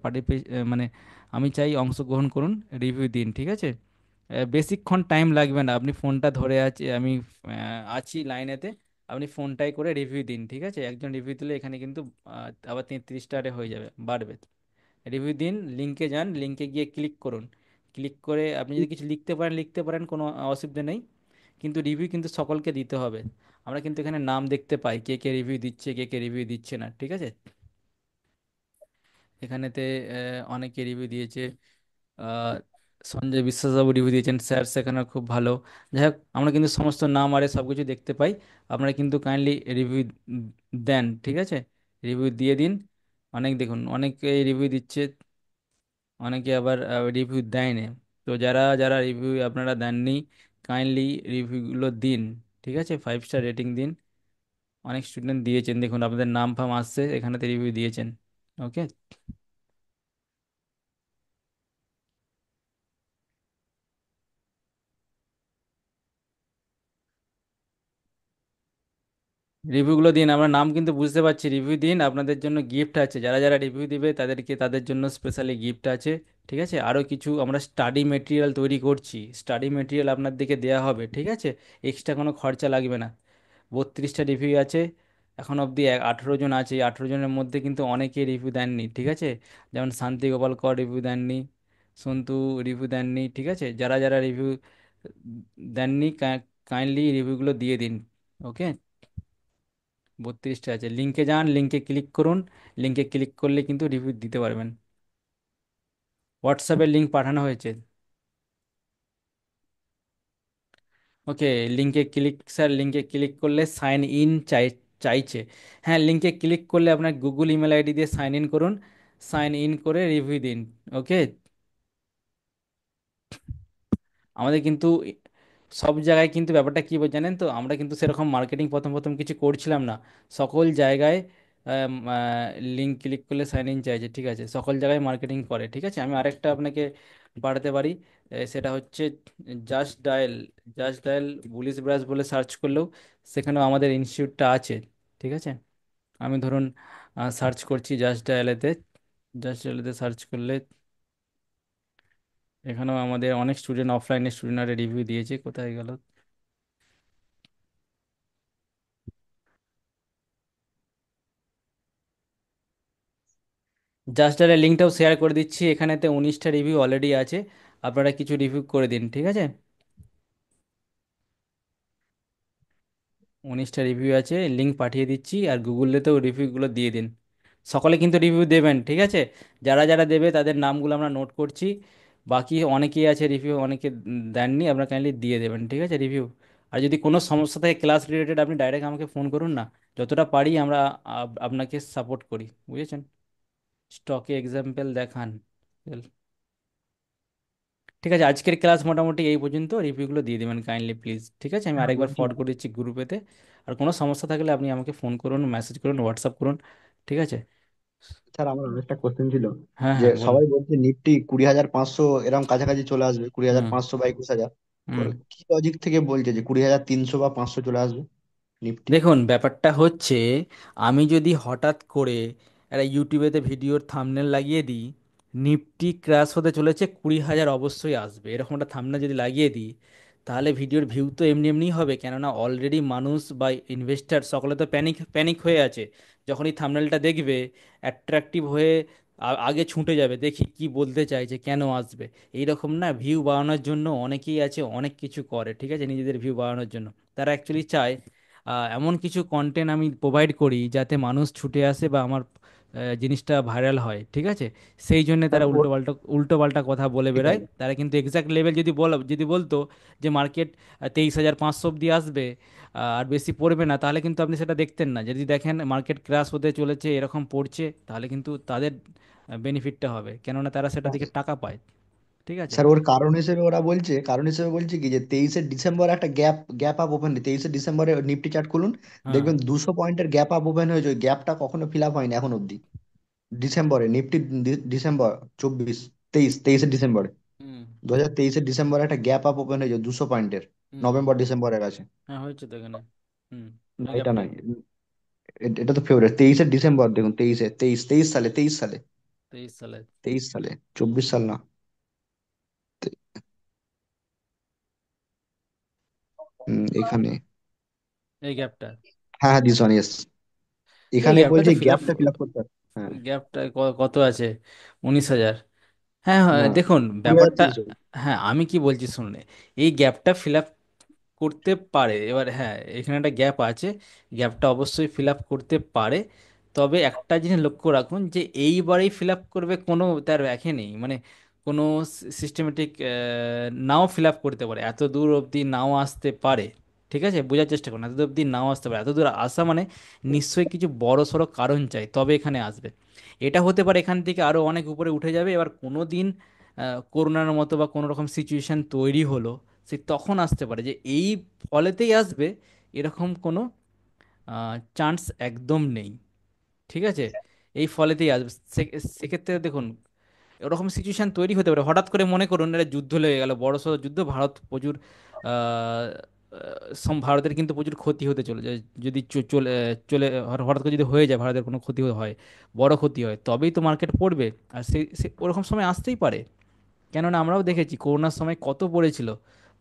মানে আমি চাই অংশগ্রহণ করুন, রিভিউ দিন, ঠিক আছে। বেশিক্ষণ টাইম লাগবে না, আপনি ফোনটা ধরে আছে, আমি আছি লাইনেতে, আপনি ফোনটাই করে রিভিউ দিন, ঠিক আছে। একজন রিভিউ দিলে এখানে কিন্তু আবার 33টা হয়ে যাবে, বাড়বে। রিভিউ দিন, লিঙ্কে যান, লিঙ্কে গিয়ে ক্লিক করুন। ক্লিক করে আপনি যদি কিছু লিখতে পারেন লিখতে পারেন, কোনো অসুবিধা নেই। কিন্তু রিভিউ কিন্তু সকলকে দিতে হবে। আমরা কিন্তু এখানে নাম দেখতে পাই, কে কে রিভিউ দিচ্ছে কে কে রিভিউ দিচ্ছে না, ঠিক আছে। এখানেতে অনেকে রিভিউ দিয়েছে। আহ, সঞ্জয় বিশ্বাসবাবু রিভিউ দিয়েছেন, স্যার সেখানে খুব ভালো। যাই হোক, আমরা কিন্তু সমস্ত নাম আর সব কিছু দেখতে পাই। আপনারা কিন্তু কাইন্ডলি রিভিউ দেন, ঠিক আছে। রিভিউ দিয়ে দিন। অনেক দেখুন অনেকে রিভিউ দিচ্ছে, অনেকে আবার রিভিউ দেয় না। তো যারা যারা রিভিউ আপনারা দেননি, কাইন্ডলি রিভিউগুলো দিন, ঠিক আছে। 5 স্টার রেটিং দিন। অনেক স্টুডেন্ট দিয়েছেন, দেখুন আপনাদের নাম ফাম আসছে এখানেতে, রিভিউ দিয়েছেন। ওকে। রিভিউগুলো দিন, আমরা নাম কিন্তু বুঝতে পারছি, রিভিউ দিন, আপনাদের জন্য গিফট আছে, যারা যারা রিভিউ দিবে তাদেরকে, তাদের জন্য স্পেশালি গিফট আছে, ঠিক আছে। আরও কিছু আমরা স্টাডি মেটেরিয়াল তৈরি করছি, স্টাডি মেটেরিয়াল আপনাদেরকে দেওয়া হবে, ঠিক আছে। এক্সট্রা কোনো খরচা লাগবে না। 32টা রিভিউ আছে, এখন অবধি 18 জন আছে, এই 18 জনের মধ্যে কিন্তু অনেকে রিভিউ দেননি, ঠিক আছে। যেমন শান্তি গোপাল কর রিভিউ দেননি, সন্তু রিভিউ দেননি, ঠিক আছে। যারা যারা রিভিউ দেননি, কাইন্ডলি রিভিউগুলো দিয়ে দিন। ওকে। 32টা আছে, লিঙ্কে যান, লিঙ্কে ক্লিক করুন। লিঙ্কে ক্লিক করলে কিন্তু রিভিউ দিতে পারবেন। হোয়াটসঅ্যাপের লিঙ্ক পাঠানো হয়েছে। ওকে। লিঙ্কে ক্লিক, স্যার লিঙ্কে ক্লিক করলে সাইন ইন চাইছে। হ্যাঁ, লিঙ্কে ক্লিক করলে আপনার গুগল ইমেল আইডি দিয়ে সাইন ইন করুন, সাইন ইন করে রিভিউ দিন। ওকে। আমাদের কিন্তু সব জায়গায় কিন্তু ব্যাপারটা কী জানেন তো, আমরা কিন্তু সেরকম মার্কেটিং প্রথম প্রথম কিছু করছিলাম না। সকল জায়গায় লিঙ্ক ক্লিক করলে সাইন ইন চাইছে, ঠিক আছে, সকল জায়গায় মার্কেটিং করে, ঠিক আছে। আমি আরেকটা আপনাকে বাড়াতে পারি, সেটা হচ্ছে just dial. Just dial bullish brush বলে সার্চ করলেও সেখানেও আমাদের ইনস্টিটিউটটা আছে, ঠিক আছে। আমি ধরুন সার্চ করছি জাস্ট ডায়ালেতে, জাস্ট ডায়ালেতে সার্চ করলে এখানেও আমাদের অনেক স্টুডেন্ট, অফলাইনে স্টুডেন্টরা রিভিউ দিয়েছে, কোথায় গেল। জাস্ট এর লিঙ্কটাও শেয়ার করে দিচ্ছি, এখানেতে 19টা রিভিউ অলরেডি আছে, আপনারা কিছু রিভিউ করে দিন, ঠিক আছে। 19টা রিভিউ আছে, লিঙ্ক পাঠিয়ে দিচ্ছি, আর গুগলেতেও রিভিউগুলো দিয়ে দিন। সকলে কিন্তু রিভিউ দেবেন, ঠিক আছে। যারা যারা দেবে তাদের নামগুলো আমরা নোট করছি। বাকি অনেকেই আছে রিভিউ, অনেকে দেননি, আপনারা কাইন্ডলি দিয়ে দেবেন, ঠিক আছে রিভিউ। আর যদি কোনো সমস্যা থাকে ক্লাস রিলেটেড, আপনি ডাইরেক্ট আমাকে ফোন করুন না, যতটা পারি আমরা আপনাকে সাপোর্ট করি, বুঝেছেন। স্টকে এক্সাম্পল দেখান, ঠিক আছে, আজকের ক্লাস মোটামুটি এই পর্যন্ত, রিভিউগুলো দিয়ে দেবেন কাইন্ডলি প্লিজ, ঠিক আছে? আমি হ্যাঁ আরেকবার বলছি। ফরওয়ার্ড করে দিচ্ছি গ্রুপেতে। আর কোনো সমস্যা থাকলে আপনি আমাকে ফোন করুন, মেসেজ করুন, হোয়াটসঅ্যাপ করুন, ঠিক আছে? স্যার আমার আরেকটা কোশ্চেন ছিল, হ্যাঁ যে হ্যাঁ বলুন। সবাই বলছে নিফটি 20,500 এরকম কাছাকাছি চলে আসবে, কুড়ি হাজার হুম পাঁচশো বা 21,000। হুম। কি লজিক থেকে বলছে যে 20,300 বা 500 চলে আসবে নিফটি? দেখুন ব্যাপারটা হচ্ছে, আমি যদি হঠাৎ করে একটা ইউটিউবেতে ভিডিওর থাম্বনেল লাগিয়ে দিই, নিফটি ক্র্যাশ হতে চলেছে 20,000 অবশ্যই আসবে, এরকম একটা থাম্বনেল যদি লাগিয়ে দিই, তাহলে ভিডিওর ভিউ তো এমনি এমনিই হবে, কেননা অলরেডি মানুষ বা ইনভেস্টার সকলে তো প্যানিক প্যানিক হয়ে আছে। যখন এই থাম্বনেলটা দেখবে, অ্যাট্রাকটিভ হয়ে আগে ছুটে যাবে, দেখি কি বলতে চাইছে, কেন আসবে। এইরকম না, ভিউ বাড়ানোর জন্য অনেকেই আছে, অনেক কিছু করে, ঠিক আছে, নিজেদের ভিউ বাড়ানোর জন্য। তারা অ্যাকচুয়ালি চায় এমন কিছু কন্টেন্ট আমি প্রোভাইড করি যাতে মানুষ ছুটে আসে বা আমার জিনিসটা ভাইরাল হয়, ঠিক আছে? সেই জন্য স্যার তারা ও, উল্টো পাল্টা কথা বলে ঠিক বেড়ায়। আছে তারা কিন্তু এক্সাক্ট লেভেল যদি বলতো যে মার্কেট 23,500 অব্দি আসবে, আর বেশি পড়বে না, তাহলে কিন্তু আপনি সেটা দেখতেন না। যদি দেখেন মার্কেট ক্র্যাশ হতে চলেছে, এরকম পড়ছে, তাহলে কিন্তু তাদের বেনিফিটটা হবে, কেননা তারা সেটা থেকে টাকা পায়, ঠিক আছে? স্যার ওর কারণ হিসেবে ওরা বলছে, কারণ হিসেবে বলছে কি যে 23শে ডিসেম্বর একটা গ্যাপ গ্যাপ আপ ওপেন, 23শে ডিসেম্বরে নিফটি চার্ট খুলুন, হ্যাঁ। দেখবেন 200 পয়েন্টের গ্যাপ আপ ওপেন হয়েছে, ওই গ্যাপটা কখনো ফিল আপ হয়নি এখন অব্দি। ডিসেম্বরে নিফটি, ডিসেম্বর 24, 23শে ডিসেম্বরে, হুম 2023-এর ডিসেম্বরে একটা গ্যাপ আপ ওপেন হয়েছে 200 পয়েন্টের, হুম। নভেম্বর ডিসেম্বরের কাছে। হ্যাঁ হয়েছে তো এখানে। হুম। না ওই এটা গ্যাপটাই। নয়, এটা তো ফেব্রুয়ারি, 23শে ডিসেম্বর দেখুন, তেইশ সালে, 23 সালে। 23 সালে, 24 সাল না। এখানে, এই গ্যাপটা। হ্যাঁ হ্যাঁ, দিস ওয়ান, ইয়েস। এই এখানে গ্যাপটা বলছে তো এই ফিল আপ, গ্যাপটা ফিল আপ করতে হবে। হ্যাঁ। গ্যাপটা কত আছে? 19,000। হ্যাঁ হ্যাঁ না, দেখুন কুড়ি হাজার ব্যাপারটা, তিনশো হ্যাঁ আমি কি বলছি শুনুন, এই গ্যাপটা ফিল আপ করতে পারে, এবার হ্যাঁ এখানে একটা গ্যাপ আছে, গ্যাপটা অবশ্যই ফিল আপ করতে পারে। তবে একটা জিনিস লক্ষ্য রাখুন যে এইবারেই ফিল আপ করবে কোনো তার ব্যাখে নেই, মানে কোনো সিস্টেমেটিক নাও ফিল আপ করতে পারে, এত দূর অবধি নাও আসতে পারে, ঠিক আছে? বোঝার চেষ্টা করুন, এত দূর অবধি নাও আসতে পারে, এত দূর আসা মানে নিশ্চয়ই কিছু বড় সড়ো কারণ চাই, তবে এখানে আসবে। এটা হতে পারে এখান থেকে আরও অনেক উপরে উঠে যাবে, এবার কোনো দিন করোনার মতো বা কোনো রকম সিচুয়েশন তৈরি হলো, সে তখন আসতে পারে, যে এই ফলেতেই আসবে এরকম কোনো চান্স একদম নেই, ঠিক আছে? এই ফলেতেই আসবে, সেক্ষেত্রে দেখুন এরকম সিচুয়েশন তৈরি হতে পারে, হঠাৎ করে মনে করুন একটা যুদ্ধ লেগে গেল, বড়সড় যুদ্ধ, ভারত প্রচুর আহ, ভারতের কিন্তু প্রচুর ক্ষতি হতে চলে যায়, যদি চলে চলে হঠাৎ করে যদি হয়ে যায়, ভারতের কোনো ক্ষতি হয়, বড় ক্ষতি হয়, তবেই তো মার্কেট পড়বে। আর ওরকম সময় আসতেই পারে, কেননা আমরাও দেখেছি করোনার সময় কত পড়েছিল,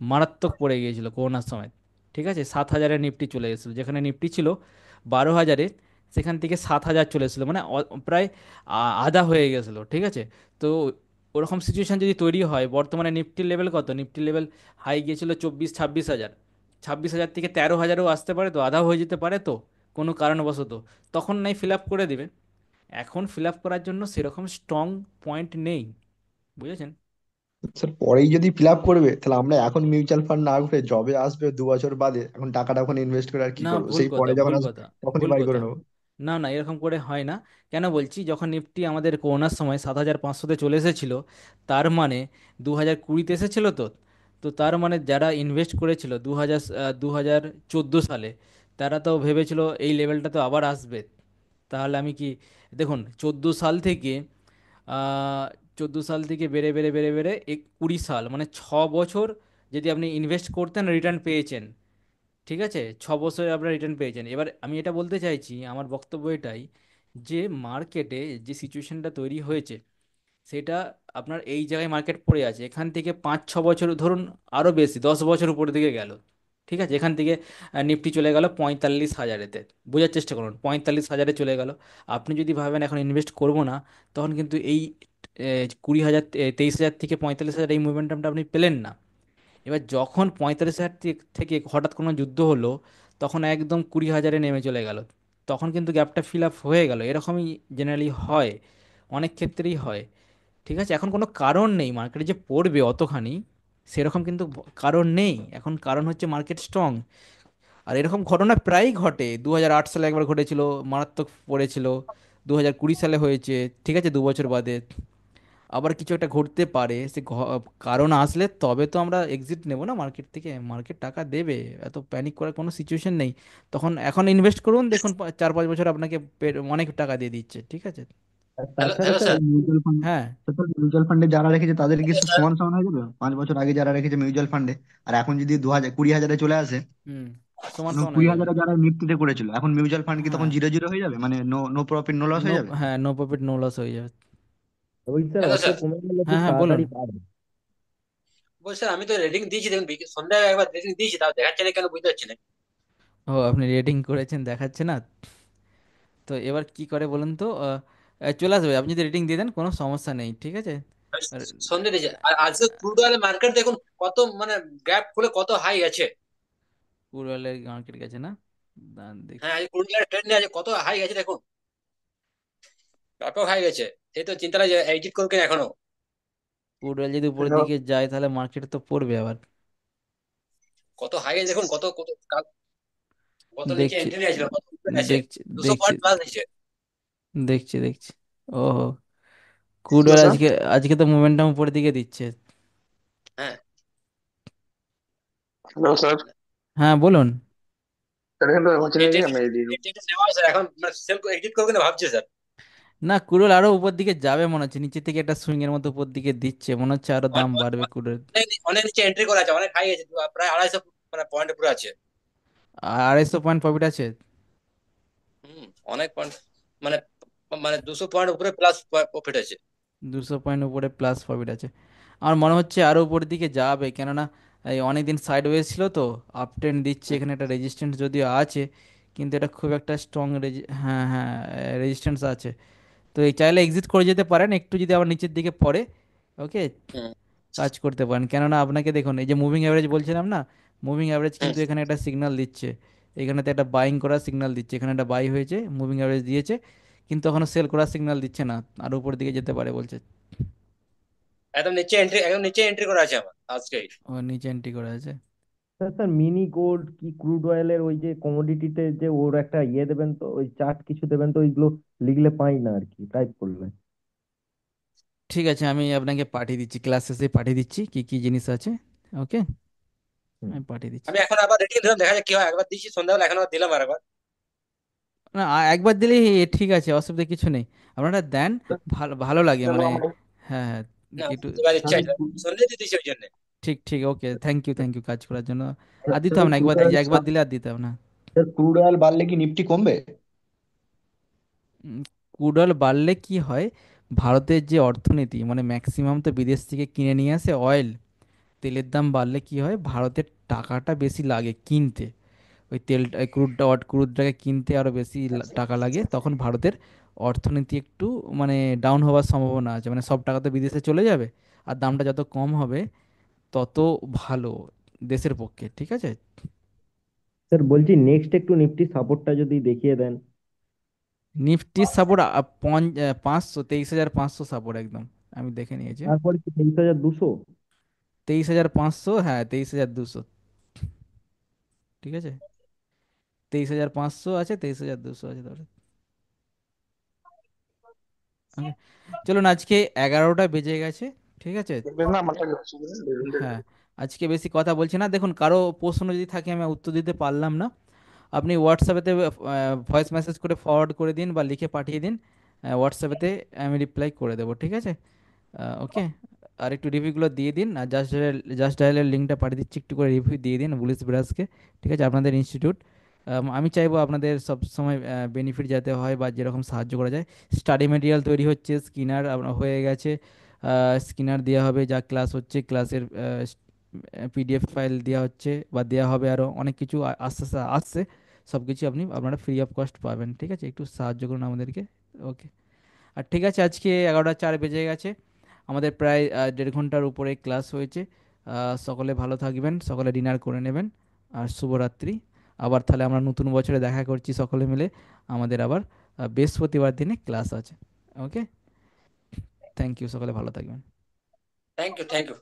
মারাত্মক পড়ে গিয়েছিল করোনার সময়, ঠিক আছে? 7,000-এ নিফটি চলে গেছিলো, যেখানে নিফটি ছিল 12,000-এ, সেখান থেকে 7,000 চলে এসেছিলো, মানে প্রায় আধা হয়ে গেছিলো, ঠিক আছে? তো ওরকম সিচুয়েশন যদি তৈরি হয়, বর্তমানে নিফটির লেভেল কত, নিফটির লেভেল হাই গিয়েছিল 24-26 হাজার, 26,000 থেকে 13,000-ও আসতে পারে, তো আধা হয়ে যেতে পারে, তো কোনো কারণবশত তখন নাই ফিল আপ করে দেবে। এখন ফিল আপ করার জন্য সেরকম স্ট্রং পয়েন্ট নেই, বুঝেছেন? স্যার পরেই যদি ফিল আপ করবে, তাহলে আমরা এখন মিউচুয়াল ফান্ড না ঘুরে জবে আসবে 2 বছর বাদে, এখন টাকাটা ওখানে ইনভেস্ট করে আর কি না করবো, ভুল সেই কথা, পরে যখন ভুল আসবে কথা, তখনই ভুল বাই করে কথা। নেবো। না না এরকম করে হয় না। কেন বলছি, যখন নিফটি আমাদের করোনার সময় 7,500-তে চলে এসেছিল, তার মানে 2020-তে এসেছিল তো, তো তার মানে যারা ইনভেস্ট করেছিল 2014 সালে, তারা তো ভেবেছিল এই লেভেলটা তো আবার আসবে। তাহলে আমি কি, দেখুন 14 সাল থেকে, আহ 14 সাল থেকে বেড়ে বেড়ে বেড়ে বেড়ে 20 সাল, মানে 6 বছর যদি আপনি ইনভেস্ট করতেন, রিটার্ন পেয়েছেন, ঠিক আছে? 6 বছরে আপনার রিটার্ন পেয়েছেন। এবার আমি এটা বলতে চাইছি, আমার বক্তব্য এটাই, যে মার্কেটে যে সিচুয়েশনটা তৈরি হয়েছে, সেটা আপনার এই জায়গায় মার্কেট পড়ে আছে, এখান থেকে 5-6 বছর ধরুন, আরও বেশি 10 বছর উপর দিকে গেল, ঠিক আছে? এখান থেকে নিফটি চলে গেল 45,000-এতে, বোঝার চেষ্টা করুন, 45,000-এ চলে গেল। আপনি যদি ভাবেন এখন ইনভেস্ট করব না, তখন কিন্তু এই 20,000, 23,000 থেকে 45,000 এই মুভমেন্টামটা আপনি পেলেন না। এবার যখন 45,000 থেকে হঠাৎ কোনো যুদ্ধ হলো, তখন একদম 20,000-এ নেমে চলে গেল, তখন কিন্তু গ্যাপটা ফিল আপ হয়ে গেল, এরকমই জেনারেলি হয়, অনেক ক্ষেত্রেই হয়, ঠিক আছে? এখন কোনো কারণ নেই মার্কেটে যে পড়বে অতখানি, সেরকম কিন্তু কারণ নেই, এখন কারণ হচ্ছে মার্কেট স্ট্রং। আর এরকম ঘটনা প্রায়ই ঘটে, 2008 সালে একবার ঘটেছিল, মারাত্মক পড়েছিল, 2020 সালে হয়েছে, ঠিক আছে, 2 বছর বাদে। আবার কিছু একটা ঘটতে পারে, কারণ আসলে তবে তো আমরা এক্সিট নেব না মার্কেট থেকে, মার্কেট টাকা দেবে, এত প্যানিক করার কোনো সিচুয়েশন নেই। তখন এখন ইনভেস্ট করুন, দেখুন 4-5 বছর আপনাকে অনেক টাকা দিয়ে দিচ্ছে, ঠিক আছে। আর হ্যালো তাছাড়া hello sir sir. Mutual fund, হ্যাঁ, মিউচুয়াল ফান্ডে যারা রেখেছে তাদের কি হ্যালো সব স্যার। সমান সমান হয়ে যাবে? 5 বছর আগে যারা রেখেছে মিউচুয়াল ফান্ডে, আর এখন যদি 2020 চলে আসে, হুম, সমান এবং সমান হয়ে কুড়ি যাবে। হাজারে যারা নিফটিতে করেছিল, এখন মিউচুয়াল ফান্ড কি তখন হ্যাঁ, 0-0 হয়ে যাবে, মানে no no profit no loss no, হয়ে যাবে? হ্যাঁ, নো প্রফিট নো লস হয়ে যাবে। ওই স্যার হ্যালো অত স্যার। কমে গেলে হ্যাঁ, খুব হ্যাঁ, বলুন। তাড়াতাড়ি বাড়বে। বলছি স্যার, আমি তো রেটিং দিয়েছি, দেখুন সন্ধ্যায় একবার রেটিং দিয়েছি, তাও দেখাচ্ছে না কেন বুঝতে পারছি না। ও, আপনি রেটিং করেছেন দেখাচ্ছে না? তো এবার কি করে বলুন তো, চলে আসবে, আপনি যদি রেটিং দিয়ে দেন কোনো সমস্যা নেই, ঠিক আছে। আর সন্ধ্যে দিয়েছে, আর আজকে ক্রুড অয়েল মার্কেট দেখুন কত মানে গ্যাপ খুলে কত হাই আছে। পুরুলিয়ার মার্কেট গেছে না? দাঁড়ান হ্যাঁ, দেখছি। আজ ক্রুড অয়েল ট্রেন্ডে আছে, কত হাই আছে দেখুন, ব্যাপক হাই গেছে। সেই তো চিন্তা লাগে এক্সিট করুক কিনা এখনো। পুরুলিয়া যদি উপরের হ্যালো। দিকে যায় তাহলে মার্কেট তো পড়বে আবার। কত হাই আছে দেখুন, কত কত কত নিচে দেখছি, এন্ট্রি নিয়েছিল, কত উপরে আছে। দেখছি, 200 পয়েন্ট দেখছি, প্লাস নিচে। দেখছি, দেখছি। ওহো, ক্রুড হ্যালো অয়েল স্যার। আজকে, আজকে তো মোমেন্টাম উপরের দিকে দিচ্ছে। হ্যাঁ হ্যালো স্যার। হ্যাঁ, বলুন। স্যার এখানে তো হচ্ছে না কি এন্ট্রি আমি এই এন্ট্রি নেওয়া আছে এখন, মানে সেল এক্সিট করবো কিনা ভাবছি স্যার। না, ক্রুড অয়েল আরো উপর দিকে যাবে মনে হচ্ছে, নিচে থেকে একটা সুইং এর মতো উপর দিকে দিচ্ছে মনে হচ্ছে, আরো দাম বাড়বে ক্রুড অয়েল। অনেক অনেক নিচে এন্ট্রি করা আছে, অনেক হাই আছে, প্রায় 250 মানে পয়েন্ট উপরে আছে। 250 পয়েন্ট প্রফিট আছে। হুম, অনেক পয়েন্ট, মানে মানে 200 পয়েন্ট উপরে প্লাস প্রফিট আছে। 200 পয়েন্ট উপরে প্লাস প্রফিট আছে। আমার মনে হচ্ছে আরো উপরের দিকে যাবে, কেননা এই অনেকদিন সাইড ওয়েজ ছিল তো, আপ ট্রেন্ড দিচ্ছে, হুম, এখানে একটা রেজিস্ট্যান্স যদিও আছে, কিন্তু এটা খুব একটা স্ট্রং হ্যাঁ, হ্যাঁ, রেজিস্ট্যান্স আছে। তো এই চাইলে এক্সিট করে যেতে পারেন একটু, যদি আবার নিচের দিকে পড়ে, ওকে, হুম, কাজ করতে পারেন। কেননা আপনাকে দেখুন, এই যে মুভিং অ্যাভারেজ বলছিলাম না, মুভিং অ্যাভারেজ হুম। কিন্তু এখানে একটা সিগন্যাল দিচ্ছে, এখানে তো একটা বাইং করার সিগন্যাল দিচ্ছে, এখানে একটা বাই হয়েছে, মুভিং অ্যাভারেজ দিয়েছে, কিন্তু এখনো সেল করার সিগন্যাল দিচ্ছে না, আর উপর দিকে যেতে পারে বলছে। একদম নিচে এন্ট্রি, একদম নিচে এন্ট্রি করা আছে আমার আজকে। ও, নিচে এন্ট্রি করা আছে। স্যার স্যার মিনি গোল্ড কি ক্রুড অয়েলের ওই যে কমোডিটিতে যে ওর একটা ইয়ে দেবেন তো, ওই চার্ট কিছু দেবেন তো, ওইগুলো লিখলে পাই না আর কি, টাইপ করলে। ঠিক আছে, আমি আপনাকে পাঠিয়ে দিচ্ছি, ক্লাস শেষে পাঠিয়ে দিচ্ছি কি কি জিনিস আছে, ওকে, হুম। আমি পাঠিয়ে দিচ্ছি। আমি এখন আবার রেটিং দিলাম, দেখা যাক কি হয়, একবার দিচ্ছি সন্ধ্যাবেলা, এখন আবার দিলাম আর একবার। না, একবার দিলেই ঠিক আছে, অসুবিধা কিছু নেই, আপনারা দেন, ভালো ভালো লাগে মানে। হ্যাঁ, হ্যাঁ, না, একটু, এবার ইচ্ছা স্যার আছে, সন্ধ্যে দিয়ে দিচ্ছি ওই জন্য। ঠিক ঠিক, ওকে, থ্যাংক ইউ, থ্যাংক ইউ কাজ করার জন্য। আর দিতে স্যার হবে না, ক্রুড একবার অয়েল, একবার দিলে আর দিতে হবে না। স্যার ক্রুড অয়েল বাড়লে কি নিফটি কমবে? ক্রুড অয়েল বাড়লে কি হয়, ভারতের যে অর্থনীতি মানে ম্যাক্সিমাম তো বিদেশ থেকে কিনে নিয়ে আসে অয়েল, তেলের দাম বাড়লে কি হয়, ভারতের টাকাটা বেশি লাগে কিনতে, ওই তেলটা, ক্রুডটাকে কিনতে আরও বেশি টাকা লাগে, তখন ভারতের অর্থনীতি একটু মানে ডাউন হওয়ার সম্ভাবনা আছে, মানে সব টাকা তো বিদেশে চলে যাবে, আর দামটা যত কম হবে তত ভালো দেশের পক্ষে, ঠিক আছে। স্যার বলছি নেক্সট একটু নিফটি সাপোর্টটা যদি দেখিয়ে দেন। নিফটির সাপোর্ট 500, 23,500 সাপোর্ট একদম, আমি দেখে নিয়েছি। তারপরে কি 23,200? 23,500, হ্যাঁ, 23,200, ঠিক আছে, 23,500 আছে, 23,200 আছে তাহলে, ওকে। চলুন, আজকে 11টা বেজে গেছে, ঠিক আছে। না আমার কাছে হচ্ছে না। হ্যাঁ, আজকে বেশি কথা বলছি না, দেখুন কারো প্রশ্ন যদি থাকে আমি উত্তর দিতে পারলাম না, আপনি হোয়াটসঅ্যাপেতে ভয়েস মেসেজ করে ফরওয়ার্ড করে দিন বা লিখে পাঠিয়ে দিন, হোয়াটসঅ্যাপেতে আমি রিপ্লাই করে দেবো, ঠিক আছে, ওকে। আর একটু রিভিউগুলো দিয়ে দিন, আর জাস্ট ডায়ালের লিঙ্কটা পাঠিয়ে দিচ্ছি, একটু করে রিভিউ দিয়ে দিন বুলিশ ব্রাসকে, ঠিক আছে, আপনাদের ইনস্টিটিউট, আমি চাইবো আপনাদের সব সময় বেনিফিট যাতে হয় বা যেরকম সাহায্য করা যায়। স্টাডি মেটেরিয়াল তৈরি হচ্ছে, স্কিনার হয়ে গেছে, স্কিনার দেওয়া হবে, যা ক্লাস হচ্ছে ক্লাসের পিডিএফ ফাইল দেওয়া হচ্ছে বা দেওয়া হবে, আরও অনেক কিছু আস্তে আস্তে আসছে, সব কিছু আপনারা ফ্রি অফ কস্ট পাবেন, ঠিক আছে, একটু সাহায্য করুন আমাদেরকে, ওকে। আর ঠিক আছে, আজকে 11টা 4 বেজে গেছে, আমাদের প্রায় 1.5 ঘন্টার উপরে ক্লাস হয়েছে, সকলে ভালো থাকবেন, সকলে ডিনার করে নেবেন, আর শুভরাত্রি। আবার তাহলে আমরা নতুন বছরে দেখা করছি সকলে মিলে, আমাদের আবার বৃহস্পতিবার দিনে ক্লাস আছে, ওকে। থ্যাংক ইউ, সকলে ভালো থাকবেন। Thank you, thank you.